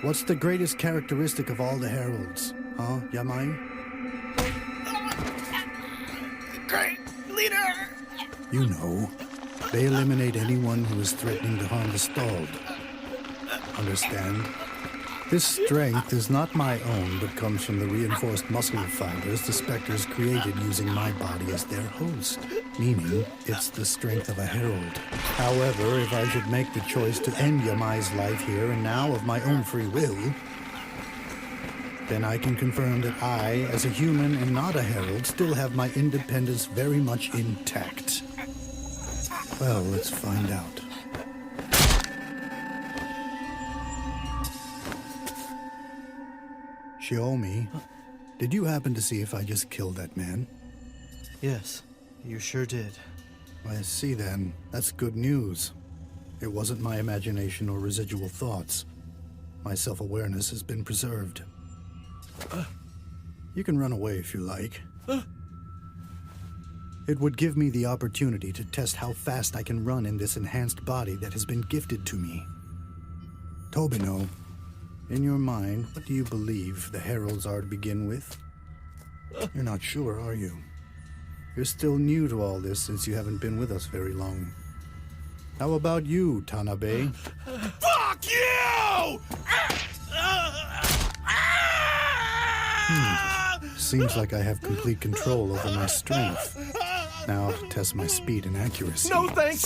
What's the greatest characteristic of all the heralds? Huh, Yamai? Great leader! You know, they eliminate anyone who is threatening to harm the stalled. Understand? This strength is not my own, but comes from the reinforced muscle fibers the Spectres created using my body as their host. Meaning, it's the strength of a herald. However, if I should make the choice to end Yamai's life here and now of my own free will, then I can confirm that I, as a human and not a herald, still have my independence very much intact. Well, let's find out. Shiomi, did you happen to see if I just killed that man? Yes, you sure did. I see then. That's good news. It wasn't my imagination or residual thoughts. My self-awareness has been preserved. You can run away if you like. It would give me the opportunity to test how fast I can run in this enhanced body that has been gifted to me. Tobino, in your mind, what do you believe the heralds are to begin with? You're not sure, are you? You're still new to all this since you haven't been with us very long. How about you, Tanabe? Fuck you! Seems like I have complete control over my strength. Now to test my speed and accuracy. No thanks!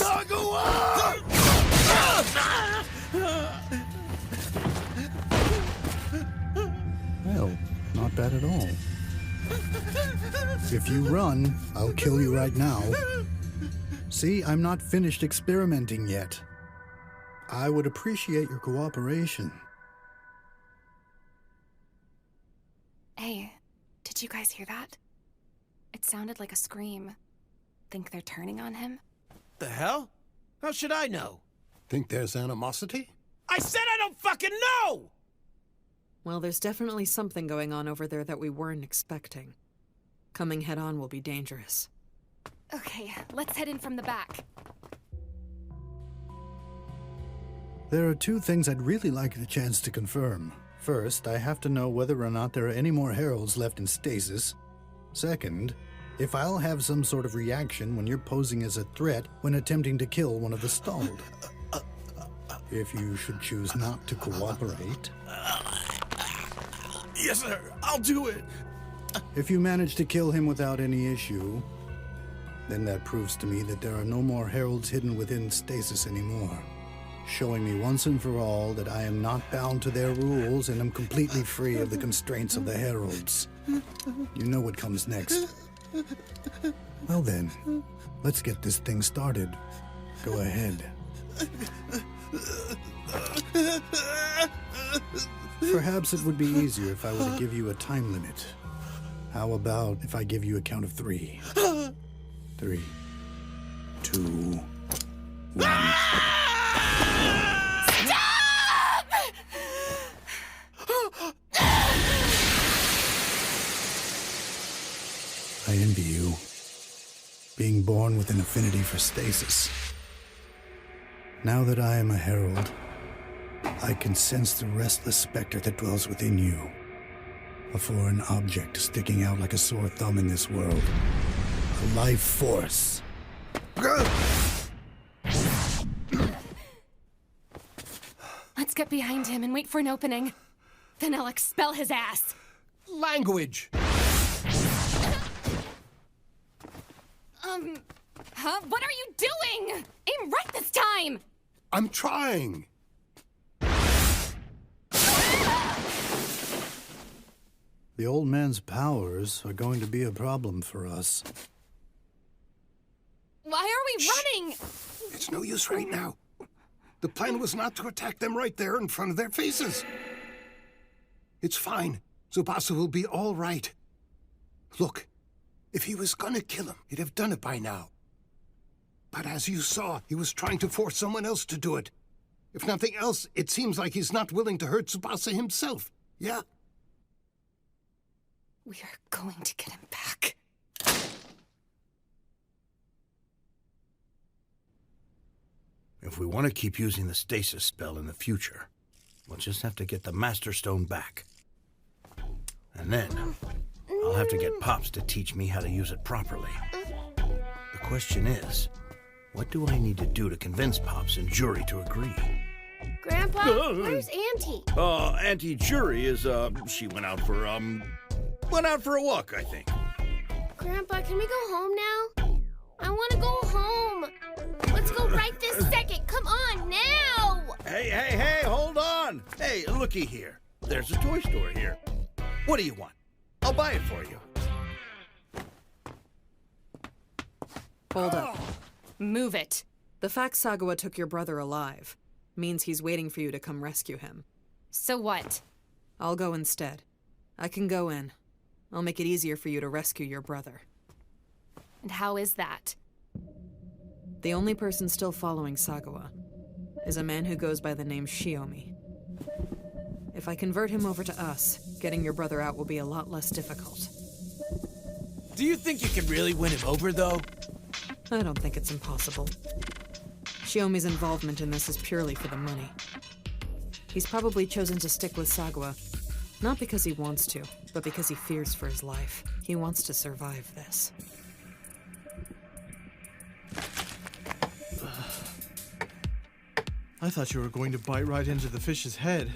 Well, not bad at all. If you run, I'll kill you right now. See, I'm not finished experimenting yet. I would appreciate your cooperation. Hey, did you guys hear that? It sounded like a scream. Think they're turning on him? The hell? How should I know? Think there's animosity? I said I don't fucking know! Well, there's definitely something going on over there that we weren't expecting. Coming head-on will be dangerous. Okay, let's head in from the back. There are two things I'd really like the chance to confirm. First, I have to know whether or not there are any more heralds left in stasis. Second, if I'll have some sort of reaction when you're posing as a threat when attempting to kill one of the stalled. If you should choose not to cooperate. Yes, sir. I'll do it. If you manage to kill him without any issue, then that proves to me that there are no more heralds hidden within stasis anymore. Showing me once and for all that I am not bound to their rules and am completely free of the constraints of the heralds. You know what comes next. Well then, let's get this thing started. Go ahead. Perhaps it would be easier if I were to give you a time limit. How about if I give you a count of 3? 3, 2, 1. I envy you. being born with an affinity for stasis. Now that I am a herald, I can sense the restless specter that dwells within you. A foreign object sticking out like a sore thumb in this world. A life force. Let's get behind him and wait for an opening. Then I'll expel his ass. Language! What are you doing? Aim right this time! I'm trying. The old man's powers are going to be a problem for us. Why are we running? It's no use right now. The plan was not to attack them right there in front of their faces. It's fine. Tsubasa will be all right. Look, if he was gonna kill him, he'd have done it by now. But as you saw, he was trying to force someone else to do it. If nothing else, it seems like he's not willing to hurt Tsubasa himself. Yeah? We are going to get him back. If we want to keep using the stasis spell in the future, we'll just have to get the Master Stone back. And then, I'll have to get Pops to teach me how to use it properly. The question is, what do I need to do to convince Pops and Jury to agree? Grandpa, where's Auntie? Auntie Jury is, she went out for a walk, I think. Grandpa, can we go home now? I want to go home. Let's go right this second. Come on, now! Hey, hold on. Hey, looky here. There's a toy store here. What do you want? I'll buy it for you. Hold up. Move it. The fact Sagawa took your brother alive means he's waiting for you to come rescue him. So what? I'll go instead. I can go in. I'll make it easier for you to rescue your brother. And how is that? The only person still following Sagawa is a man who goes by the name Shiomi. If I convert him over to us, getting your brother out will be a lot less difficult. Do you think you can really win him over, though? I don't think it's impossible. Shiomi's involvement in this is purely for the money. He's probably chosen to stick with Sagawa, not because he wants to, but because he fears for his life. He wants to survive this. I thought you were going to bite right into the fish's head.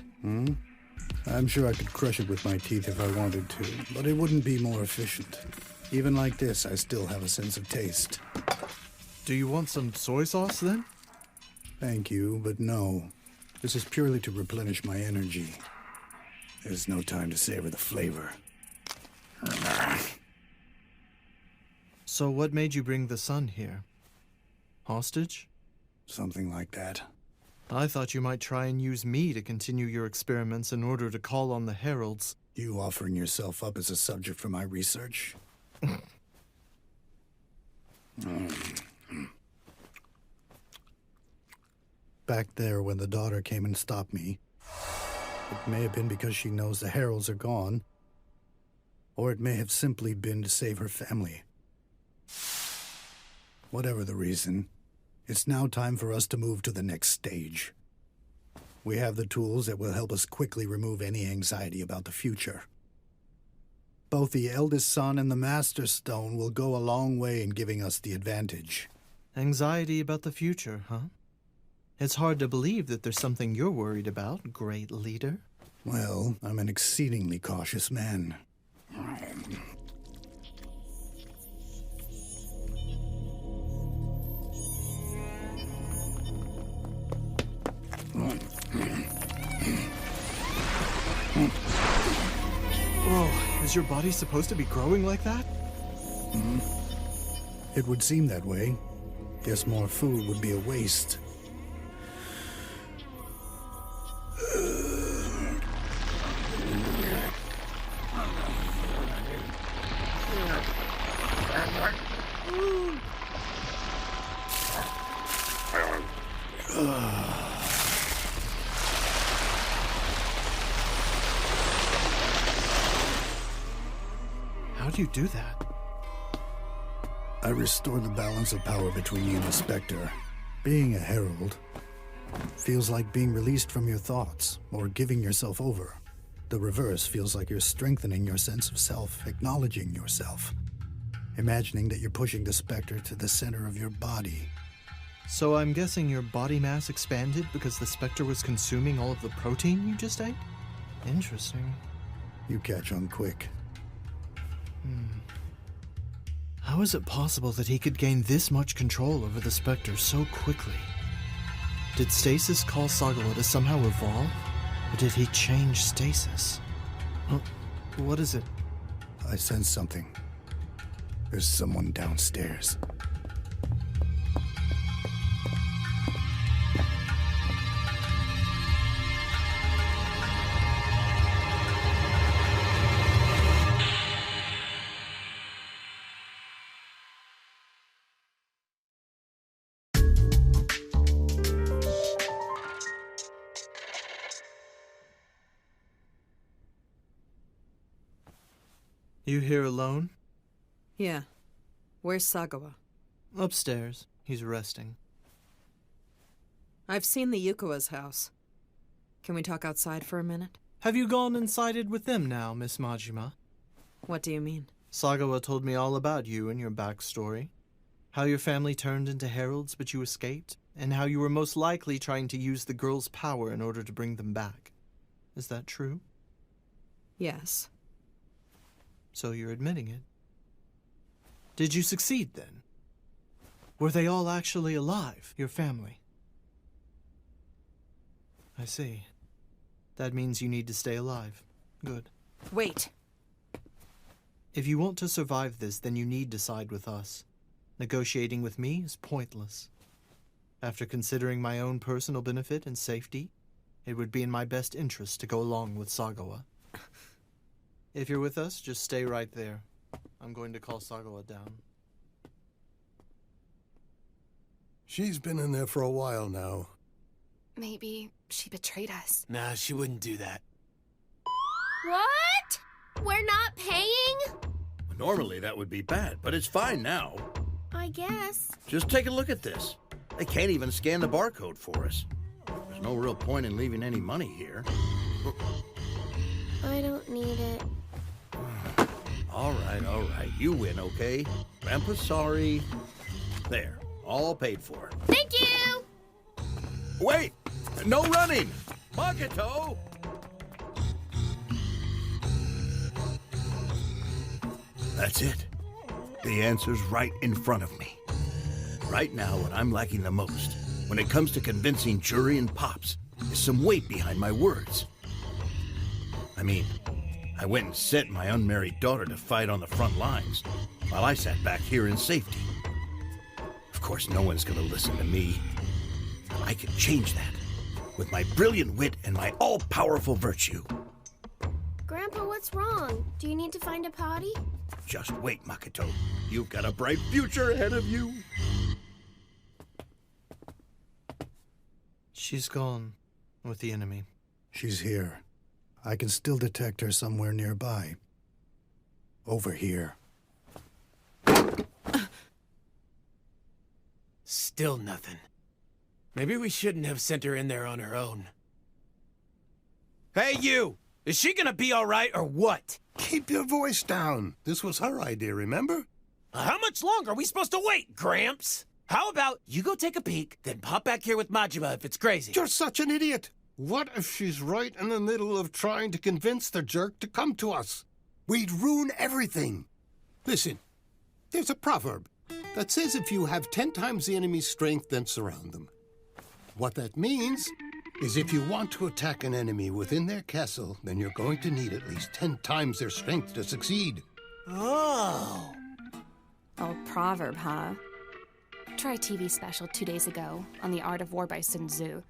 I'm sure I could crush it with my teeth if I wanted to, but it wouldn't be more efficient. Even like this, I still have a sense of taste. Do you want some soy sauce, then? Thank you, but no. This is purely to replenish my energy. There's no time to savor the flavor. So what made you bring the son here? Hostage? Something like that. I thought you might try and use me to continue your experiments in order to call on the heralds. You offering yourself up as a subject for my research? Back there when the daughter came and stopped me, it may have been because she knows the heralds are gone, or it may have simply been to save her family. Whatever the reason, it's now time for us to move to the next stage. We have the tools that will help us quickly remove any anxiety about the future. Both the eldest son and the Master Stone will go a long way in giving us the advantage. Anxiety about the future, huh? It's hard to believe that there's something you're worried about, great leader. Well, I'm an exceedingly cautious man. Whoa, is your body supposed to be growing like that? It would seem that way. Guess more food would be a waste. How do you do that? I restore the balance of power between you and the Spectre. Being a herald feels like being released from your thoughts or giving yourself over. The reverse feels like you're strengthening your sense of self, acknowledging yourself, imagining that you're pushing the Spectre to the center of your body. So I'm guessing your body mass expanded because the Spectre was consuming all of the protein you just ate? Interesting. You catch on quick. How is it possible that he could gain this much control over the Spectre so quickly? Did Stasis cause Sagawa to somehow evolve? Or did he change Stasis? Oh, what is it? I sense something. There's someone downstairs. You here alone? Yeah. Where's Sagawa? Upstairs. He's resting. I've seen the Yukawa's house. Can we talk outside for a minute? Have you gone and sided with them now, Miss Majima? What do you mean? Sagawa told me all about you and your backstory. How your family turned into heralds but you escaped, and how you were most likely trying to use the girls' power in order to bring them back. Is that true? Yes. So you're admitting it. Did you succeed then? Were they all actually alive, your family? I see. That means you need to stay alive. Good. Wait. If you want to survive this, then you need to side with us. Negotiating with me is pointless. After considering my own personal benefit and safety, it would be in my best interest to go along with Sagawa. If you're with us, just stay right there. I'm going to call Sagawa down. She's been in there for a while now. Maybe she betrayed us. Nah, she wouldn't do that. What? We're not paying? Normally that would be bad, but it's fine now. I guess. Just take a look at this. They can't even scan the barcode for us. There's no real point in leaving any money here. I don't need it. All right. You win, okay? Grandpa's sorry. There, all paid for. Thank you! Wait! No running! Makoto! That's it. The answer's right in front of me. Right now, what I'm lacking the most, when it comes to convincing Jury and Pops, is some weight behind my words. I mean, I went and sent my unmarried daughter to fight on the front lines, while I sat back here in safety. Of course, no one's gonna listen to me. I can change that, with my brilliant wit and my all-powerful virtue. Grandpa, what's wrong? Do you need to find a potty? Just wait, Makoto. You've got a bright future ahead of you. She's gone with the enemy. She's here. I can still detect her somewhere nearby. Over here. Still nothing. Maybe we shouldn't have sent her in there on her own. Hey, you! Is she gonna be all right or what? Keep your voice down. This was her idea, remember? How much longer are we supposed to wait, Gramps? How about you go take a peek, then pop back here with Majima if it's crazy? You're such an idiot. What if she's right in the middle of trying to convince the jerk to come to us? We'd ruin everything. Listen, there's a proverb that says if you have 10 times the enemy's strength, then surround them. What that means is if you want to attack an enemy within their castle, then you're going to need at least 10 times their strength to succeed. Oh. Old proverb, huh? Try a TV special 2 days ago on the art of war by Sun Tzu.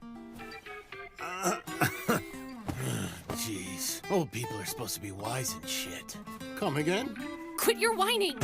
Jeez, old people are supposed to be wise and shit. Come again? Quit your whining!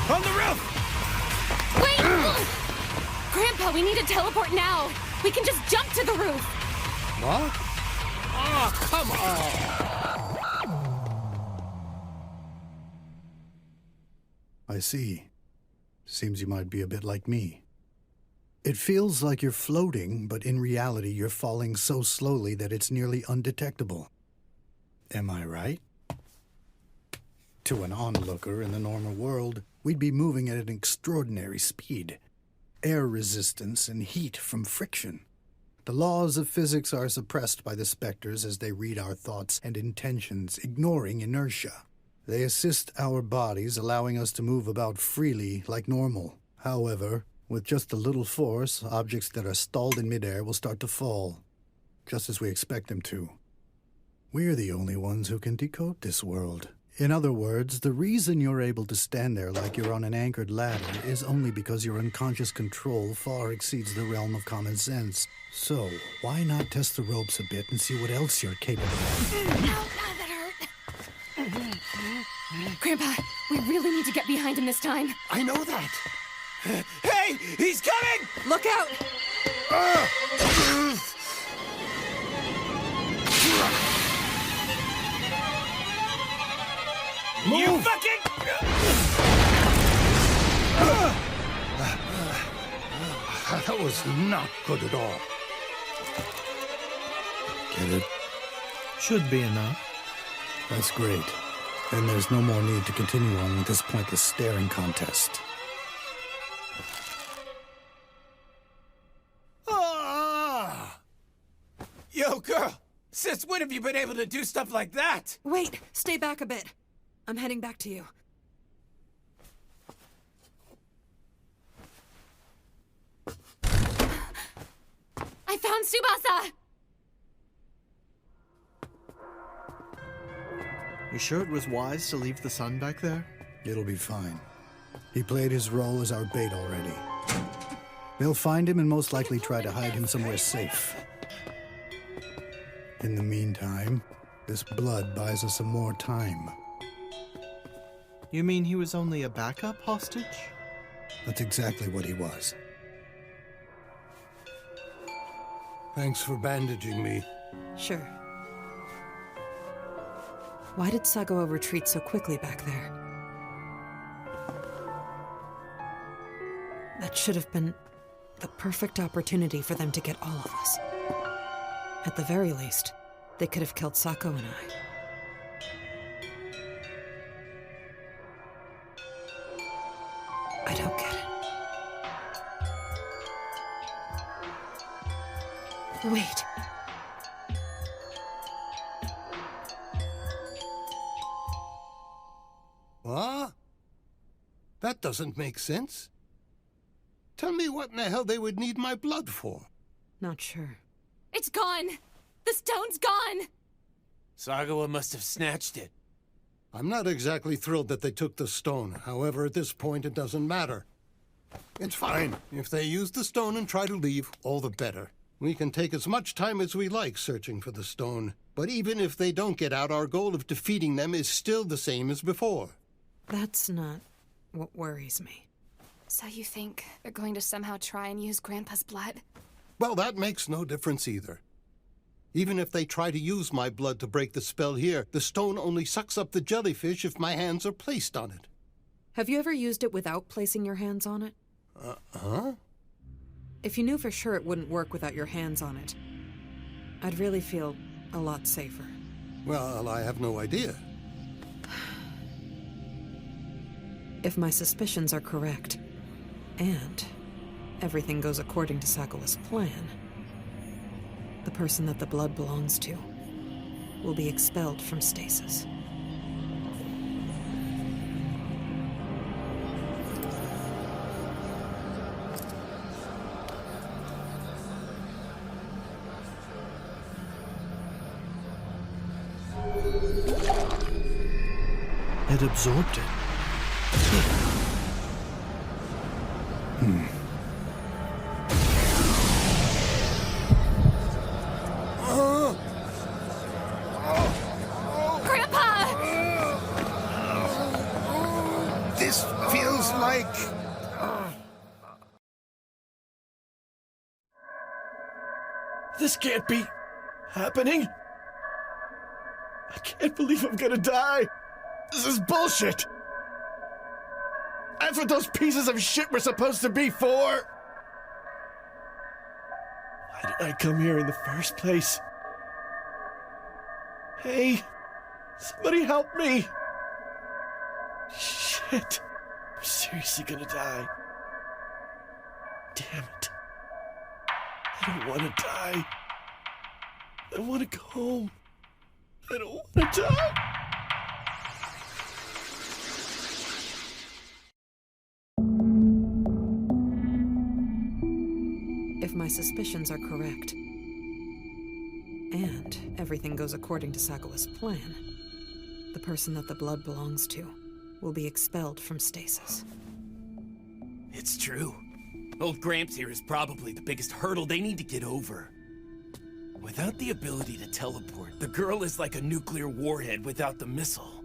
On the roof! Wait! Grandpa, we need to teleport now. We can just jump to the roof. What? Oh, come on! I see. Seems you might be a bit like me. It feels like you're floating, but in reality you're falling so slowly that it's nearly undetectable. Am I right? To an onlooker in the normal world, we'd be moving at an extraordinary speed. Air resistance and heat from friction. The laws of physics are suppressed by the specters as they read our thoughts and intentions, ignoring inertia. They assist our bodies, allowing us to move about freely like normal. However, with just a little force, objects that are stalled in midair will start to fall, just as we expect them to. We're the only ones who can decode this world. In other words, the reason you're able to stand there like you're on an anchored ladder is only because your unconscious control far exceeds the realm of common sense. So, why not test the ropes a bit and see what else you're capable of? Ow, that hurt. Grandpa, we really need to get behind him this time. I know that. Hey, he's coming! Look out! Move. You fucking... That was not good at all. Get it? Should be enough. That's great. Then there's no more need to continue on with this pointless staring contest. Yo, girl! Since when have you been able to do stuff like that? Wait, stay back a bit. I'm heading back to you. I found Tsubasa! You sure it was wise to leave the sun back there? It'll be fine. He played his role as our bait already. They'll find him and most likely try to hide him somewhere safe. In the meantime, this blood buys us some more time. You mean he was only a backup hostage? That's exactly what he was. Thanks for bandaging me. Sure. Why did Sagawa retreat so quickly back there? That should have been the perfect opportunity for them to get all of us. At the very least, they could have killed Sako and I. I don't get it. Wait. What? That doesn't make sense. Tell me what in the hell they would need my blood for. Not sure. It's gone! The stone's gone! Sagawa must have snatched it. I'm not exactly thrilled that they took the stone. However, at this point, it doesn't matter. It's fine. If they use the stone and try to leave, all the better. We can take as much time as we like searching for the stone. But even if they don't get out, our goal of defeating them is still the same as before. That's not what worries me. So you think they're going to somehow try and use Grandpa's blood? Well, that makes no difference either. Even if they try to use my blood to break the spell here, the stone only sucks up the jellyfish if my hands are placed on it. Have you ever used it without placing your hands on it? Huh? If you knew for sure it wouldn't work without your hands on it, I'd really feel a lot safer. Well, I have no idea. If my suspicions are correct, and everything goes according to Sagawa's plan, the person that the blood belongs to will be expelled from stasis. It absorbed it. This can't be happening. I can't believe I'm gonna die. This is bullshit. That's what those pieces of shit were supposed to be for. Why did I come here in the first place? Hey, somebody help me. Shit. I'm seriously gonna die. Damn it. I don't want to die. I want to go home. I don't want to die. If my suspicions are correct, and everything goes according to Sagawa's plan, the person that the blood belongs to will be expelled from stasis. It's true. Old Gramps here is probably the biggest hurdle they need to get over. Without the ability to teleport, the girl is like a nuclear warhead without the missile.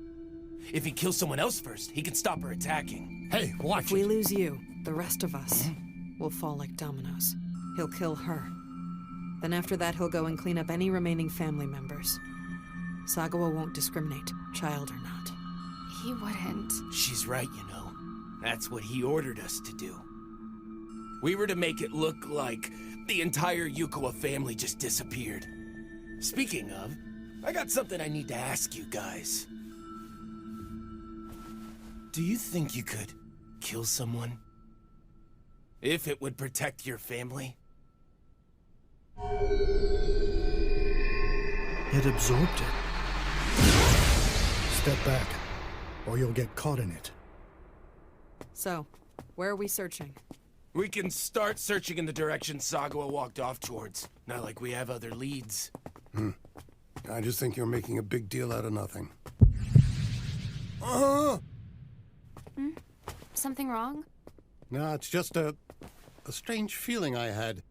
If he kills someone else first, he can stop her attacking. Hey, watch If we lose you, the rest of us will fall like dominoes. He'll kill her. Then after that, he'll go and clean up any remaining family members. Sagawa won't discriminate, child or not. He wouldn't. She's right, you know. That's what he ordered us to do. We were to make it look like the entire Yukawa family just disappeared. Speaking of, I got something I need to ask you guys. Do you think you could kill someone? If it would protect your family? It absorbed it. Step back, or you'll get caught in it. So, where are we searching? We can start searching in the direction Sagawa walked off towards. Not like we have other leads. I just think you're making a big deal out of nothing. Something wrong? No, it's just a strange feeling I had.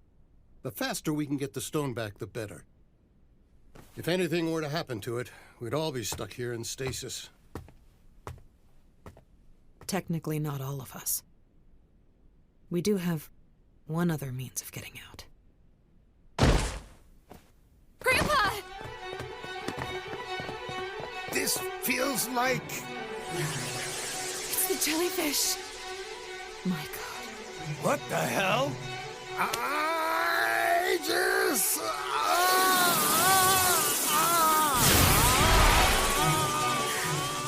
The faster we can get the stone back, the better. If anything were to happen to it, we'd all be stuck here in stasis. Technically, not all of us. We do have one other means of getting out. Grandpa! This feels like... It's the jellyfish. My God. What the hell? I just...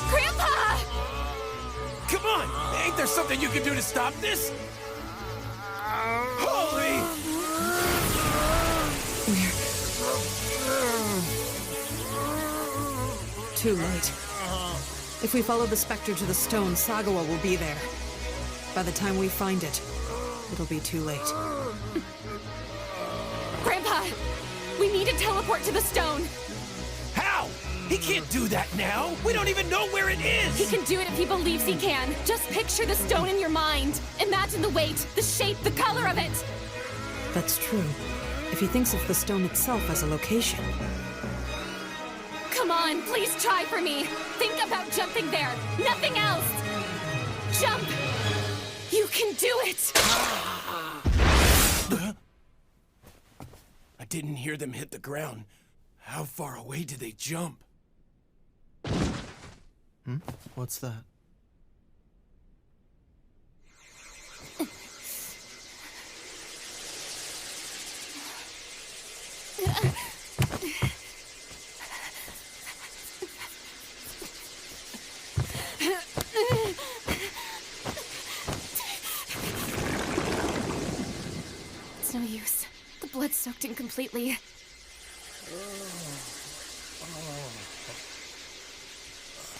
Grandpa! Come on! Ain't there something you can do to stop this? Holy! We're too late. If we follow the Spectre to the stone, Sagawa will be there. By the time we find it, it'll be too late. Grandpa! We need to teleport to the stone! How? He can't do that now! We don't even know where it is! He can do it if he believes he can. Just picture the stone in your mind. Imagine the weight, the shape, the color of it. That's true. If he thinks of the stone itself as a location. Come on, please try for me. Think about jumping there. Nothing else. Jump! You can do it! I didn't hear them hit the ground. How far away did they jump? What's that? It's no use. The blood's soaked in completely.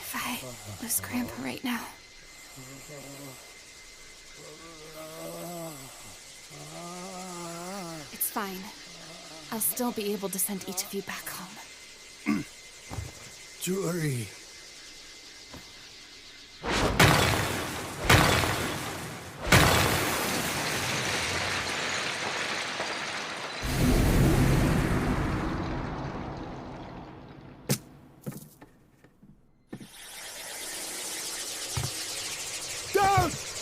If I lose Grandpa right now... It's fine. I'll still be able to send each of you back home. Jury.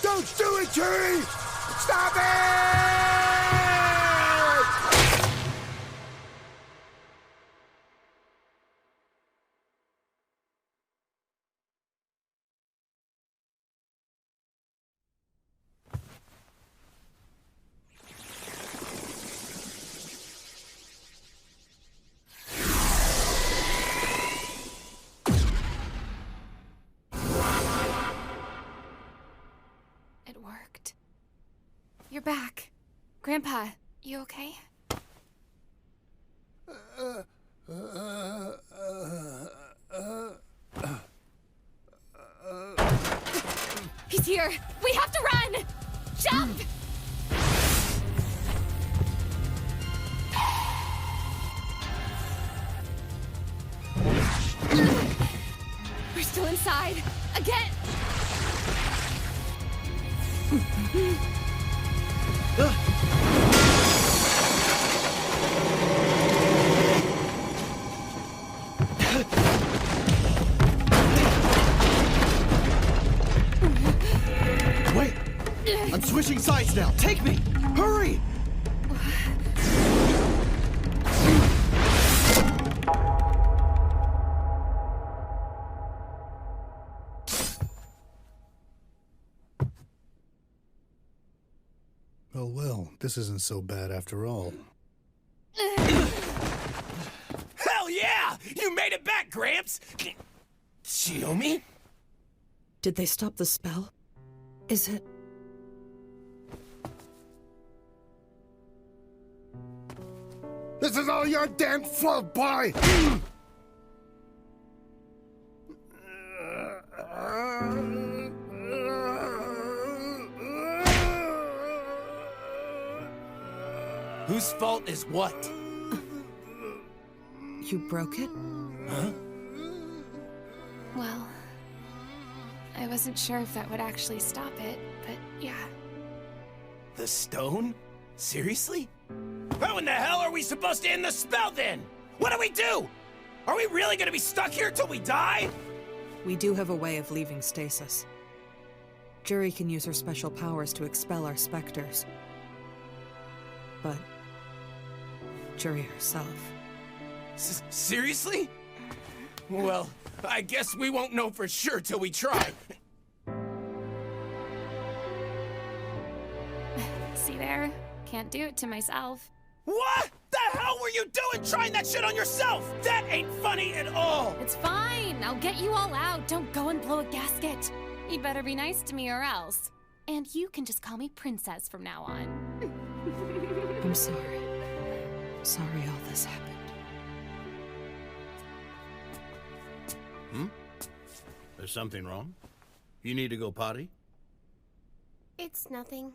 Don't do it, Jury! Stop it! Grandpa, you okay? He's here! We have to run! Jump! We're still inside. Again! Wait! I'm switching sides now. Take me! Hurry! Oh well, this isn't so bad after all. Hell yeah! You made it back, Gramps! Shiomi? Did they stop the spell? Is it... This is all your damn fault, boy! Whose fault is what? You broke it? Huh? Well, I wasn't sure if that would actually stop it, but yeah. The stone? Seriously? How in the hell are we supposed to end the spell then? What do we do? Are we really gonna be stuck here till we die? We do have a way of leaving stasis. Jury can use her special powers to expel our specters. But... Jury herself. Seriously? Well, I guess we won't know for sure till we try. See there? Can't do it to myself. What the hell were you doing trying that shit on yourself? That ain't funny at all! It's fine. I'll get you all out. Don't go and blow a gasket. You better be nice to me or else. And you can just call me Princess from now on. I'm sorry. Sorry all this happened. There's something wrong? You need to go potty? It's nothing.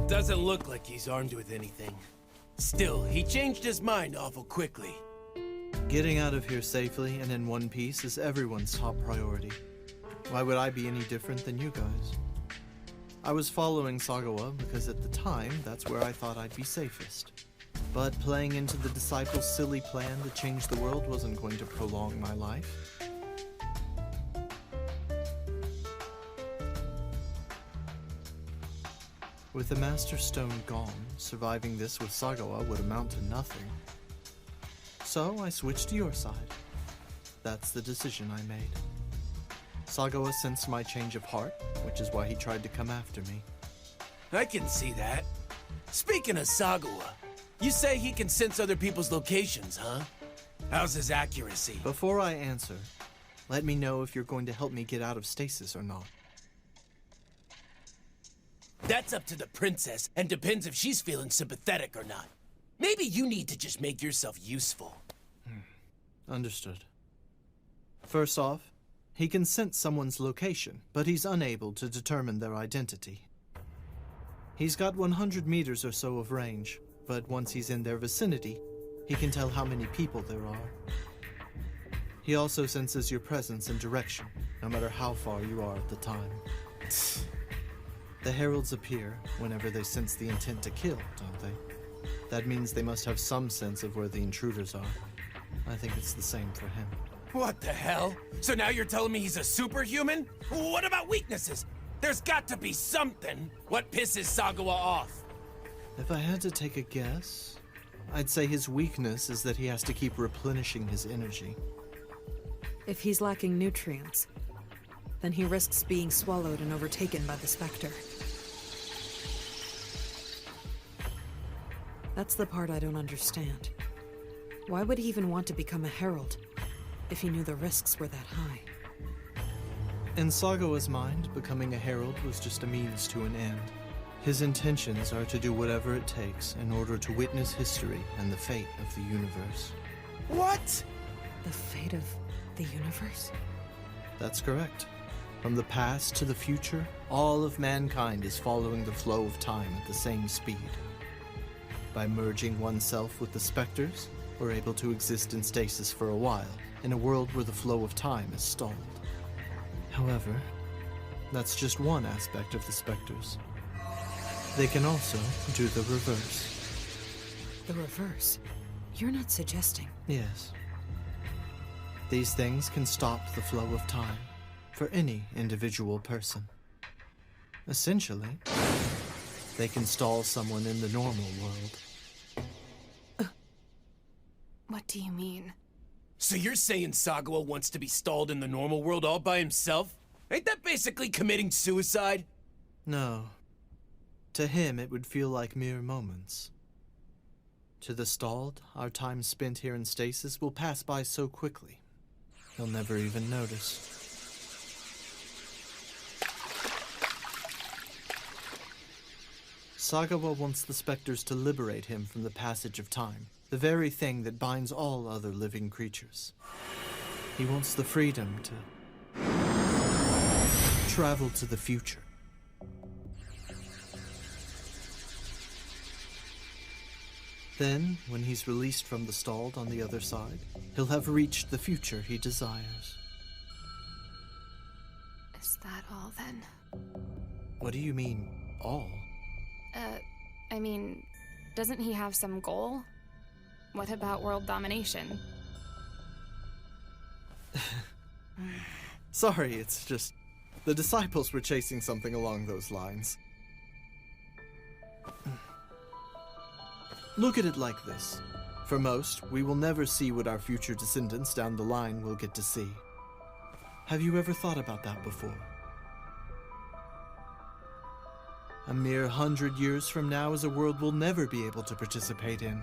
Doesn't look like he's armed with anything. Still, he changed his mind awful quickly. Getting out of here safely and in one piece is everyone's top priority. Why would I be any different than you guys? I was following Sagawa because at the time, that's where I thought I'd be safest. But playing into the Disciples' silly plan to change the world wasn't going to prolong my life. With the Master Stone gone, surviving this with Sagawa would amount to nothing. So I switched to your side. That's the decision I made. Sagawa sensed my change of heart, which is why he tried to come after me. I can see that. Speaking of Sagawa, you say he can sense other people's locations, huh? How's his accuracy? Before I answer, let me know if you're going to help me get out of stasis or not. That's up to the princess, and depends if she's feeling sympathetic or not. Maybe you need to just make yourself useful. Understood. First off, he can sense someone's location, but he's unable to determine their identity. He's got 100 meters or so of range, but once he's in their vicinity, he can tell how many people there are. He also senses your presence and direction, no matter how far you are at the time. The heralds appear whenever they sense the intent to kill, don't they? That means they must have some sense of where the intruders are. I think it's the same for him. What the hell? So now you're telling me he's a superhuman? What about weaknesses? There's got to be something. What pisses Sagawa off? If I had to take a guess, I'd say his weakness is that he has to keep replenishing his energy. If he's lacking nutrients, then he risks being swallowed and overtaken by the Spectre. That's the part I don't understand. Why would he even want to become a herald if he knew the risks were that high? In Sagawa's mind, becoming a herald was just a means to an end. His intentions are to do whatever it takes in order to witness history and the fate of the universe. What? The fate of the universe? That's correct. From the past to the future, all of mankind is following the flow of time at the same speed. By merging oneself with the specters, we're able to exist in stasis for a while, in a world where the flow of time is stalled. However, that's just one aspect of the specters. They can also do the reverse. The reverse? You're not suggesting... Yes. These things can stop the flow of time for any individual person. Essentially, they can stall someone in the normal world. What do you mean? So you're saying Sagawa wants to be stalled in the normal world all by himself? Ain't that basically committing suicide? No. To him, it would feel like mere moments. To the stalled, our time spent here in stasis will pass by so quickly, he'll never even notice. Sagawa wants the specters to liberate him from the passage of time, the very thing that binds all other living creatures. He wants the freedom to travel to the future. Then, when he's released from the stalled on the other side, he'll have reached the future he desires. Is that all then? What do you mean, all? I mean, doesn't he have some goal? What about world domination? Sorry, it's just... the disciples were chasing something along those lines. Look at it like this. For most, we will never see what our future descendants down the line will get to see. Have you ever thought about that before? A mere 100 years from now is a world we'll never be able to participate in.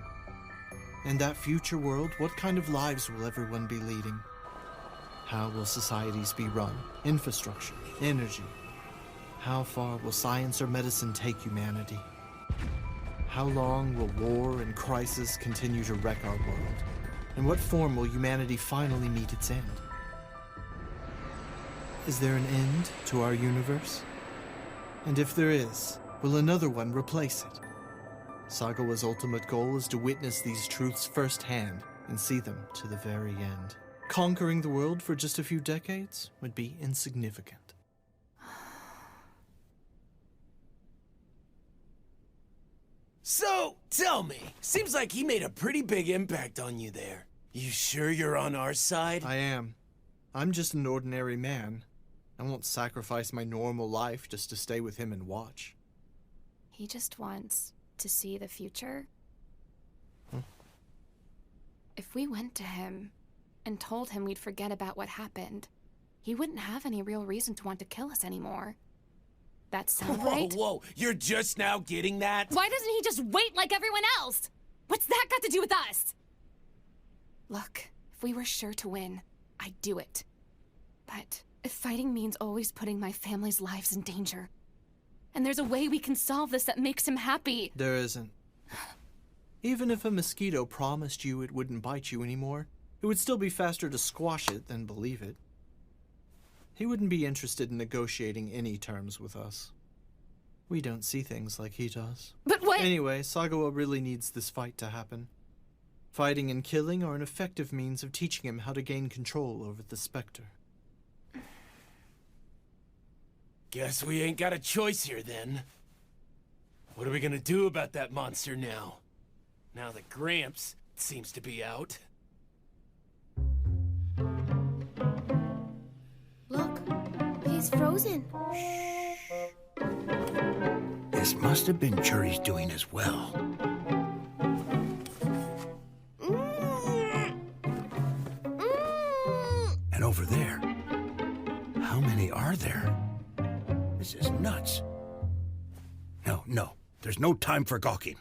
In that future world, what kind of lives will everyone be leading? How will societies be run? Infrastructure, energy. How far will science or medicine take humanity? How long will war and crisis continue to wreck our world? In what form will humanity finally meet its end? Is there an end to our universe? And if there is, will another one replace it? Sagawa's ultimate goal is to witness these truths firsthand and see them to the very end. Conquering the world for just a few decades would be insignificant. So, tell me, seems like he made a pretty big impact on you there. You sure you're on our side? I am. I'm just an ordinary man. I won't sacrifice my normal life just to stay with him and watch. He just wants to see the future. If we went to him and told him we'd forget about what happened, he wouldn't have any real reason to want to kill us anymore. That sound right? Whoa, you're just now getting that? Why doesn't he just wait like everyone else? What's that got to do with us? Look, if we were sure to win, I'd do it. But if fighting means always putting my family's lives in danger, and there's a way we can solve this that makes him happy. There isn't. Even if a mosquito promised you it wouldn't bite you anymore, it would still be faster to squash it than believe it. He wouldn't be interested in negotiating any terms with us. We don't see things like he does. But what? Anyway, Sagawa really needs this fight to happen. Fighting and killing are an effective means of teaching him how to gain control over the Spectre. Guess we ain't got a choice here then. What are we gonna do about that monster now? Now that Gramps seems to be out. Look, he's frozen. This must have been Churi's doing as well. And over there. How many are there? This is nuts. No, there's no time for gawking.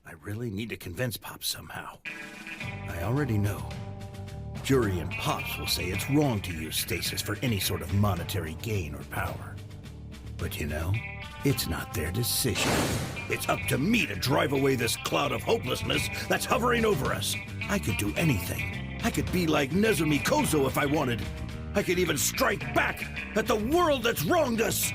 I really need to convince Pops somehow. I already know. Jury and Pops will say it's wrong to use stasis for any sort of monetary gain or power. But you know, it's not their decision. It's up to me to drive away this cloud of hopelessness that's hovering over us. I could do anything. I could be like Nezumi Kozo if I wanted. I could even strike back at the world that's wronged us.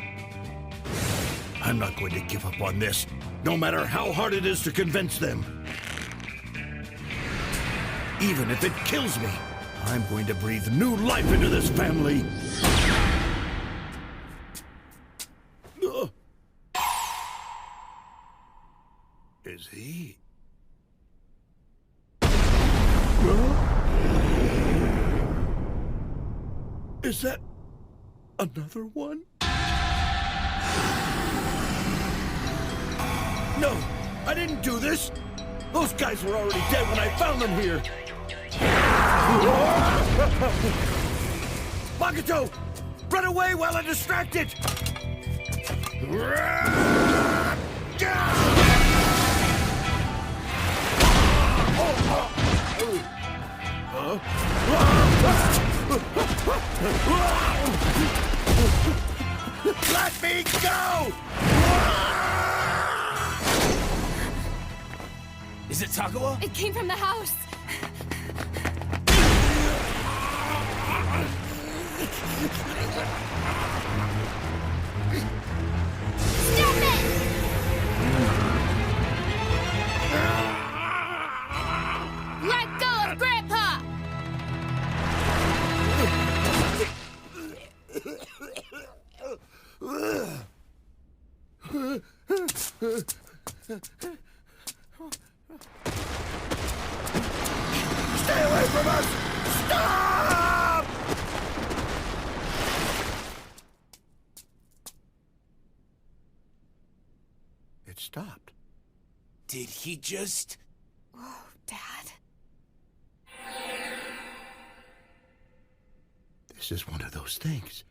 I'm not going to give up on this, no matter how hard it is to convince them. Even if it kills me, I'm going to breathe new life into this family. Is he? Is that another one? No, I didn't do this. Those guys were already dead when I found them here. Makoto, run away while I'm distracted. Let me go! Is it Tagawa? It came from the house. Stop it! Let go of Grandpa! Stay away from us! Stop! It stopped. Did he just... Oh, Dad. This is one of those things.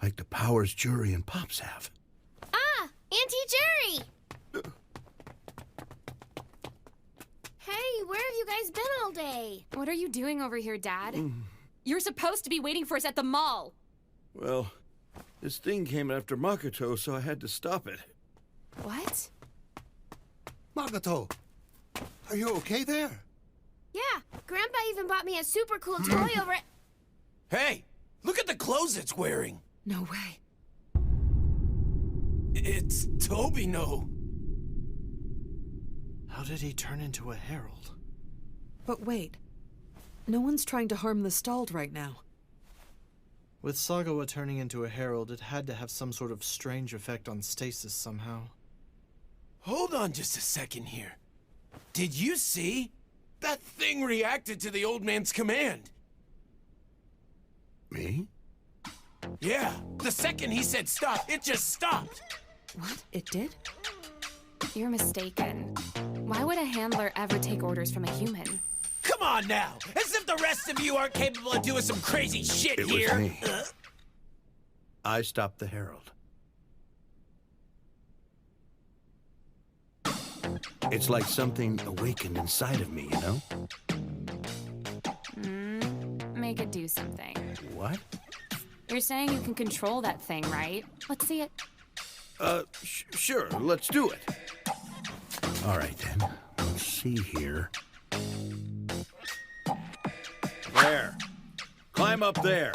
Like the powers Jury and Pops have. Ah! Auntie Jury! Hey, where have you guys been all day? What are you doing over here, Dad? You're supposed to be waiting for us at the mall. Well, this thing came after Makoto, so I had to stop it. What? Makoto, are you okay there? Yeah, Grandpa even bought me a super cool toy over at... Hey, look at the clothes it's wearing. No way. It's Tobino. How did he turn into a herald? But wait. No one's trying to harm the stalled right now. With Sagawa turning into a herald, it had to have some sort of strange effect on stasis somehow. Hold on just a second here. Did you see? That thing reacted to the old man's command. Me? Yeah, the second he said stop, it just stopped. What? It did? You're mistaken. Why would a handler ever take orders from a human? Come on now! As if the rest of you aren't capable of doing some crazy shit here! It was me. I stopped the herald. It's like something awakened inside of me, you know? Make it do something. What? You're saying you can control that thing, right? Let's see it. Sure, let's do it. All right, then. Let's see here. There. Climb up there.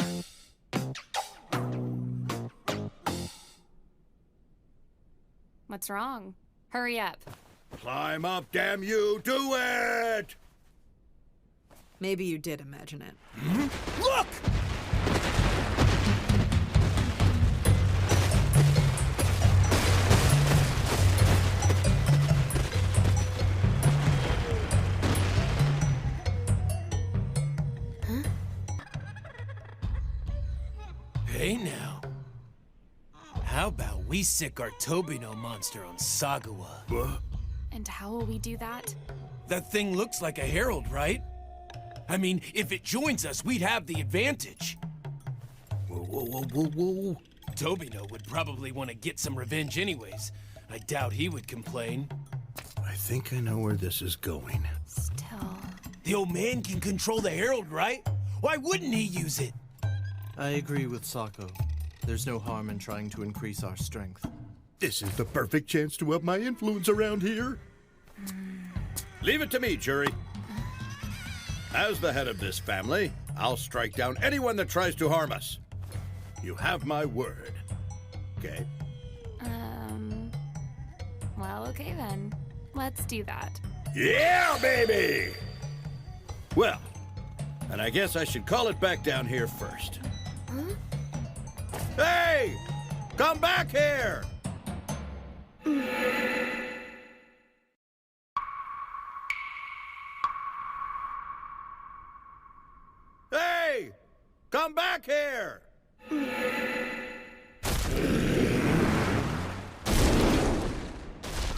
What's wrong? Hurry up. Climb up, damn you! Do it! Maybe you did imagine it. Look! Hey now. How about we sick our Tobino monster on Sagawa? What? And how will we do that? That thing looks like a herald, right? I mean, if it joins us, we'd have the advantage. Whoa. Tobino would probably want to get some revenge anyways. I doubt he would complain. I think I know where this is going. Still. The old man can control the Herald, right? Why wouldn't he use it? I agree with Sako. There's no harm in trying to increase our strength. This is the perfect chance to up my influence around here. Leave it to me, Jury. As the head of this family, I'll strike down anyone that tries to harm us. You have my word. Okay? Well, okay then. Let's do that. Yeah, baby! Well, and I guess I should call it back down here first. Huh? Hey! Come back here! Hey! Come back here!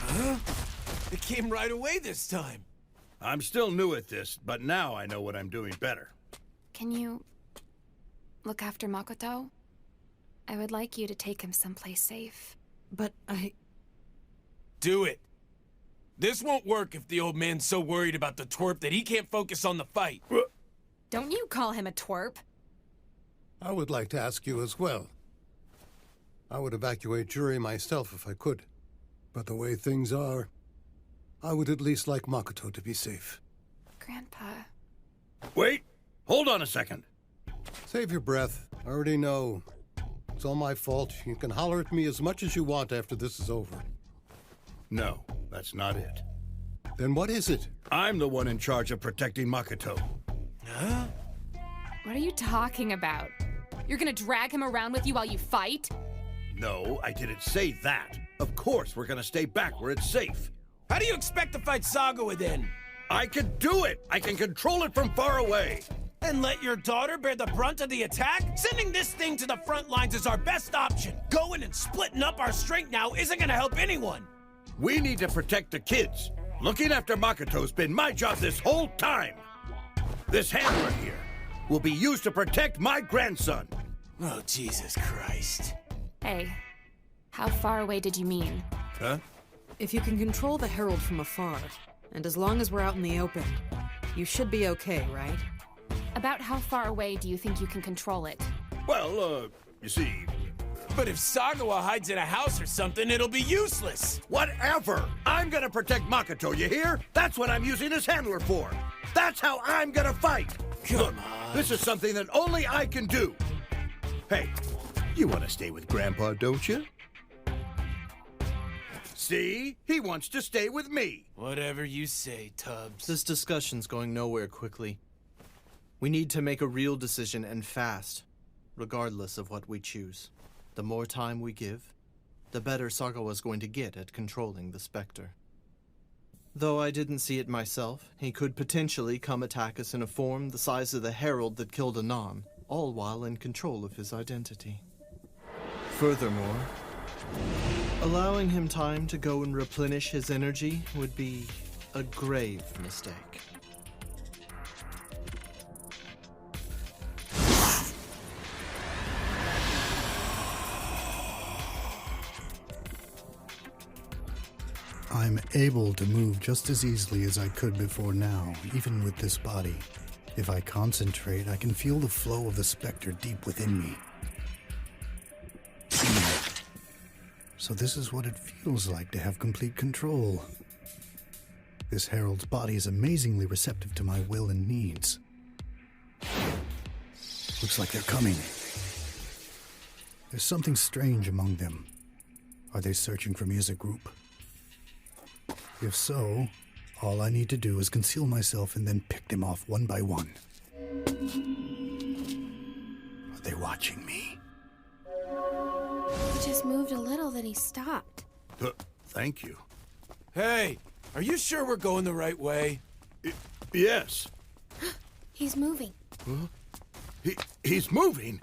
Huh? It came right away this time. I'm still new at this, but now I know what I'm doing better. Can you look after Makoto? I would like you to take him someplace safe. But Do it. This won't work if the old man's so worried about the twerp that he can't focus on the fight. Don't you call him a twerp? I would like to ask you as well. I would evacuate Jury myself if I could. But the way things are, I would at least like Makoto to be safe. Grandpa. Wait! Hold on a second. Save your breath. I already know. It's all my fault. You can holler at me as much as you want after this is over. No, that's not it. Then what is it? I'm the one in charge of protecting Makoto. Huh? What are you talking about? You're gonna drag him around with you while you fight? No, I didn't say that. Of course we're gonna stay back where it's safe. How do you expect to fight Sagawa then? I can do it! I can control it from far away! And let your daughter bear the brunt of the attack? Sending this thing to the front lines is our best option. Going and splitting up our strength now isn't gonna help anyone. We need to protect the kids. Looking after Makoto's been my job this whole time. This handler here will be used to protect my grandson. Oh, Jesus Christ. Hey, how far away did you mean? Huh? if you can control the Herald from afar, and as long as we're out in the open, you should be okay, right? About how far away do you think you can control it? Well, you see... But if Sagawa hides in a house or something, it'll be useless. Whatever! I'm gonna protect Makoto, you hear? That's what I'm using his handler for. That's how I'm gonna fight. Come on. This is something that only I can do. Hey, you want to stay with Grandpa, don't you? See? He wants to stay with me. Whatever you say, Tubbs. This discussion's going nowhere quickly. We need to make a real decision and fast, regardless of what we choose. The more time we give, the better Sagawa's going to get at controlling the Spectre. Though I didn't see it myself, he could potentially come attack us in a form the size of the Herald that killed Anam, all while in control of his identity. Furthermore, allowing him time to go and replenish his energy would be a grave mistake. I'm able to move just as easily as I could before now, even with this body. If I concentrate, I can feel the flow of the Spectre deep within me. So this is what it feels like to have complete control. This Herald's body is amazingly receptive to my will and needs. Looks like they're coming. There's something strange among them. Are they searching for me as a group? If so, all I need to do is conceal myself and then pick them off one by one. Are they watching me? He just moved a little, then he stopped. Thank you. Hey, are you sure we're going the right way? Yes. He's moving. Huh? He's moving?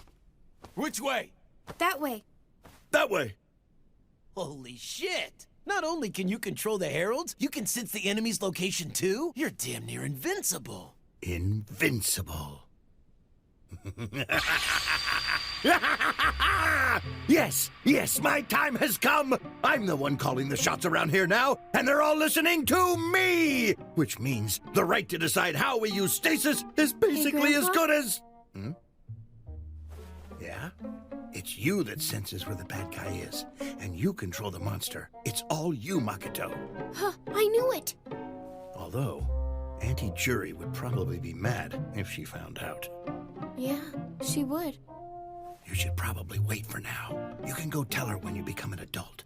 Which way? That way. That way. Holy shit! Not only can you control the Heralds, you can sense the enemy's location too? You're damn near invincible. invincible. Yes, my time has come. I'm the one calling the shots around here now, and they're all listening to me. Which means the right to decide how we use stasis is basically as good as... Yeah? It's you that senses where the bad guy is, and you control the monster. It's all you, Makoto. Huh, I knew it. Although, Auntie Jury would probably be mad if she found out. Yeah, she would. You should probably wait for now. You can go tell her when you become an adult.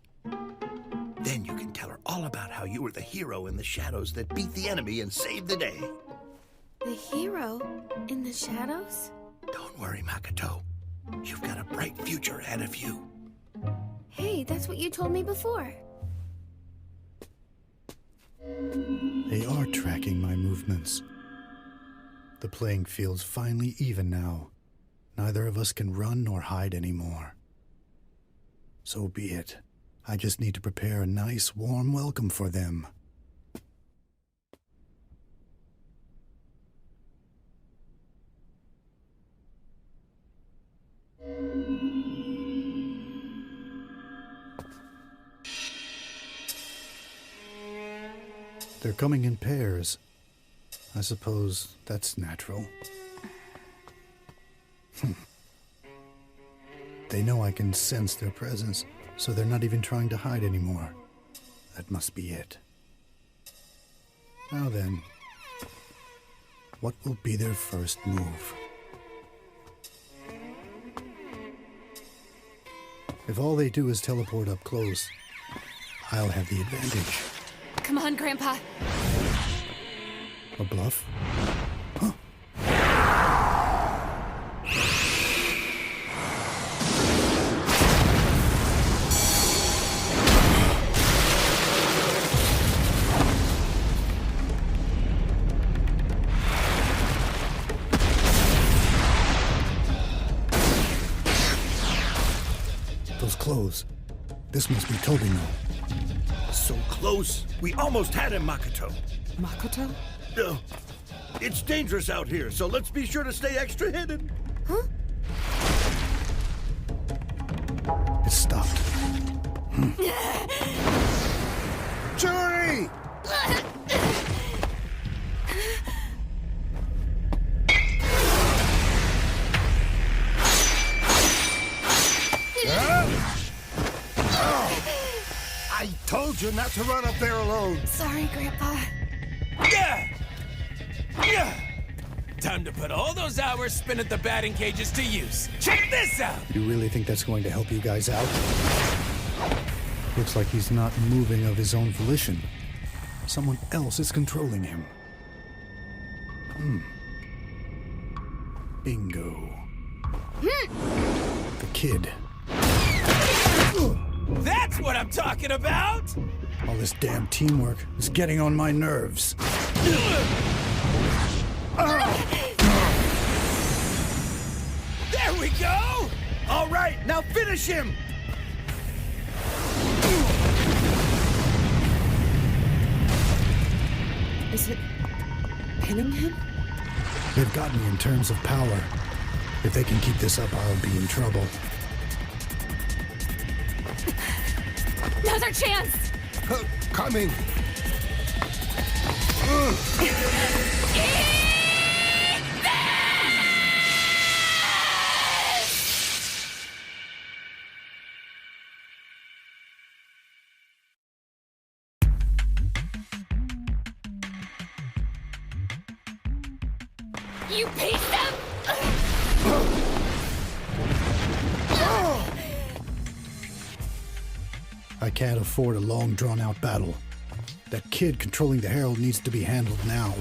Then you can tell her all about how you were the hero in the shadows that beat the enemy and saved the day. The hero in the shadows? Don't worry, Makoto. You've got a bright future ahead of you. Hey, that's what you told me before. They are tracking my movements. The playing field's finally even now. Neither of us can run nor hide anymore. So be it. I just need to prepare a nice, warm welcome for them. They're coming in pairs. I suppose that's natural. They know I can sense their presence, so they're not even trying to hide anymore. That must be it. Now then, what will be their first move? If all they do is teleport up close, I'll have the advantage. Come on, Grandpa. A bluff? Those clothes. This must be Tobino. So close. We almost had him, Makoto. Makoto? It's dangerous out here, so let's be sure to stay extra hidden. Huh? It stopped. Jury! I told you not to run up there alone. Sorry, Grandpa. Yeah! Time to put all those hours spent at the batting cages to use. Check this out! You really think that's going to help you guys out? Looks like he's not moving of his own volition. Someone else is controlling him. Bingo. The kid. That's what I'm talking about! All this damn teamwork is getting on my nerves. There we go! All right, now finish him! Is it pinning him? They've got me in terms of power. If they can keep this up, I'll be in trouble. Now's our chance! Coming! You piece of... I can't afford a long, drawn-out battle. That kid controlling the Herald needs to be handled now.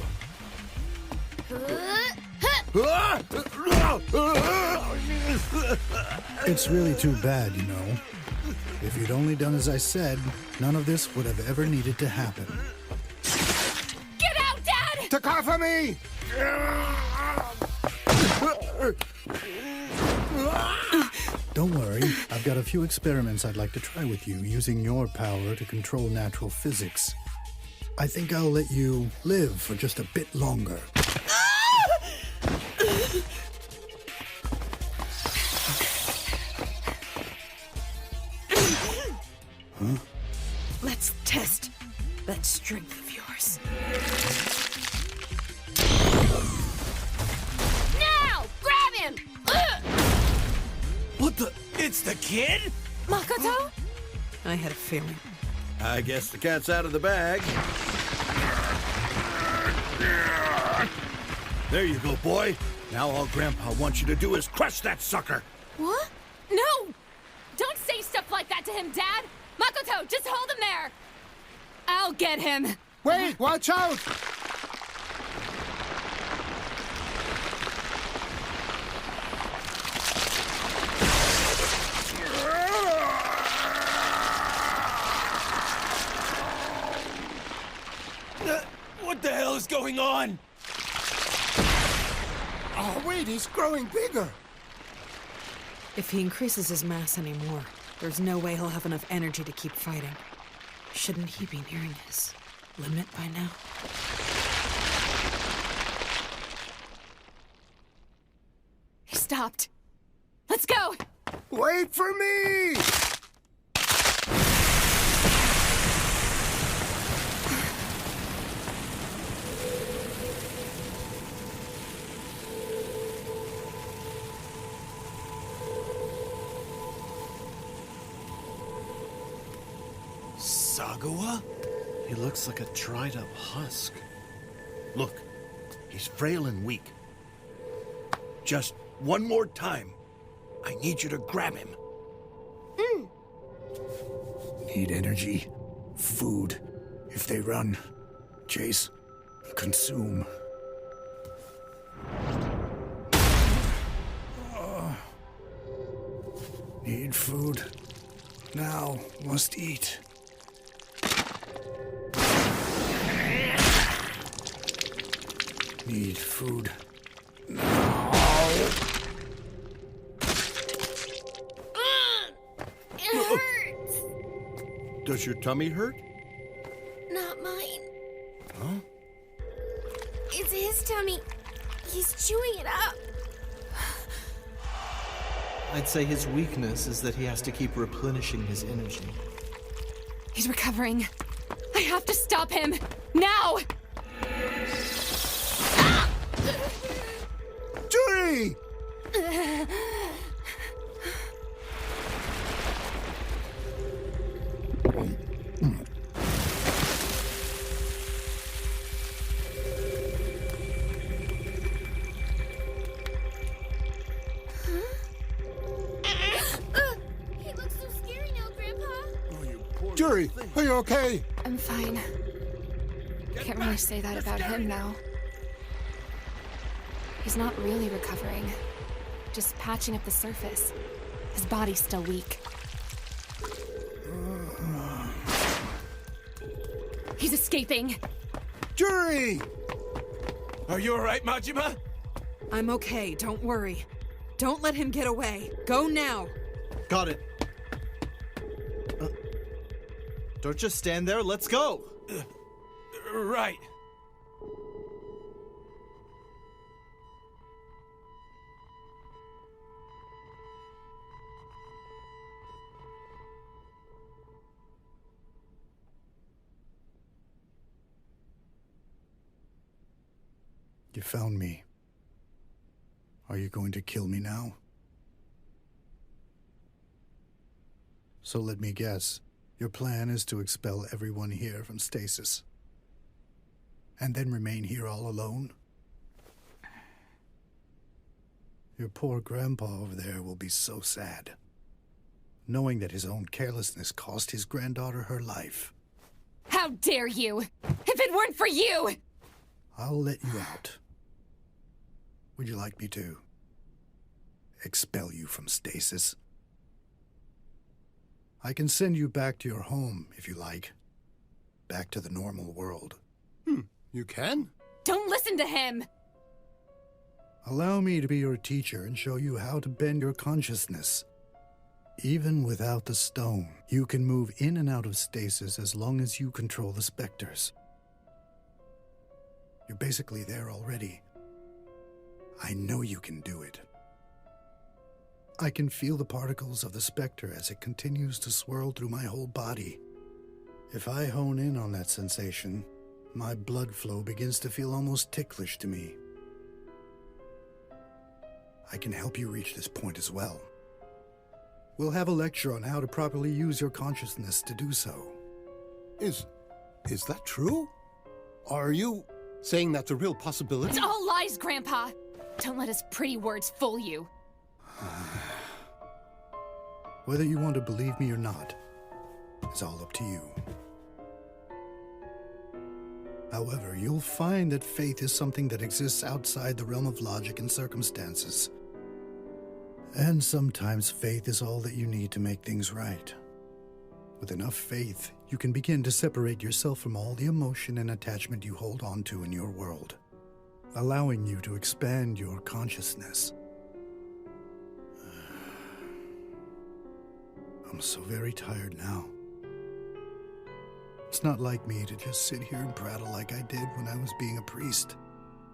It's really too bad, you know. If you'd only done as I said, none of this would have ever needed to happen. Get out, Dad! Takafumi! Don't worry, I've got a few experiments I'd like to try with you, using your power to control natural physics. I think I'll let you live for just a bit longer. Let's test that strength of yours. Now! Grab him! What the? It's the kid? Makoto? I had a feeling. I guess the cat's out of the bag. There you go, boy. Now all Grandpa wants you to do is crush that sucker. What? No! Don't say stuff like that to him, Dad! Makoto, just hold him there! I'll get him! Wait, watch out! What the hell is going on? Oh, wait, he's growing bigger. If he increases his mass anymore, there's no way he'll have enough energy to keep fighting. Shouldn't he be nearing his limit by now? He stopped. Let's go! Wait for me! Sagawa? He looks like a dried up husk. Look, he's frail and weak. Just one more time. I need you to grab him. Need energy, food. If they run, chase, consume. Need food. Now, must eat. Need food. It hurts! Does your tummy hurt? Not mine. Huh? It's his tummy. He's chewing it up. I'd say his weakness is that he has to keep replenishing his energy. He's recovering. I have to stop him! Now! Juri! He looks so scary now, Grandpa. Juri, are you okay? I'm fine. Can't really say that about him now. He's not really recovering. Just patching up the surface. His body's still weak. He's escaping. Juri! Are you alright, Majima? I'm okay, don't worry. Don't let him get away. Go now. Got it. Don't just stand there, let's go! Right. You found me. Are you going to kill me now? So let me guess. Your plan is to expel everyone here from stasis. And then remain here all alone? Your poor grandpa over there will be so sad, knowing that his own carelessness cost his granddaughter her life. How dare you! If it weren't for you! I'll let you out. Would you like me to expel you from stasis? I can send you back to your home, if you like. Back to the normal world. You can? Don't listen to him! Allow me to be your teacher and show you how to bend your consciousness. Even without the stone, you can move in and out of stasis as long as you control the specters. You're basically there already. I know you can do it. I can feel the particles of the specter as it continues to swirl through my whole body. If I hone in on that sensation, my blood flow begins to feel almost ticklish to me. I can help you reach this point as well. We'll have a lecture on how to properly use your consciousness to do so. Is that true? Are you saying that's a real possibility? It's all lies, Grandpa! Don't let his pretty words fool you. Whether you want to believe me or not, is all up to you. However, you'll find that faith is something that exists outside the realm of logic and circumstances. And sometimes faith is all that you need to make things right. With enough faith, you can begin to separate yourself from all the emotion and attachment you hold on to in your world, allowing you to expand your consciousness. I'm so very tired now. It's not like me to just sit here and prattle like I did when I was being a priest.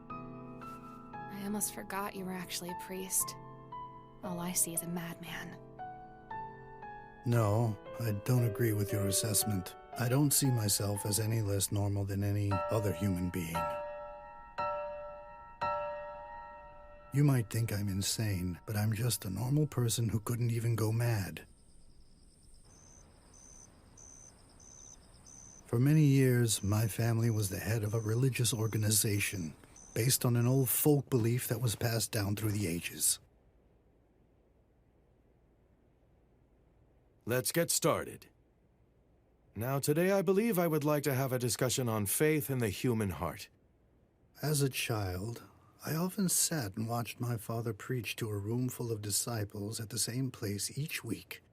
I almost forgot you were actually a priest. All I see is a madman. No, I don't agree with your assessment. I don't see myself as any less normal than any other human being. You might think I'm insane, but I'm just a normal person who couldn't even go mad. For many years, my family was the head of a religious organization based on an old folk belief that was passed down through the ages. Let's get started. Now, today I believe I would like to have a discussion on faith in the human heart. As a child, I often sat and watched my father preach to a room full of disciples at the same place each week.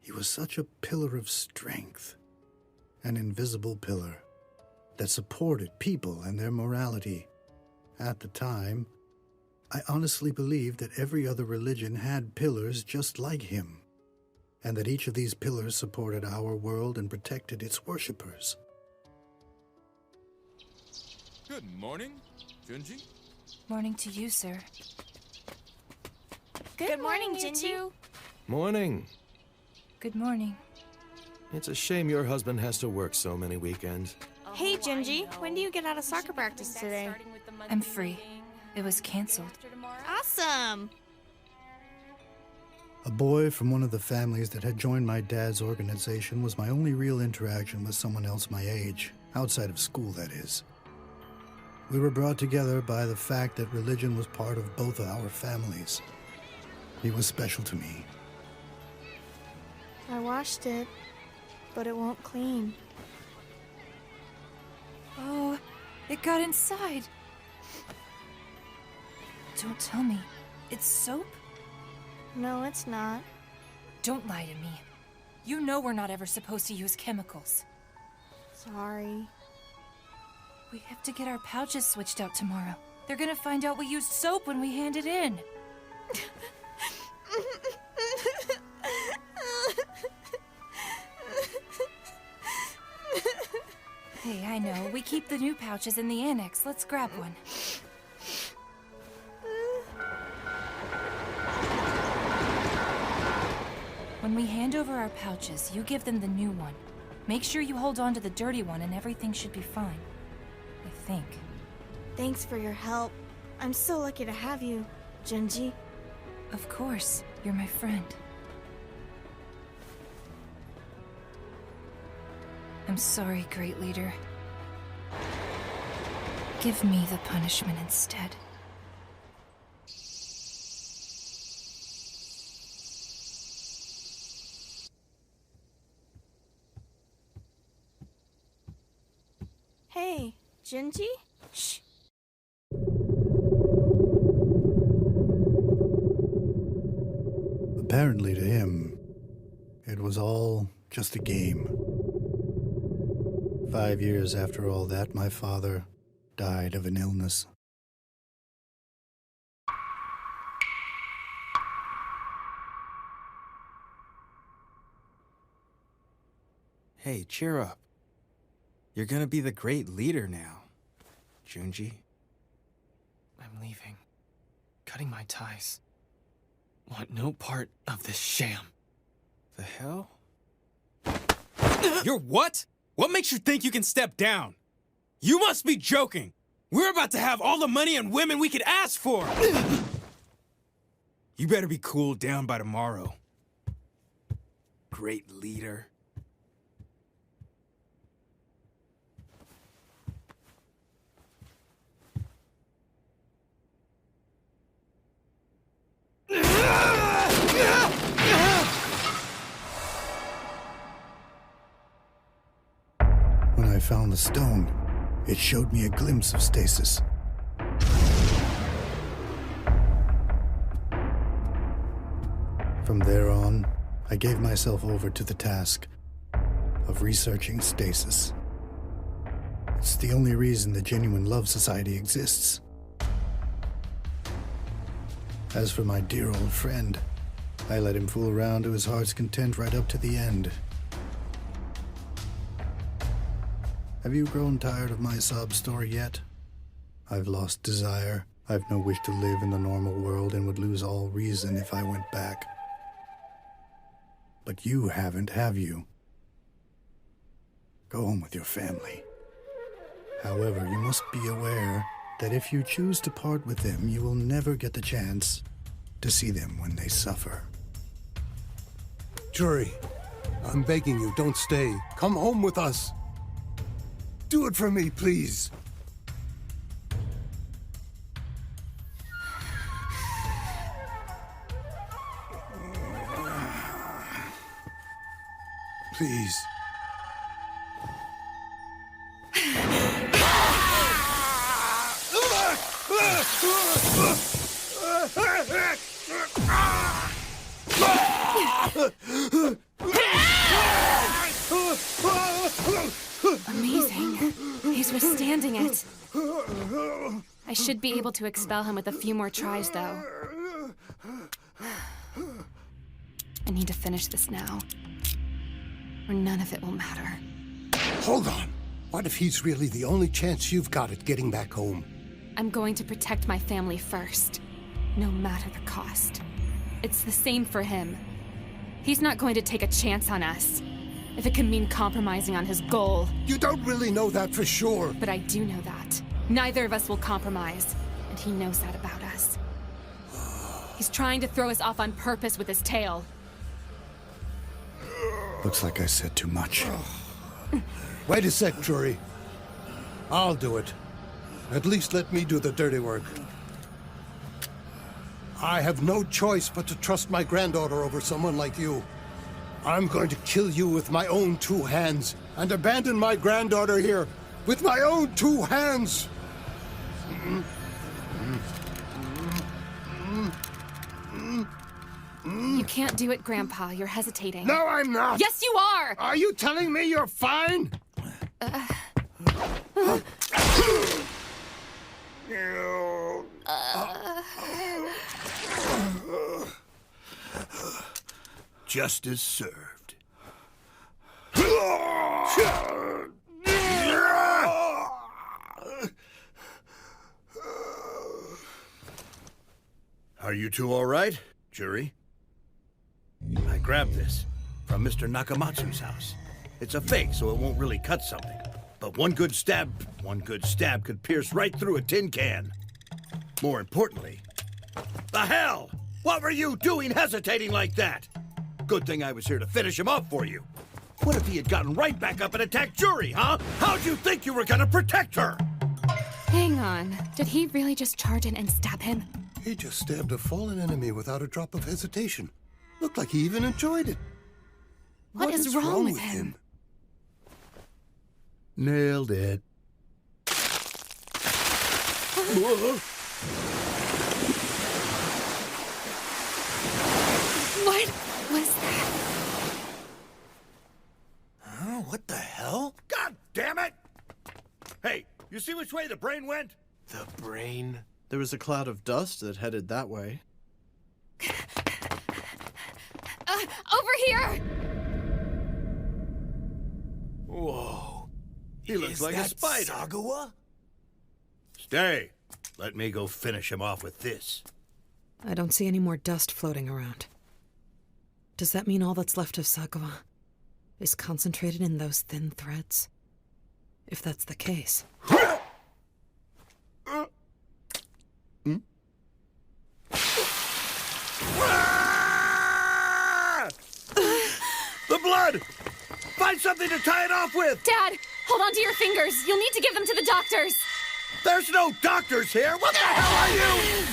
He was such a pillar of strength, an invisible pillar that supported people and their morality. At the time, I honestly believed that every other religion had pillars just like him, and that each of these pillars supported our world and protected its worshippers. Good morning, Junji. Morning to you, sir. Good morning, Jinju. Morning. Good morning. It's a shame your husband has to work so many weekends. Hey, Jinji, when do you get out of soccer practice today? I'm free. It was canceled. Awesome! A boy from one of the families that had joined my dad's organization was my only real interaction with someone else my age, outside of school, that is. We were brought together by the fact that religion was part of both of our families. He was special to me. I washed it, but it won't clean. Oh, it got inside. Don't tell me. It's soap? No, it's not. Don't lie to me. You know we're not ever supposed to use chemicals. Sorry. We have to get our pouches switched out tomorrow. They're gonna find out we used soap when we hand it in. Hey, I know. We keep the new pouches in the annex. Let's grab one. When we hand over our pouches, you give them the new one. Make sure you hold on to the dirty one and everything should be fine. I think. Thanks for your help. I'm so lucky to have you, Junji. Of course. You're my friend. I'm sorry, Great Leader. Give me the punishment instead. Hey, Junji? Shh. Apparently to him, it was all just a game. 5 years after all that, my father died of an illness. Hey, cheer up. You're gonna be the great leader now, Junji. I'm leaving. Cutting my ties. want no part of this sham. The hell? You're what? What makes you think you can step down? You must be joking. We're about to have all the money and women we could ask for. You better be cooled down by tomorrow. Great leader. When I found the stone, it showed me a glimpse of stasis. From there on, I gave myself over to the task of researching stasis. It's the only reason the genuine love society exists. As for my dear old friend, I let him fool around to his heart's content right up to the end. Have you grown tired of my sob story yet? I've lost desire. I've no wish to live in the normal world and would lose all reason if I went back. But you haven't, have you? Go home with your family. However, you must be aware that if you choose to part with them, you will never get the chance to see them when they suffer. Jury, I'm begging you, don't stay. Come home with us. Do it for me, please. Please. Amazing. He's withstanding it. I should be able to expel him with a few more tries, though. I need to finish this now, or none of it will matter. Hold on. What if he's really the only chance you've got at getting back home? I'm going to protect my family first, no matter the cost. It's the same for him. He's not going to take a chance on us, if it can mean compromising on his goal. You don't really know that for sure. But I do know that. Neither of us will compromise, and he knows that about us. He's trying to throw us off on purpose with his tail. Looks like I said too much. Wait a sec, Jury. I'll do it. At least let me do the dirty work. I have no choice but to trust my granddaughter over someone like you. I'm going to kill you with my own two hands and abandon my granddaughter here with my own two hands. You can't do it, Grandpa. You're hesitating. No, I'm not. Yes, you are! Are you telling me you're fine? Justice served. Are you two all right, Jury? I grabbed this from Mr. Nakamatsu's house. It's a fake, so it won't really cut something. But one good stab could pierce right through a tin can. More importantly, the hell? What were you doing hesitating like that? Good thing I was here to finish him off for you. What if he had gotten right back up and attacked Jury, huh? How'd you think you were gonna protect her? Hang on. Did he really just charge in and stab him? He just stabbed a fallen enemy without a drop of hesitation. Looked like he even enjoyed it. What is wrong with him? Nailed it. What was that? Huh? What the hell? God damn it! Hey, you see which way the brain went? The brain? There was a cloud of dust that headed that way. Over here! Whoa. He looks like a that spider. Sagawa? Stay. Let me go finish him off with this. I don't see any more dust floating around. Does that mean all that's left of Sagawa is concentrated in those thin threads? If that's the case... The blood! Find something to tie it off with! Dad, hold on to your fingers. You'll need to give them to the doctors. There's no doctors here! What the hell are you?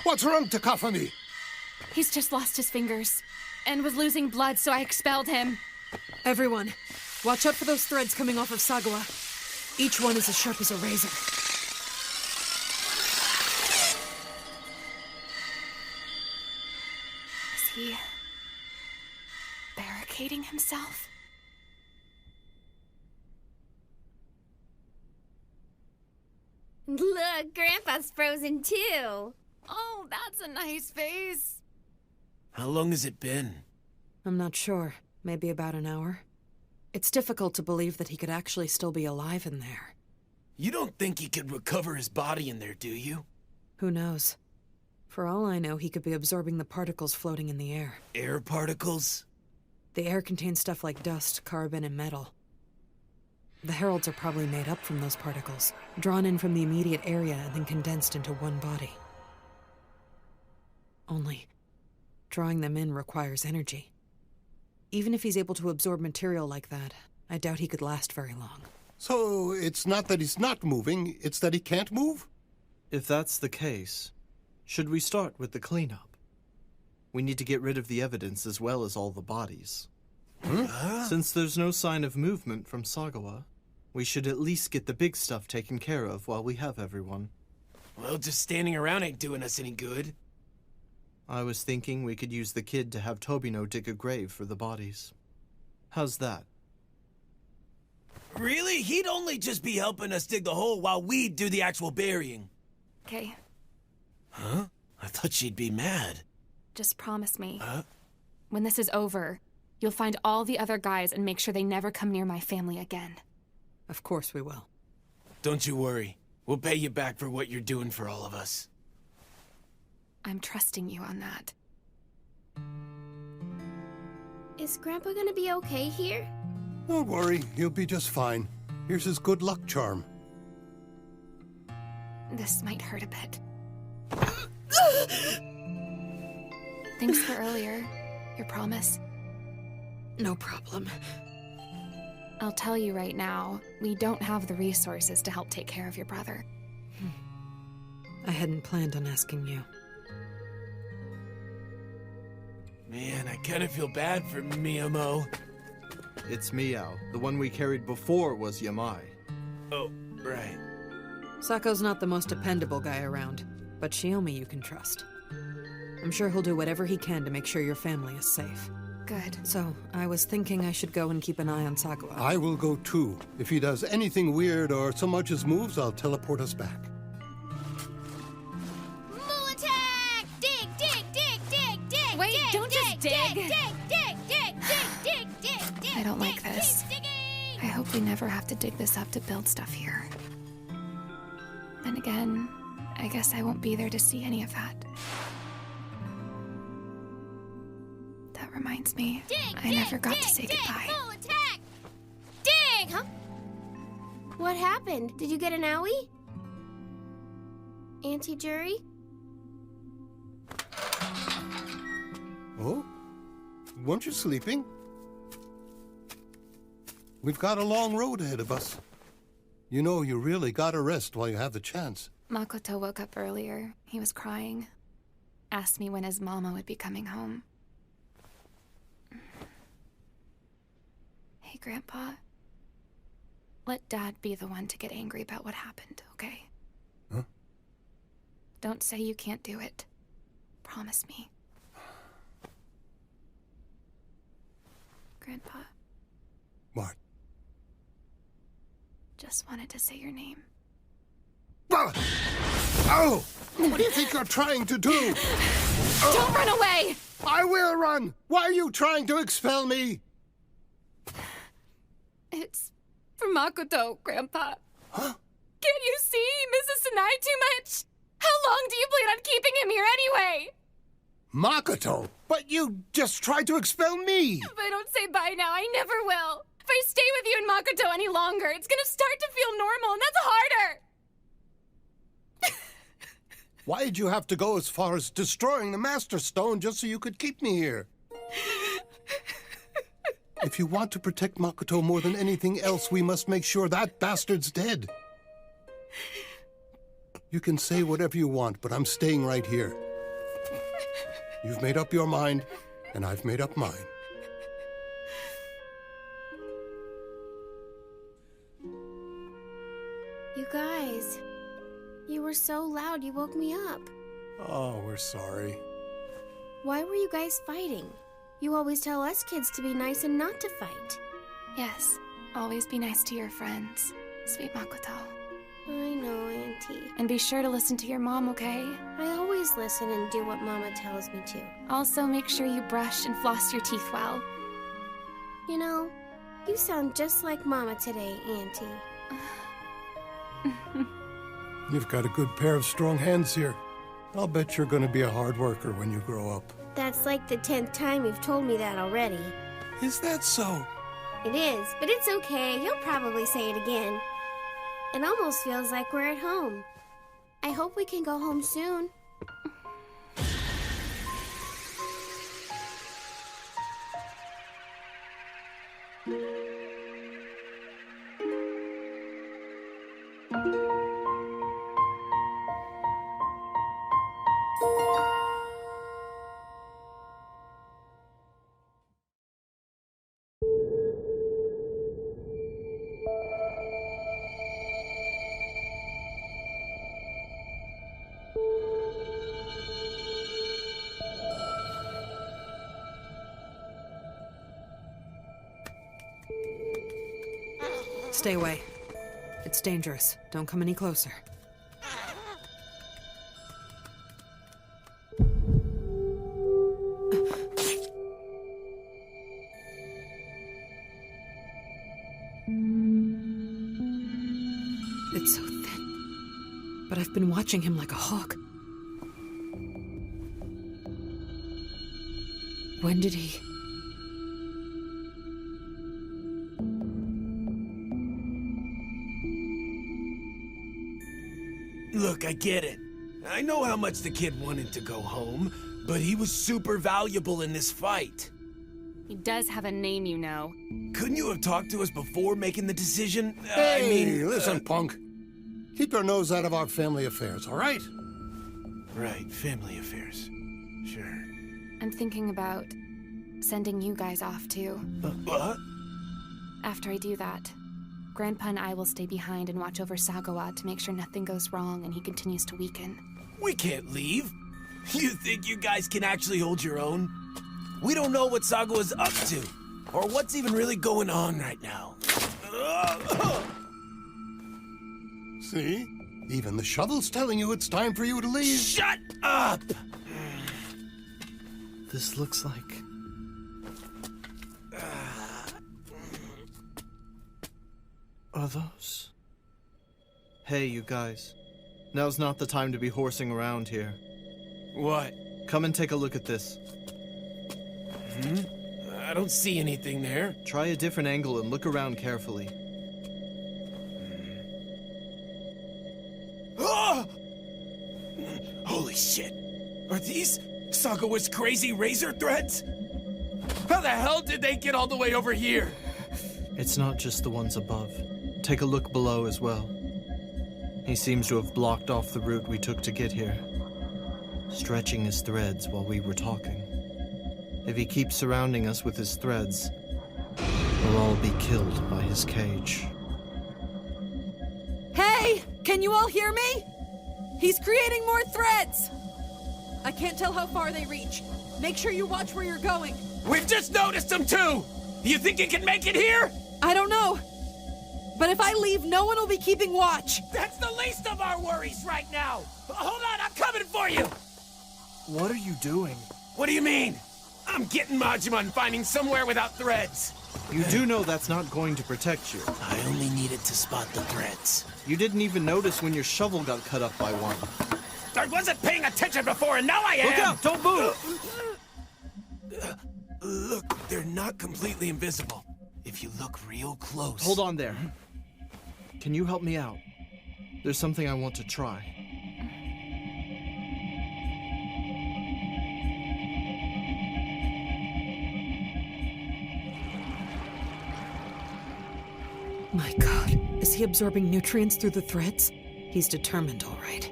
What's wrong, Takafumi? He's just lost his fingers and was losing blood, so I expelled him. Everyone, watch out for those threads coming off of Sagawa. Each one is as sharp as a razor. Is he barricading himself? Look, Grandpa's frozen too. Oh, that's a nice face. How long has it been? I'm not sure. Maybe about an hour. It's difficult to believe that he could actually still be alive in there. You don't think he could recover his body in there, do you? Who knows? For all I know, he could be absorbing the particles floating in the air. Air particles? The air contains stuff like dust, carbon, and metal. The heralds are probably made up from those particles, drawn in from the immediate area and then condensed into one body. Only, drawing them in requires energy. Even if he's able to absorb material like that, I doubt he could last very long. So it's not that he's not moving, it's that he can't move? If that's the case, should we start with the cleanup? We need to get rid of the evidence as well as all the bodies. Since there's no sign of movement from Sagawa, we should at least get the big stuff taken care of while we have everyone. Well, just standing around ain't doing us any good. I was thinking we could use the kid to have Tobino dig a grave for the bodies. How's that? Really? He'd only just be helping us dig the hole while we do the actual burying. Okay, Huh? I thought she'd be mad. just promise me. When this is over, you'll find all the other guys and make sure they never come near my family again. Of course we will. Don't you worry. We'll pay you back for what you're doing for all of us. I'm trusting you on that. Is Grandpa gonna be okay here? Don't worry, he'll be just fine. Here's his good luck charm. This might hurt a bit. Thanks for earlier. Your promise. No problem. I'll tell you right now, we don't have the resources to help take care of your brother. I hadn't planned on asking you. Man, I kinda feel bad for Miyamo. It's Miao. The one we carried before was Yamai. Oh, right. Sako's not the most dependable guy around, but Shiomi you can trust. I'm sure he'll do whatever he can to make sure your family is safe. Good. So, I was thinking I should go and keep an eye on Sagawa. I will go too. If he does anything weird or so much as moves, I'll teleport us back. Moo attack! Dig, dig, dig, dig, dig! Wait, dig, don't just dig. Dig, dig, dig, dig, dig, dig, dig! I don't like dig, this. dig, digging! I hope we never have to dig this up to build stuff here. Then again, I guess I won't be there to see any of that. That reminds me, I never got to say goodbye. Moo attack! Dig! Huh? What happened? Did you get an owie? Auntie Jury? Oh? Weren't you sleeping? We've got a long road ahead of us. You know, you really gotta rest while you have the chance. Makoto woke up earlier. He was crying. Asked me when his mama would be coming home. Hey, Grandpa. Let Dad be the one to get angry about what happened, okay? Huh? Don't say you can't do it. Promise me. Grandpa, What? just wanted to say your name. Oh! What do you think you're trying to do? Don't run away! I will run! Why are you trying to expel me? It's for Makoto, Grandpa. Huh? Can't you see he misses Sanai too much? How long do you plan on keeping him here anyway? Makoto, but you just tried to expel me! If I don't say bye now, I never will. If I stay with you and Makoto any longer, it's gonna start to feel normal, and that's harder! Why did you have to go as far as destroying the Master Stone just so you could keep me here? If you want to protect Makoto more than anything else, we must make sure that bastard's dead. You can say whatever you want, but I'm staying right here. You've made up your mind, and I've made up mine. You guys, you were so loud you woke me up. Oh, we're sorry. Why were you guys fighting? You always tell us kids to be nice and not to fight. Yes, always be nice to your friends, sweet Makoto. I know, Auntie. And be sure to listen to your mom, okay? I always listen and do what Mama tells me to. Also, make sure you brush and floss your teeth well. You know, you sound just like Mama today, Auntie. You've got a good pair of strong hands here. I'll bet you're gonna be a hard worker when you grow up. That's like the 10th time you've told me that already. Is that so? It is, but it's okay. You'll probably say it again. It almost feels like we're at home. I hope we can go home soon. Stay away. It's dangerous. Don't come any closer. It's so thin. But I've been watching him like a hawk. When did he... Look, I get it. I know how much the kid wanted to go home, but he was super valuable in this fight. He does have a name, you know. Couldn't you have talked to us before making the decision? Hey, listen, punk. Keep your nose out of our family affairs, all right? Right, family affairs. Sure. I'm thinking about sending you guys off, too. What? After I do that, Grandpa and I will stay behind and watch over Sagawa to make sure nothing goes wrong and he continues to weaken. We can't leave. You think you guys can actually hold your own? We don't know what Sagawa's up to, or what's even really going on right now. See? Even the shovel's telling you it's time for you to leave. Shut up! This looks like... Are those? Hey, you guys. Now's not the time to be horsing around here. What? Come and take a look at this. I don't see anything there. Try a different angle and look around carefully. Ah! Holy shit. Are these Sagawa's crazy razor threads? How the hell did they get all the way over here? It's not just the ones above. Take a look below as well. He seems to have blocked off the route we took to get here, stretching his threads while we were talking. If he keeps surrounding us with his threads, we'll all be killed by his cage. Hey! Can you all hear me? He's creating more threads! I can't tell how far they reach. Make sure you watch where you're going. We've just noticed them too! You think you can make it here? I don't know. But if I leave, no one will be keeping watch. That's the least of our worries right now! Hold on, I'm coming for you! What are you doing? What do you mean? I'm getting Majima and finding somewhere without threads. You do know that's not going to protect you. I only needed to spot the threads. You didn't even notice when your shovel got cut up by one. I wasn't paying attention before, and now I am! Look out! Don't move! Look, they're not completely invisible. If you look real close... Hold on there. Can you help me out? There's something I want to try. My god, is he absorbing nutrients through the threads? He's determined, all right.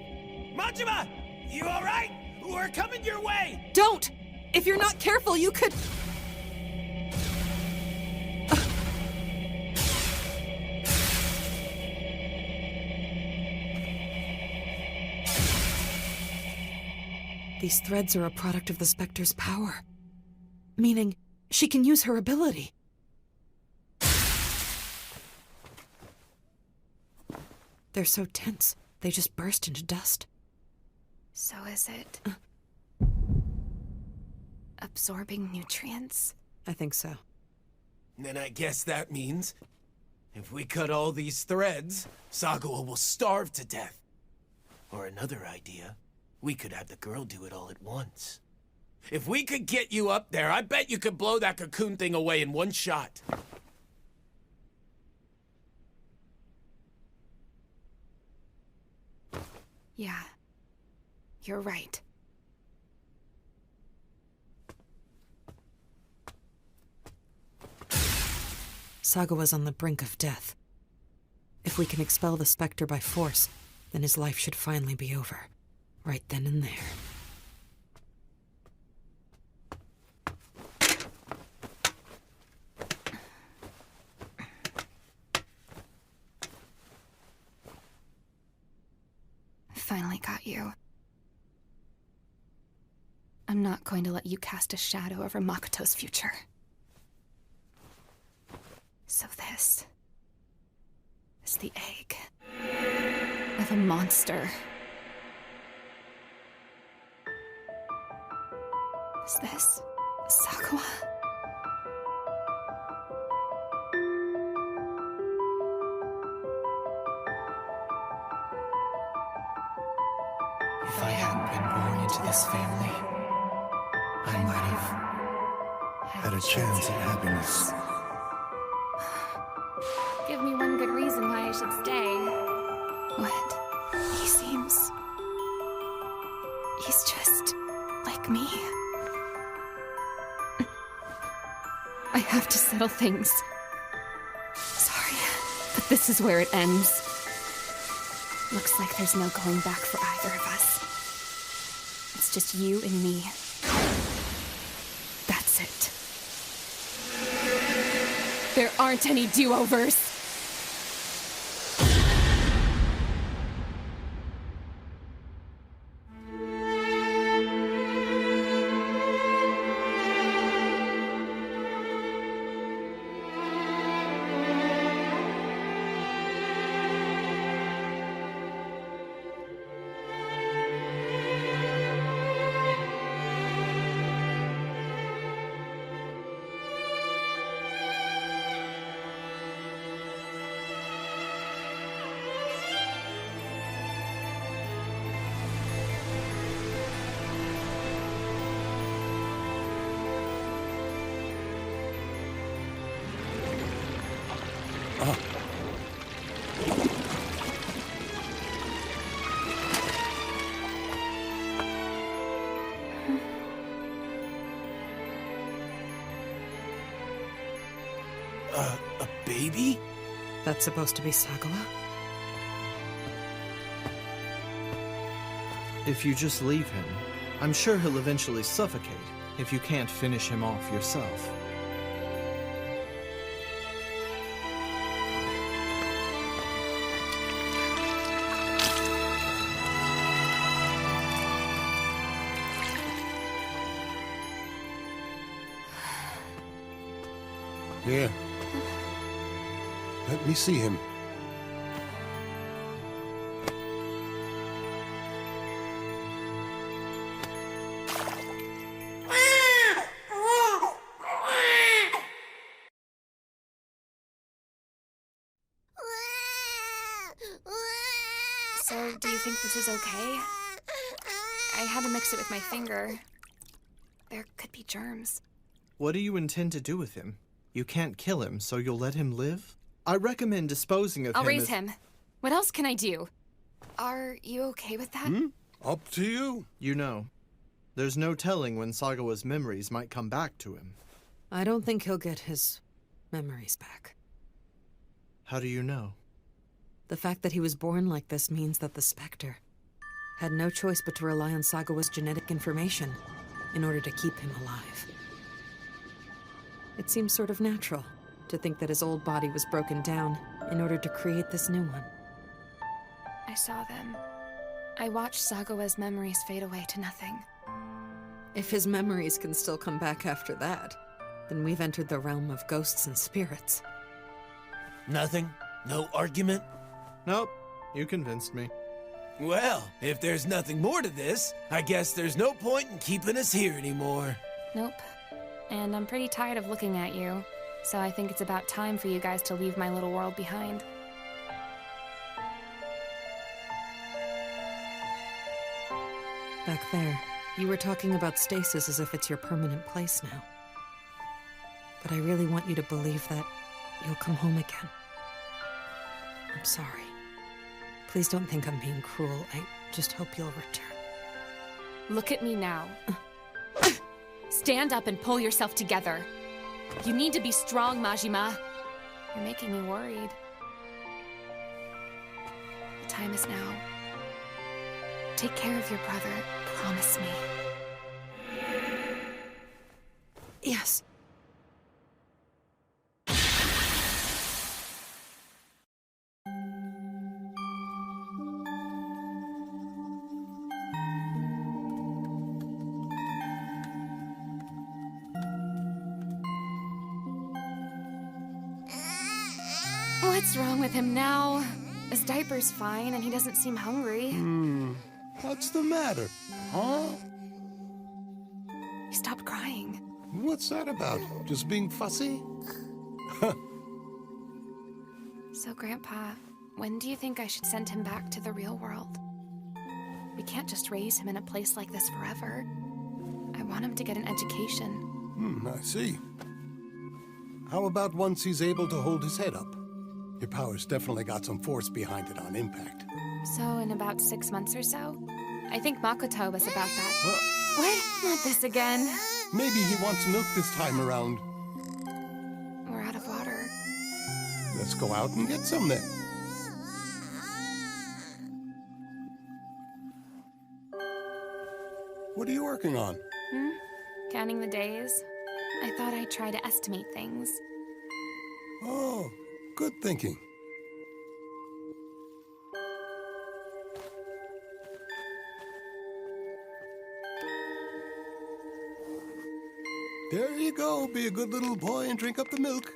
Majima! You all right? We're coming your way! Don't! If you're not careful, you could... These threads are a product of the Spectre's power. Meaning, she can use her ability. They're so tense, they just burst into dust. So is it... absorbing nutrients? I think so. Then I guess that means... if we cut all these threads, Sagawa will starve to death. Or another idea, we could have the girl do it all at once. If we could get you up there, I bet you could blow that cocoon thing away in one shot. Yeah. You're right. Sagawa's on the brink of death. If we can expel the Spectre by force, then his life should finally be over. Right then and there. Finally got you. I'm not going to let you cast a shadow over Makoto's future. So this is the egg of a monster. Is this Sagawa? If I hadn't been born into this family, I might have had a chance at happiness. Give me one good reason why I should stay. What? He seems... he's just like me. I have to settle things. Sorry, but this is where it ends. Looks like there's no going back for either of us. It's just you and me. That's it. There aren't any do-overs. A baby? That's supposed to be Sagawa? If you just leave him, I'm sure he'll eventually suffocate if you can't finish him off yourself. Here. Let me see him. So, do you think this is okay? I had to mix it with my finger. There could be germs. What do you intend to do with him? You can't kill him, so you'll let him live? I recommend disposing of him. I'll raise him. What else can I do? Are you okay with that? Up to you. You know, there's no telling when Sagawa's memories might come back to him. I don't think he'll get his memories back. How do you know? The fact that he was born like this means that the Spectre had no choice but to rely on Sagawa's genetic information in order to keep him alive. It seems sort of natural to think that his old body was broken down in order to create this new one. I saw them. I watched Sagawa's memories fade away to nothing. If his memories can still come back after that, then we've entered the realm of ghosts and spirits. Nothing? No argument? Nope. You convinced me. Well, if there's nothing more to this, I guess there's no point in keeping us here anymore. Nope. And I'm pretty tired of looking at you, so I think it's about time for you guys to leave my little world behind. Back there, you were talking about stasis as if it's your permanent place now. But I really want you to believe that you'll come home again. I'm sorry. Please don't think I'm being cruel. I just hope you'll return. Look at me now. Stand up and pull yourself together. You need to be strong, Majima. You're making me worried. The time is now. Take care of your brother. Promise me. Yes. What's wrong with him now? His diaper's fine and he doesn't seem hungry. What's the matter? Huh? He stopped crying. What's that about? Just being fussy? So, Grandpa, when do you think I should send him back to the real world? We can't just raise him in a place like this forever. I want him to get an education. I see. How about once he's able to hold his head up? Your power's definitely got some force behind it on impact. So, in about 6 months or so? I think Makoto was about that. What? Not this again. Maybe he wants milk this time around. We're out of water. Let's go out and get some then. What are you working on? Counting the days. I thought I'd try to estimate things. Oh, good thinking. There you go. Be a good little boy and drink up the milk.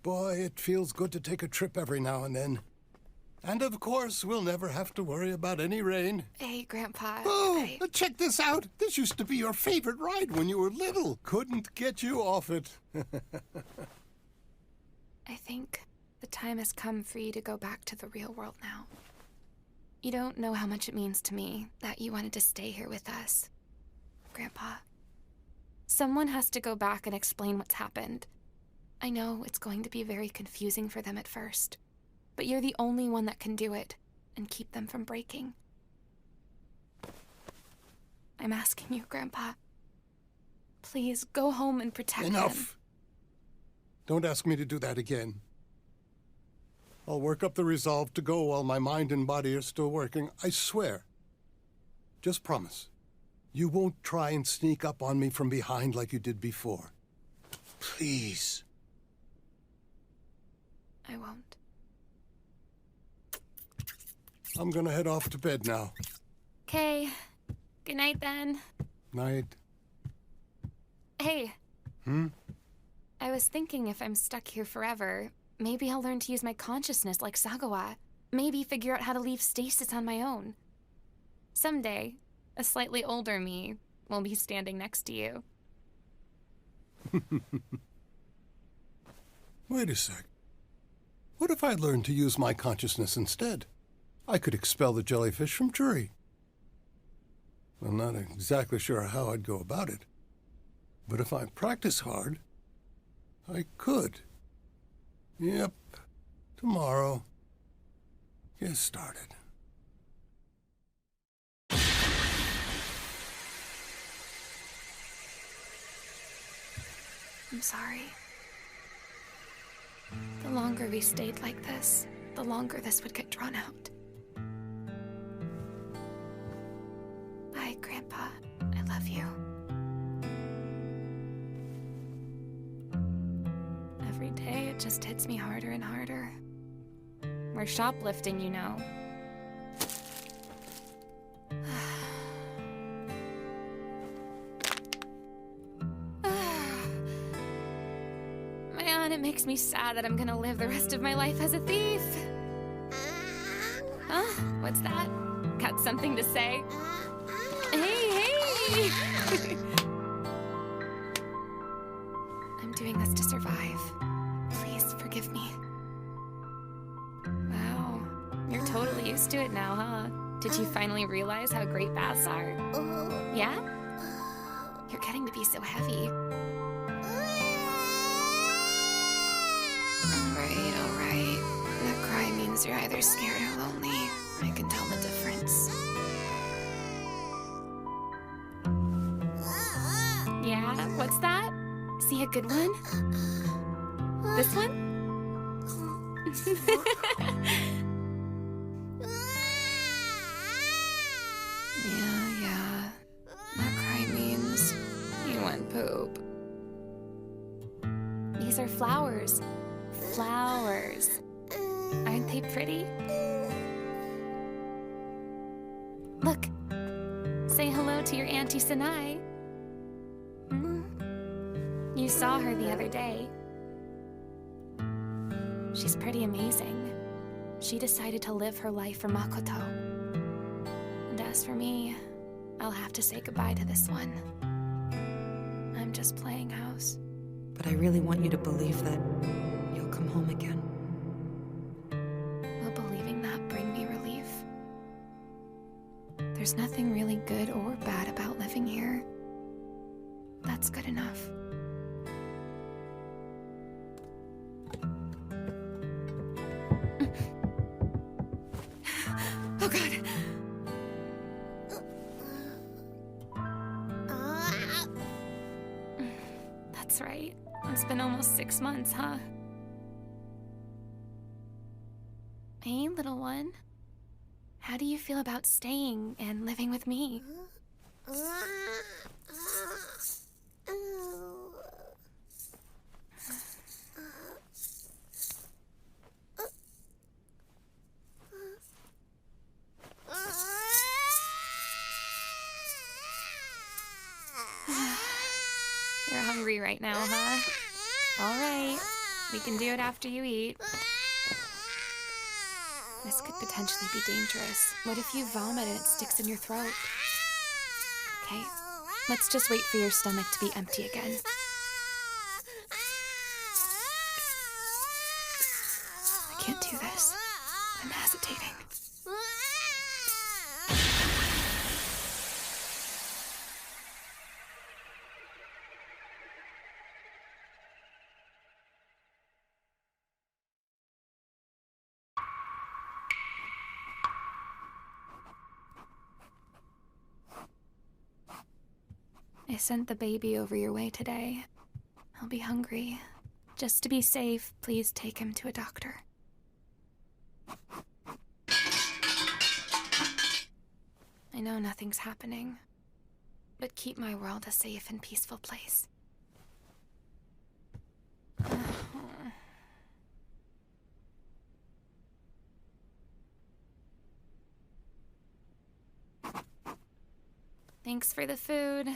Boy, it feels good to take a trip every now and then. And of course, we'll never have to worry about any rain. Hey, Grandpa. Oh, check this out. This used to be your favorite ride when you were little. Couldn't get you off it. I think the time has come for you to go back to the real world now. You don't know how much it means to me that you wanted to stay here with us, Grandpa. Someone has to go back and explain what's happened. I know it's going to be very confusing for them at first, but you're the only one that can do it and keep them from breaking. I'm asking you, Grandpa. Please, go home and protect them. Enough! Don't ask me to do that again. I'll work up the resolve to go while my mind and body are still working. I swear. Just promise. You won't try and sneak up on me from behind like you did before. Please. I won't. I'm gonna head off to bed now. Okay. Good night, then. Night. Hey, Hey. Hmm? I was thinking if I'm stuck here forever, maybe I'll learn to use my consciousness like Sagawa. Maybe figure out how to leave stasis on my own. Someday, a slightly older me will be standing next to you. Wait a sec. What if I learned to use my consciousness instead? I could expel the jellyfish from Juri. I'm not exactly sure how I'd go about it. But if I practice hard, I could. Yep. Tomorrow. Get started. I'm sorry. The longer we stayed like this, the longer this would get drawn out. Bye, Grandpa. I love you. Every day, it just hits me harder and harder. We're shoplifting, you know. Man, it makes me sad that I'm gonna live the rest of my life as a thief. Huh? What's that? Got something to say? Hey! I'm doing this to survive. Please forgive me. Wow, you're totally used to it now, huh? Did you finally realize how great baths are? Yeah? You're getting to be so heavy. All right. That cry means you're either scared or lonely. I can tell the difference. Yeah? What's that? See a good one? This one? Yeah. That cry means you want poop. These are flowers. Flowers. Aren't they pretty? Look. Say hello to your Auntie Sanai. You saw her the other day. She's pretty amazing. She decided to live her life for Makoto. And as for me, I'll have to say goodbye to this one. I'm just playing house. But I really want you to believe that you'll come home again. Will believing that bring me relief? There's nothing really good or bad about living here. That's good enough. Oh, God. That's right. It's been almost 6 months, huh? Hey, little one. How do you feel about staying and living with me? You're hungry right now, huh? All right. We can do it after you eat. This could potentially be dangerous. What if you vomit and it sticks in your throat? Okay, let's just wait for your stomach to be empty again. I can't do this. I'm hesitating. I sent the baby over your way today. He'll be hungry. Just to be safe, please take him to a doctor. I know nothing's happening, but keep my world a safe and peaceful place. Thanks for the food.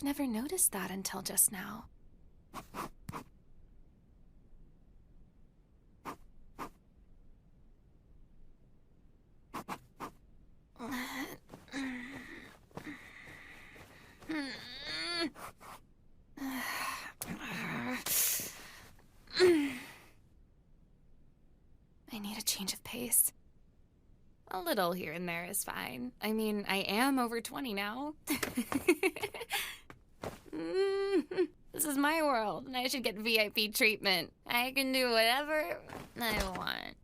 never noticed that until just now. I need a change of pace. A little here and there is fine. I mean, I am over 20 now. This is my world, and I should get VIP treatment. I can do whatever I want.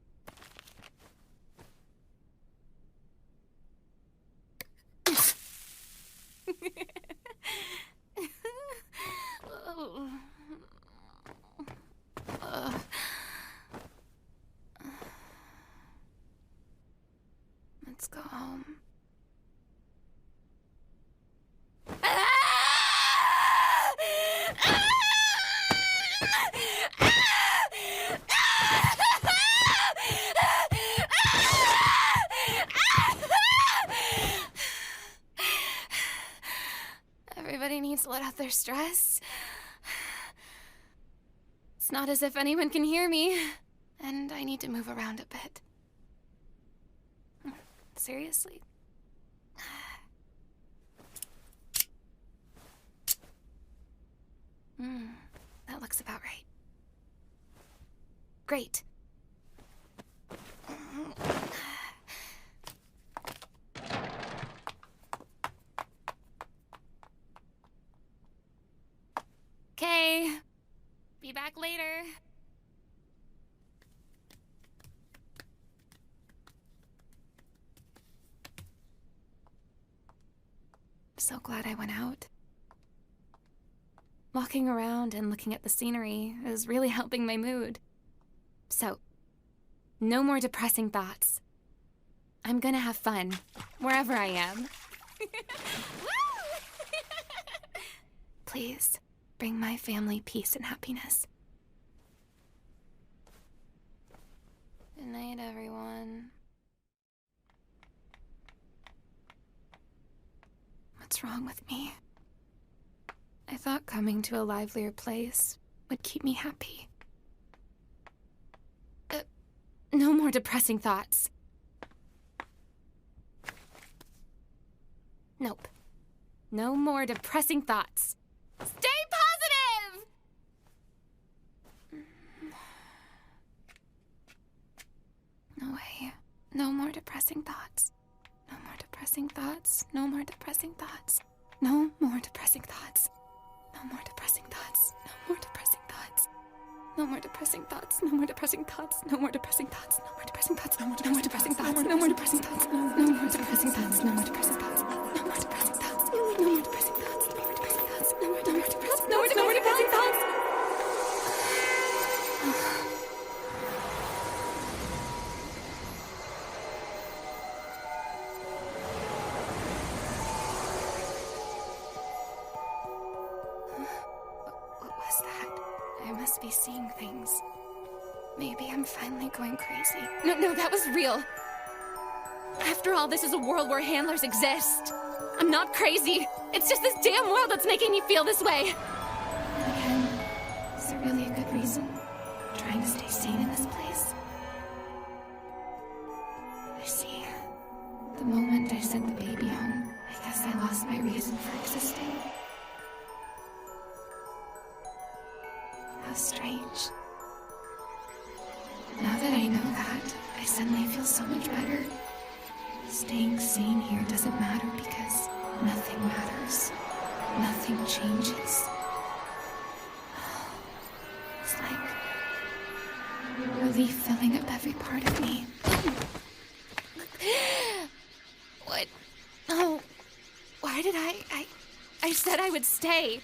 Let's go home. Everybody needs to let out their stress. It's not as if anyone can hear me, and I need to move around a bit. Seriously? That looks about right. Great. Okay. Be back later. So glad I went out. Walking around and looking at the scenery is really helping my mood. So, no more depressing thoughts. I'm gonna have fun, wherever I am. Please, bring my family peace and happiness. Good night, everyone. What's wrong with me? I thought coming to a livelier place would keep me happy. No more depressing thoughts. Nope. No more depressing thoughts. Stay positive! No way. No more depressing thoughts. No more depressing thoughts. No more depressing thoughts. No more depressing thoughts. No more depressing thoughts. No more depressing thoughts. No more depressing thoughts. No more depressing thoughts. No more depressing thoughts. No more depressing thoughts. No more depressing thoughts. No more depressing thoughts. No more depressing thoughts. No more depressing thoughts. No more depressing thoughts. No more depressing thoughts. No more depressing thoughts. No more depressing thoughts. No more depressing thoughts. What was that? I must be seeing things. Maybe I'm finally going crazy. No, that was real. After all, this is a world where handlers exist. I'm not crazy. It's just this damn world that's making me feel this way. And again, is there really a good reason? Trying to stay sane in this place? I see. The moment I sent the baby home, I guess I lost my reason for existing. How strange. Now that I know that, I suddenly feel so much better. Staying sane here doesn't matter because nothing matters. Nothing changes. It's like relief filling up every part of me. What? Oh, why did I said I would stay.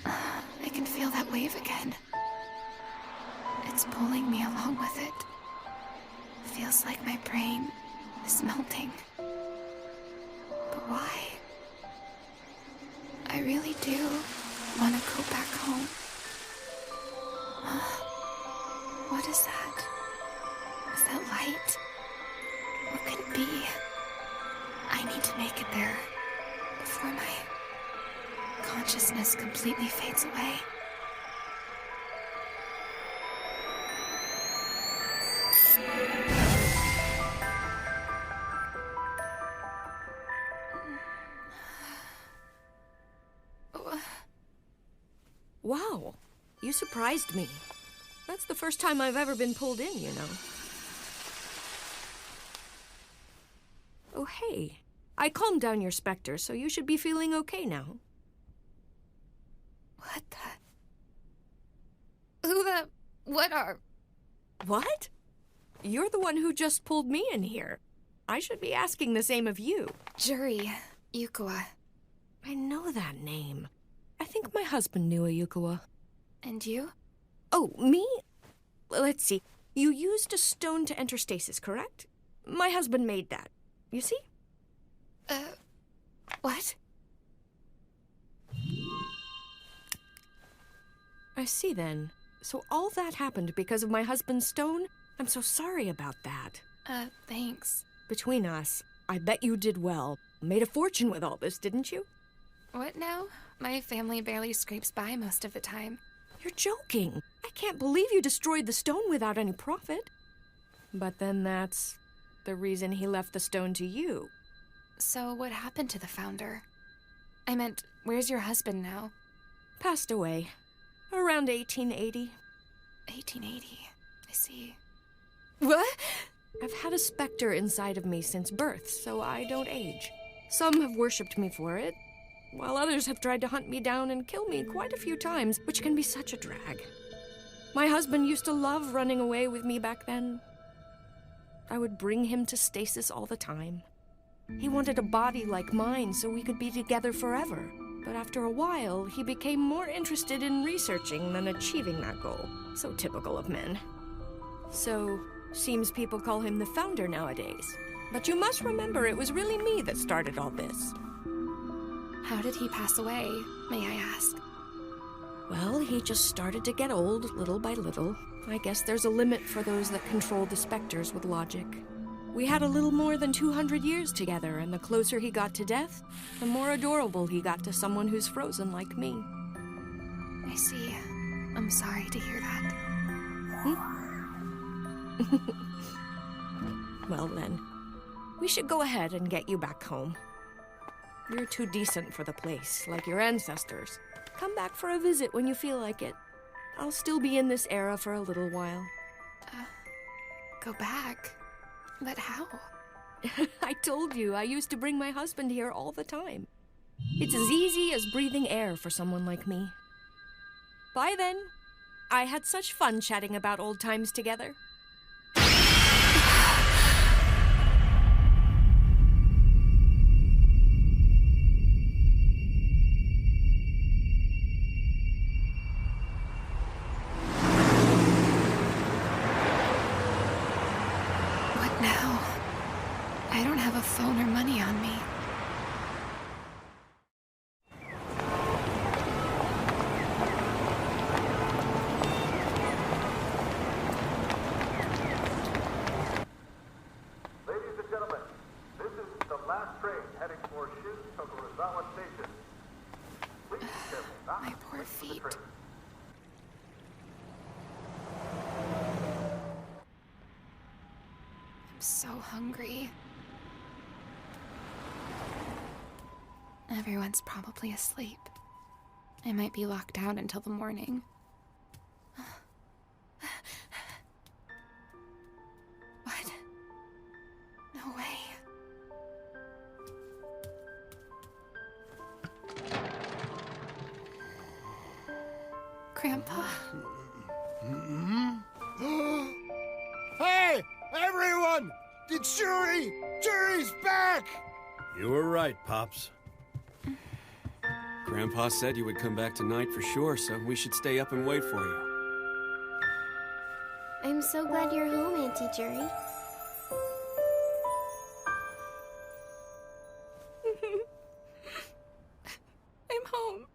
I can feel that wave again. It's pulling me along with it. Feels like my brain is melting. But why? I really do want to go back home. What is that? Is that light? What could it be? just completely fades away. Wow, you surprised me. That's the first time I've ever been pulled in, you know. Oh, hey. I calmed down your specter, so you should be feeling okay now. What the? Who the? What are? What? You're the one who just pulled me in here. I should be asking the same of you. Juri, Yukawa. I know that name. I think my husband knew a Yukawa. And you? Oh, me? Let's see. You used a stone to enter stasis, correct? My husband made that. You see? What? I see then. So all that happened because of my husband's stone? I'm so sorry about that. Thanks. Between us, I bet you did well. Made a fortune with all this, didn't you? What now? My family barely scrapes by most of the time. You're joking. I can't believe you destroyed the stone without any profit. But then that's the reason he left the stone to you. So what happened to the founder? I meant, where's your husband now? Passed away. Around 1880. 1880. I see. What? I've had a specter inside of me since birth, so I don't age. Some have worshipped me for it, while others have tried to hunt me down and kill me quite a few times, which can be such a drag. My husband used to love running away with me back then. I would bring him to stasis all the time. He wanted a body like mine so we could be together forever. But after a while, he became more interested in researching than achieving that goal. So typical of men. So, seems people call him the founder nowadays. But you must remember it was really me that started all this. How did he pass away, may I ask? Well, he just started to get old, little by little. I guess there's a limit for those that control the specters with logic. We had a little more than 200 years together, and the closer he got to death, the more adorable he got to someone who's frozen like me. I see. I'm sorry to hear that. Well then, we should go ahead and get you back home. You're too decent for the place, like your ancestors. Come back for a visit when you feel like it. I'll still be in this era for a little while. Go back? But how? I told you, I used to bring my husband here all the time. It's as easy as breathing air for someone like me. Bye then. I had such fun chatting about old times together. I don't have a phone or money on me. Ladies and gentlemen, this is the last train heading for Shin Tokorozawa Station. Please be careful not My poor feet. I'm so hungry. Everyone's probably asleep. I might be locked out until the morning. What? No way. Grandpa? Hey, everyone! Did Juri's back! You were right, Pops. Grandpa said you would come back tonight for sure, so we should stay up and wait for you. I'm so glad you're home, Auntie Juri. I'm home.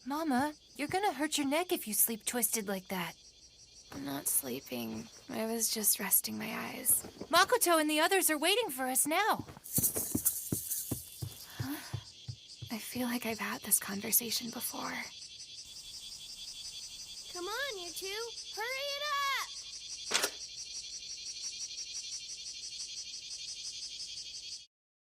Mama, you're gonna hurt your neck if you sleep twisted like that. I'm not sleeping. I was just resting my eyes. Makoto and the others are waiting for us now. Huh? I feel like I've had this conversation before. Come on, you two. Hurry it up!